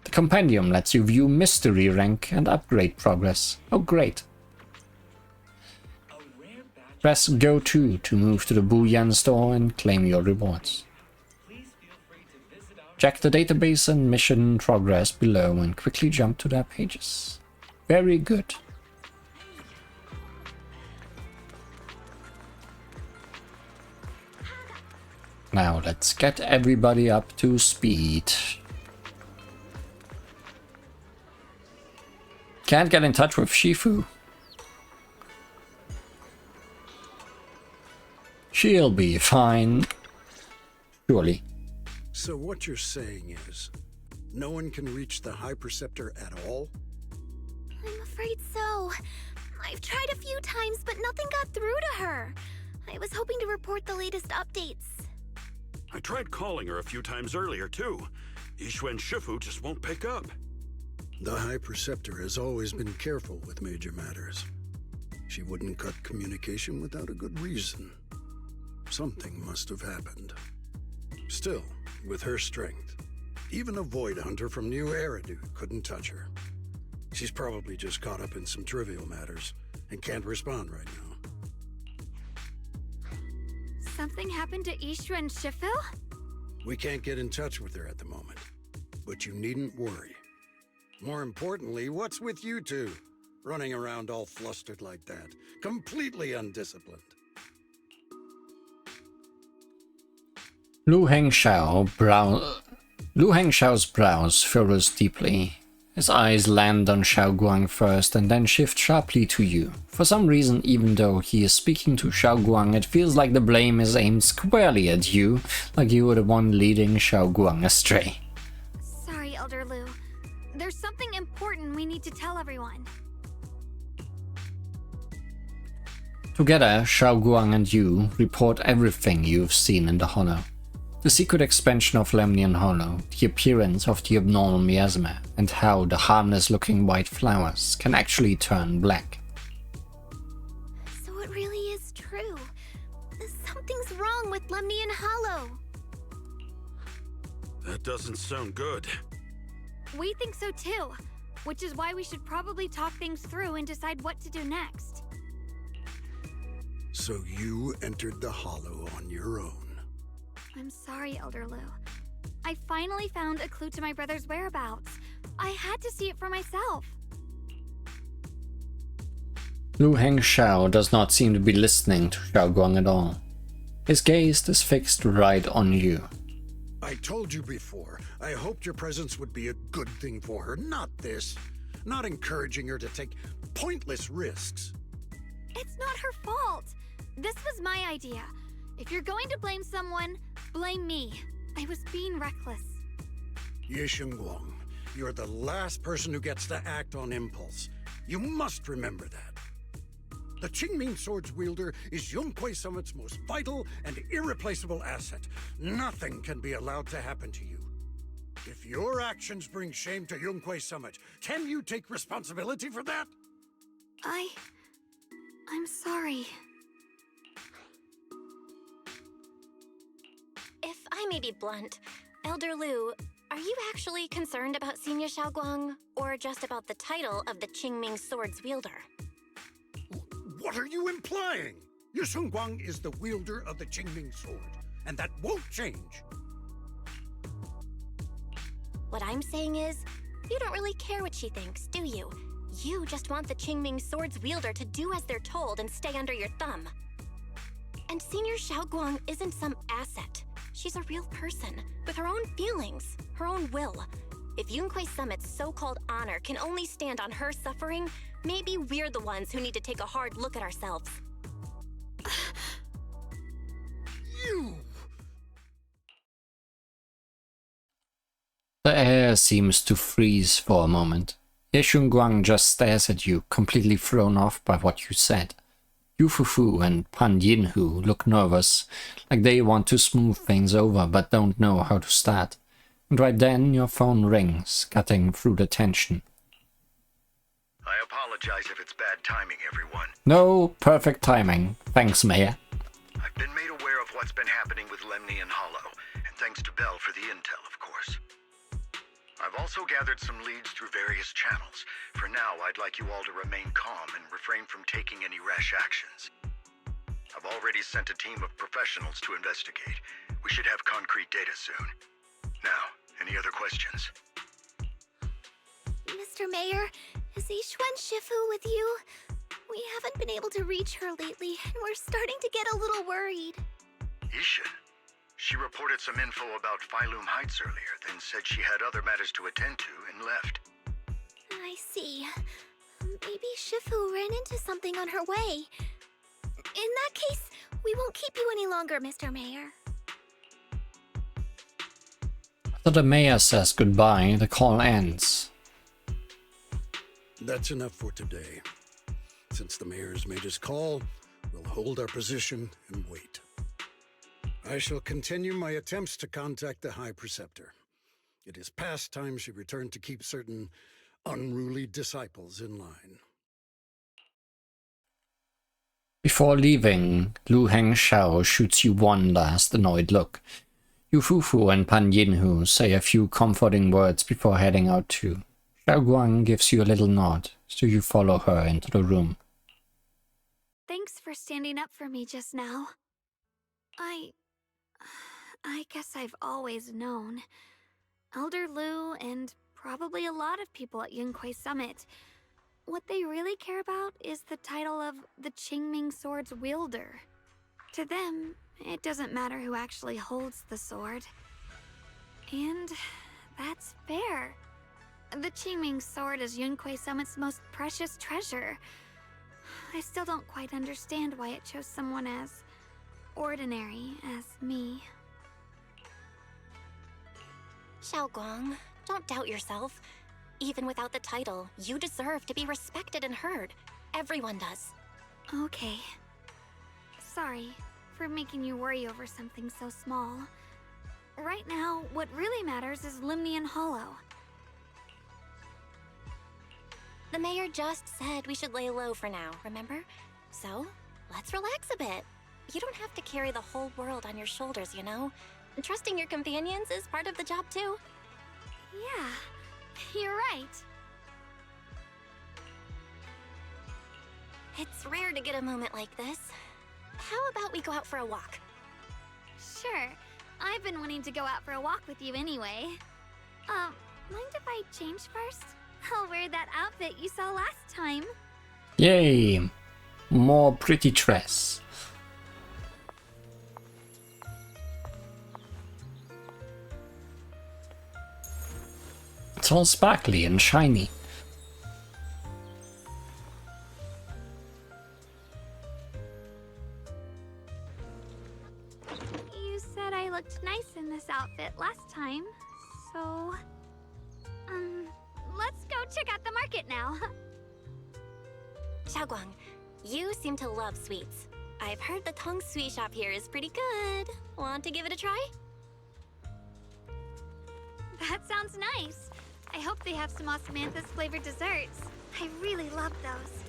[SPEAKER 1] The compendium lets you view mystery rank and upgrade progress. Oh great. Press Go to move to the Booyan store and claim your rewards. Check the database and mission progress below and quickly jump to their pages. Very good. Now let's get everybody up to speed. Can't get in touch with Shifu. She'll be fine. Surely.
[SPEAKER 5] So what you're saying is, no one can reach the High Preceptor at all?
[SPEAKER 3] I'm afraid so. I've tried a few times, but nothing got through to her. I was hoping to report the latest updates.
[SPEAKER 9] I tried calling her a few times earlier, too. Yixuan Shifu just won't pick up.
[SPEAKER 5] The High Preceptor has always been careful with major matters. She wouldn't cut communication without a good reason. Something must have happened. Still, with her strength, even a Void Hunter from New Eridu couldn't touch her. She's probably just caught up in some trivial matters and can't respond right now.
[SPEAKER 3] Something happened to Ishu and Shifu?
[SPEAKER 5] We can't get in touch with her at the moment, but you needn't worry. More importantly, what's with you two? Running around all flustered like that, completely undisciplined.
[SPEAKER 1] Lu Hengxiao's brows furrows deeply. His eyes land on Xiaoguang first and then shift sharply to you. For some reason, even though he is speaking to Xiaoguang, it feels like the blame is aimed squarely at you, like you were the one leading Xiaoguang astray.
[SPEAKER 3] Sorry, Elder Lu. There's something important we need to tell everyone.
[SPEAKER 1] Together, Xiaoguang and you report everything you've seen in the Hollow. The secret expansion of Lemnian Hollow, the appearance of the abnormal miasma, and how the harmless-looking white flowers can actually turn black.
[SPEAKER 3] So it really is true. Something's wrong with Lemnian Hollow.
[SPEAKER 9] That doesn't sound good.
[SPEAKER 3] We think so too, which is why we should probably talk things through and decide what to do next.
[SPEAKER 5] So you entered the Hollow on your own.
[SPEAKER 3] I'm sorry, Elder Lu. I finally found a clue to my brother's whereabouts. I had to see it for myself.
[SPEAKER 1] Lu Hengxiao does not seem to be listening to Xiaoguang at all. His gaze is fixed right on you.
[SPEAKER 5] I told you before, I hoped your presence would be a good thing for her, not this. Not encouraging her to take pointless risks.
[SPEAKER 3] It's not her fault. This was my idea. If you're going to blame someone, blame me. I was being reckless.
[SPEAKER 5] Yixuan, you're the last person who gets to act on impulse. You must remember that. The Qingming Sword's wielder is Yunquei Summit's most vital and irreplaceable asset. Nothing can be allowed to happen to you. If your actions bring shame to Yunquei Summit, can you take responsibility for that?
[SPEAKER 3] I'm sorry.
[SPEAKER 4] If I may be blunt, Elder Lu, are you actually concerned about Senior Xiaoguang, or just about the title of the Qingming Sword's wielder?
[SPEAKER 5] What are you implying? Yusung Guang is the wielder of the Qingming sword, and that won't change.
[SPEAKER 4] What I'm saying is, you don't really care what she thinks, do you? You just want the Qingming sword's wielder to do as they're told and stay under your thumb. And Senior Xiaoguang isn't some asset. She's a real person, with her own feelings, her own will. If Yunquei Summit's so-called honor can only stand on her suffering, maybe we're the ones who need to take a hard look at ourselves.
[SPEAKER 5] You!
[SPEAKER 1] The air seems to freeze for a moment. Ye Shunguang just stares at you, completely thrown off by what you said. Yu Fufu and Pan Yinhu look nervous, like they want to smooth things over but don't know how to start. And right then your phone rings, cutting through the tension.
[SPEAKER 12] I apologize if it's bad timing, everyone.
[SPEAKER 1] No, perfect timing. Thanks, Mayor.
[SPEAKER 12] I've been made aware of what's been happening with Lemni and Hollow, and thanks to Bell for the intel, of course. I've also gathered some leads through various channels. For now, I'd like you all to remain calm and refrain from taking any rash actions. I've already sent a team of professionals to investigate. We should have concrete data soon. Now, any other questions?
[SPEAKER 7] Mr. Mayor, is Yixuan Shifu with you? We haven't been able to reach her lately, and we're starting to get a little worried.
[SPEAKER 12] Yixuan? She reported some info about Phylum Heights earlier, then said she had other matters to attend to and left.
[SPEAKER 7] I see. Maybe Shifu ran into something on her way. In that case, we won't keep you any longer, Mr. Mayor.
[SPEAKER 1] After the mayor says goodbye, the call ends.
[SPEAKER 5] That's enough for today. Since the mayor's made his call, we'll hold our position and wait. I shall continue my attempts to contact the High Preceptor. It is past time she returned to keep certain unruly disciples in line.
[SPEAKER 1] Before leaving, Lu Hengxiao shoots you one last annoyed look. Yu Fufu and Pan Yinhu say a few comforting words before heading out too. Xiao Guang gives you a little nod, so you follow her into the room.
[SPEAKER 3] Thanks for standing up for me just now. I guess I've always known. Elder Lu and probably a lot of people at Yunquei Summit, what they really care about is the title of the Qingming Sword's wielder. To them, it doesn't matter who actually holds the sword. And that's fair. The Qingming Sword is Yunquei Summit's most precious treasure. I still don't quite understand why it chose someone as ordinary as me.
[SPEAKER 4] Xiaoguang, don't doubt yourself. Even without the title, you deserve to be respected and heard. Everyone does.
[SPEAKER 3] Okay. Sorry for making you worry over something so small. Right now, what really matters is Lemni and Hollow.
[SPEAKER 4] The mayor just said we should lay low for now, remember? So, let's relax a bit. You don't have to carry the whole world on your shoulders, you know? And trusting your companions is part of the job too.
[SPEAKER 3] Yeah, you're right.
[SPEAKER 4] It's rare to get a moment like this. How about we go out for a walk?
[SPEAKER 3] Sure. I've been wanting to go out for a walk with you anyway. Mind if I change first? I'll wear that outfit you saw last time.
[SPEAKER 1] Yay! More pretty dress. It's all sparkly and shiny.
[SPEAKER 3] You said I looked nice in this outfit last time, so... let's go check out the market now.
[SPEAKER 4] Xiaoguang, you seem to love sweets. I've heard the Tong Sui shop here is pretty good. Want to give it a try?
[SPEAKER 3] That sounds nice. I hope they have some osmanthus flavored desserts. I really love those.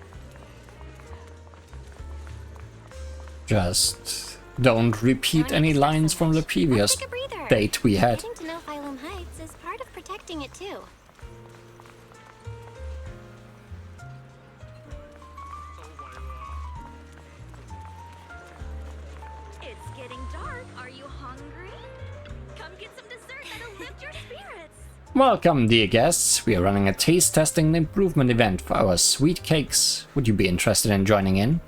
[SPEAKER 1] Just don't repeat any lines from the previous date we had.
[SPEAKER 4] Getting to know Phylum Heights is part of protecting it too.
[SPEAKER 13] It's getting dark. Are you hungry? Come get some dessert that'll lift your spirits.
[SPEAKER 1] Welcome, dear guests. We are running a taste testing and improvement event for our sweet cakes. Would you be interested in joining in?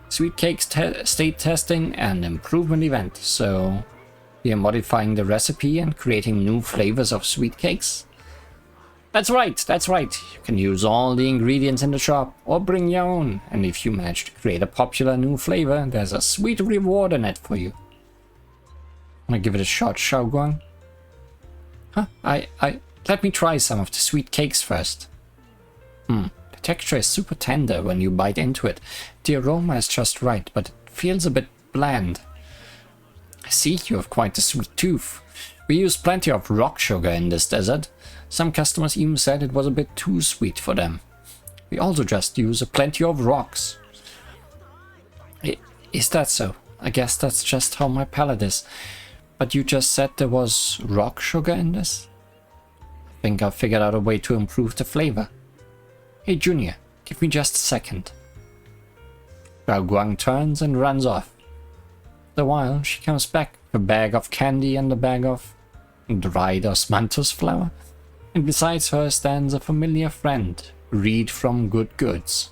[SPEAKER 1] Sweet cakes state testing and improvement event. So we are modifying the recipe and creating new flavors of sweet cakes. That's right, that's right. You can use all the ingredients in the shop or bring your own. And if you manage to create a popular new flavor, there's a sweet reward in it for you. Wanna give it a shot, Xiaoguang? Huh? Let me try some of the sweet cakes first. The texture is super tender when you bite into it. The aroma is just right, but it feels a bit bland. I see you have quite a sweet tooth. We use plenty of rock sugar in this desert. Some customers even said it was a bit too sweet for them. We also just use plenty of rocks. Is that so? I guess that's just how my palate is. But you just said there was rock sugar in this? I think I figured out a way to improve the flavor. Hey Junior, give me just a second. Xiaoguang turns and runs off. After a while, she comes back with a bag of candy and a bag of dried osmanthus flour. And besides her stands a familiar friend, Reed from Good Goods.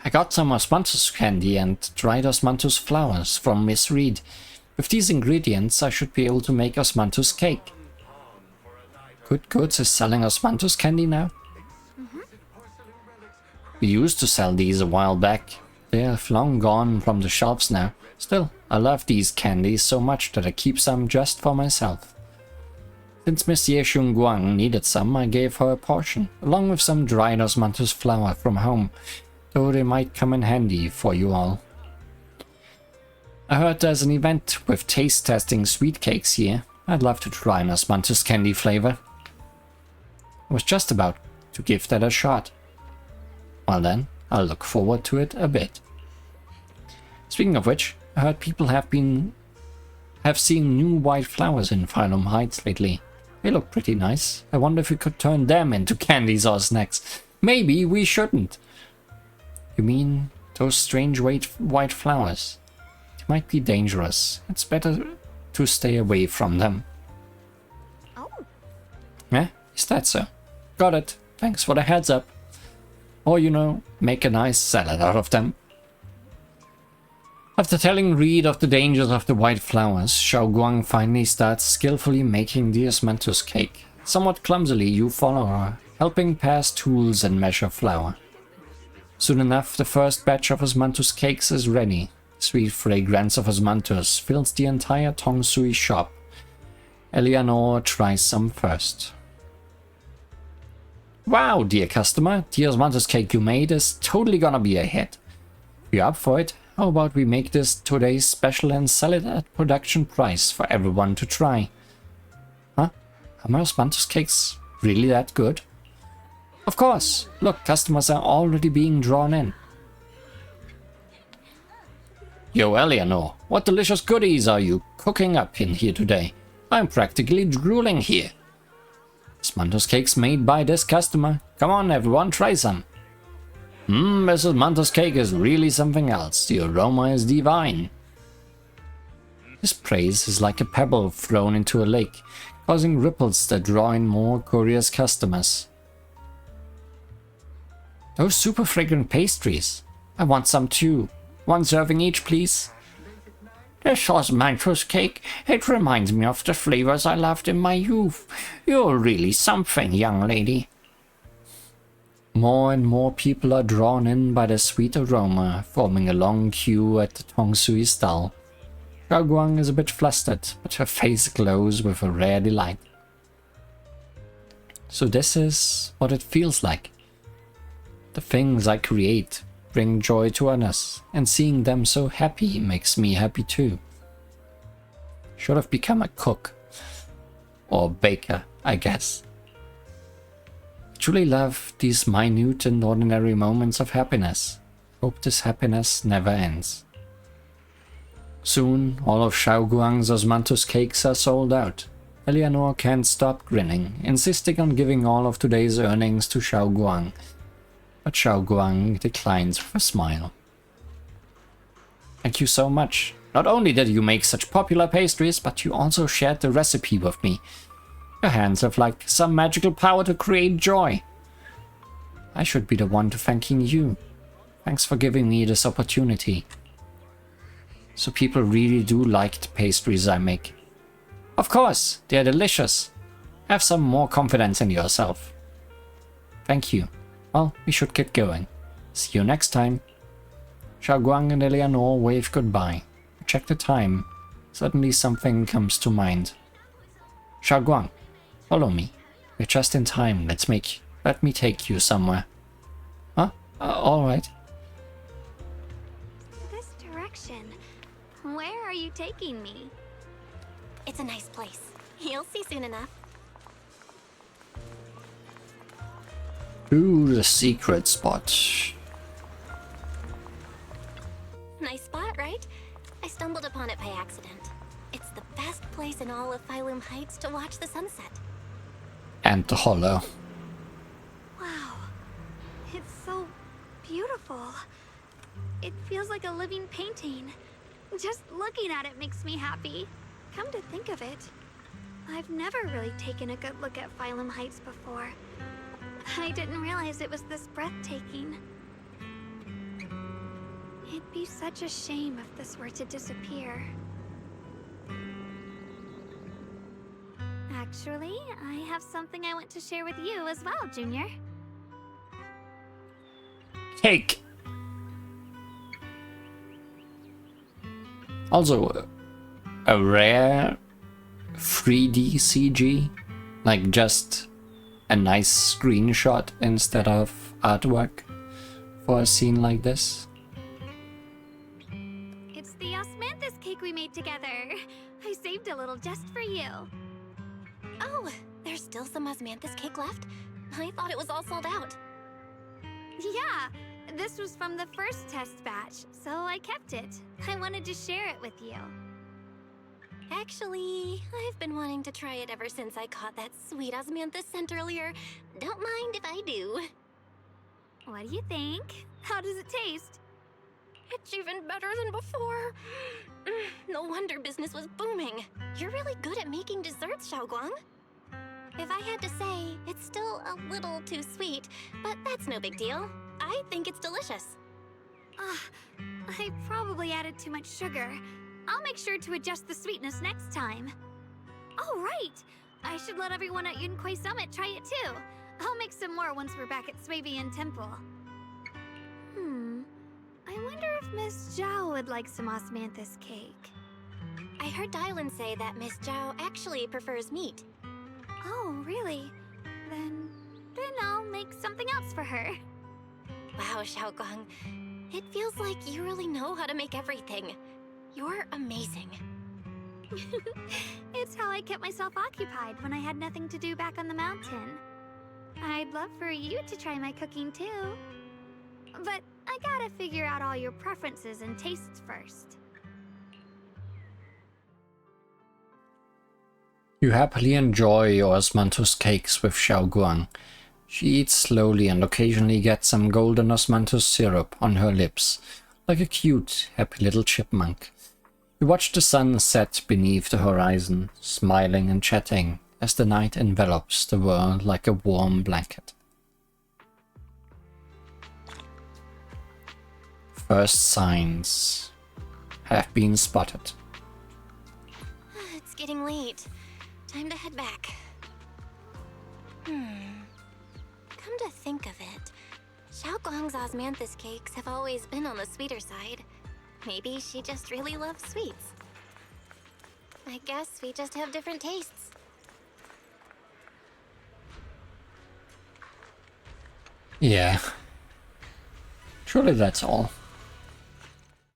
[SPEAKER 1] I got some osmanthus candy and dried osmanthus flowers from Miss Reed. With these ingredients, I should be able to make osmanthus cake. Good Goods is selling osmanthus candy now? We used to sell these a while back. They have long gone from the shelves now. Still, I love these candies so much that I keep some just for myself. Since Miss Ye Shunguang needed some, I gave her a portion, along with some dried osmanthus flour from home, though they might come in handy for you all. I heard there's an event with taste testing sweet cakes here. I'd love to try an osmanthus candy flavor. I was just about to give that a shot. Well then, I'll look forward to it a bit. Speaking of which, I heard people have seen new white flowers in Phylum Heights lately. They look pretty nice. I wonder if we could turn them into candies or snacks. Maybe we shouldn't. You mean those strange white flowers? They might be dangerous. It's better to stay away from them.
[SPEAKER 3] Oh.
[SPEAKER 1] Eh? Is that so? Got it. Thanks for the heads up. Or, you know, make a nice salad out of them. After telling Reed of the dangers of the white flowers, Xiaoguang finally starts skillfully making the osmanthus cake. Somewhat clumsily, you follow her, helping pass tools and measure flour. Soon enough, the first batch of osmanthus cakes is ready. Sweet fragrance of osmanthus fills the entire Tong Sui shop. Eleanor tries some first. Wow, dear customer, the osmanthus cake you made is totally gonna be a hit. If you're up for it, how about we make this today's special and sell it at production price for everyone to try? Huh? Are my osmanthus cakes really that good? Of course! Look, customers are already being drawn in. Yo, Eleanor, what delicious goodies are you cooking up in here today? I'm practically drooling here. Osmanthus cakes made by this customer. Come on, everyone, try some. This osmanthus cake is really something else. The aroma is divine. This praise is like a pebble thrown into a lake, causing ripples that draw in more curious customers. Those super fragrant pastries. I want some too. 1 serving each, please. This osmanthus cake, it reminds me of the flavors I loved in my youth. You're really something, young lady. More and more people are drawn in by the sweet aroma, forming a long queue at the Tong Sui stall. Xiaoguang is a bit flustered, but her face glows with a rare delight. So this is what it feels like. The things I create bring joy to others, and seeing them so happy makes me happy too. Should have become a cook. Or baker, I guess. I truly love these minute and ordinary moments of happiness. Hope this happiness never ends. Soon, all of Xiaoguang's osmanthus cakes are sold out. Eleanor can't stop grinning, insisting on giving all of today's earnings to Xiaoguang. But Xiaoguang declines with a smile. Thank you so much. Not only did you make such popular pastries, but you also shared the recipe with me. Your hands have like some magical power to create joy. I should be the one to thanking you. Thanks for giving me this opportunity. So people really do like the pastries I make. Of course, they're delicious. Have some more confidence in yourself. Thank you. Well, we should get going. See you next time. Xiaoguang and Eleanor wave goodbye. Check the time. Suddenly something comes to mind. Xiaoguang, follow me. We're just in time. Let me take you somewhere. Huh? Alright.
[SPEAKER 3] This direction. Where are you taking me?
[SPEAKER 4] It's a nice place. You'll see soon enough.
[SPEAKER 1] To the secret spot.
[SPEAKER 4] Nice spot, right? I stumbled upon it by accident. It's the best place in all of Phylum Heights to watch the sunset.
[SPEAKER 1] And the hollow.
[SPEAKER 3] Wow. It's so beautiful. It feels like a living painting. Just looking at it makes me happy. Come to think of it, I've never really taken a good look at Phylum Heights before. I didn't realize it was this breathtaking. It'd be such a shame if this were to disappear. Actually, I have something I want to share with you as well, Junior.
[SPEAKER 1] Cake! Also, a rare 3D CG, like just a nice screenshot instead of artwork for a scene like this.
[SPEAKER 3] It's the osmanthus cake we made together. I saved a little just for you.
[SPEAKER 4] Oh, there's still some osmanthus cake left? I thought it was all sold out.
[SPEAKER 3] Yeah, this was from the first test batch, so I kept it. I wanted to share it with you.
[SPEAKER 4] Actually, I've been wanting to try it ever since I caught that sweet osmanthus scent earlier. Don't mind if I do.
[SPEAKER 3] What do you think? How does it taste?
[SPEAKER 4] It's even better than before. No wonder business was booming. You're really good at making desserts, Xiaoguang. If I had to say, it's still a little too sweet, but that's no big deal. I think it's delicious.
[SPEAKER 3] I probably added too much sugar. I'll make sure to adjust the sweetness next time. Oh, right! I should let everyone at Yunquay Summit try it too. I'll make some more once we're back at Swabian Temple. I wonder if Miss Zhao would like some osmanthus cake.
[SPEAKER 4] I heard Dylan say that Miss Zhao actually prefers meat.
[SPEAKER 3] Oh, really? Then I'll make something else for her.
[SPEAKER 4] Wow, Xiaoguang. It feels like you really know how to make everything. You're amazing.
[SPEAKER 3] It's how I kept myself occupied when I had nothing to do back on the mountain. I'd love for you to try my cooking too. But I gotta figure out all your preferences and tastes first.
[SPEAKER 1] You happily enjoy your osmanthus cakes with Xiaoguang. She eats slowly and occasionally gets some golden osmanthus syrup on her lips, like a cute, happy little chipmunk. We watch the sun set beneath the horizon, smiling and chatting as the night envelops the world like a warm blanket. First signs have been spotted.
[SPEAKER 4] It's getting late. Time to head back. Come to think of it, Xiaoguang's osmanthus cakes have always been on the sweeter side. Maybe she just really loves sweets. I guess we just have different tastes.
[SPEAKER 1] Yeah. Surely that's all.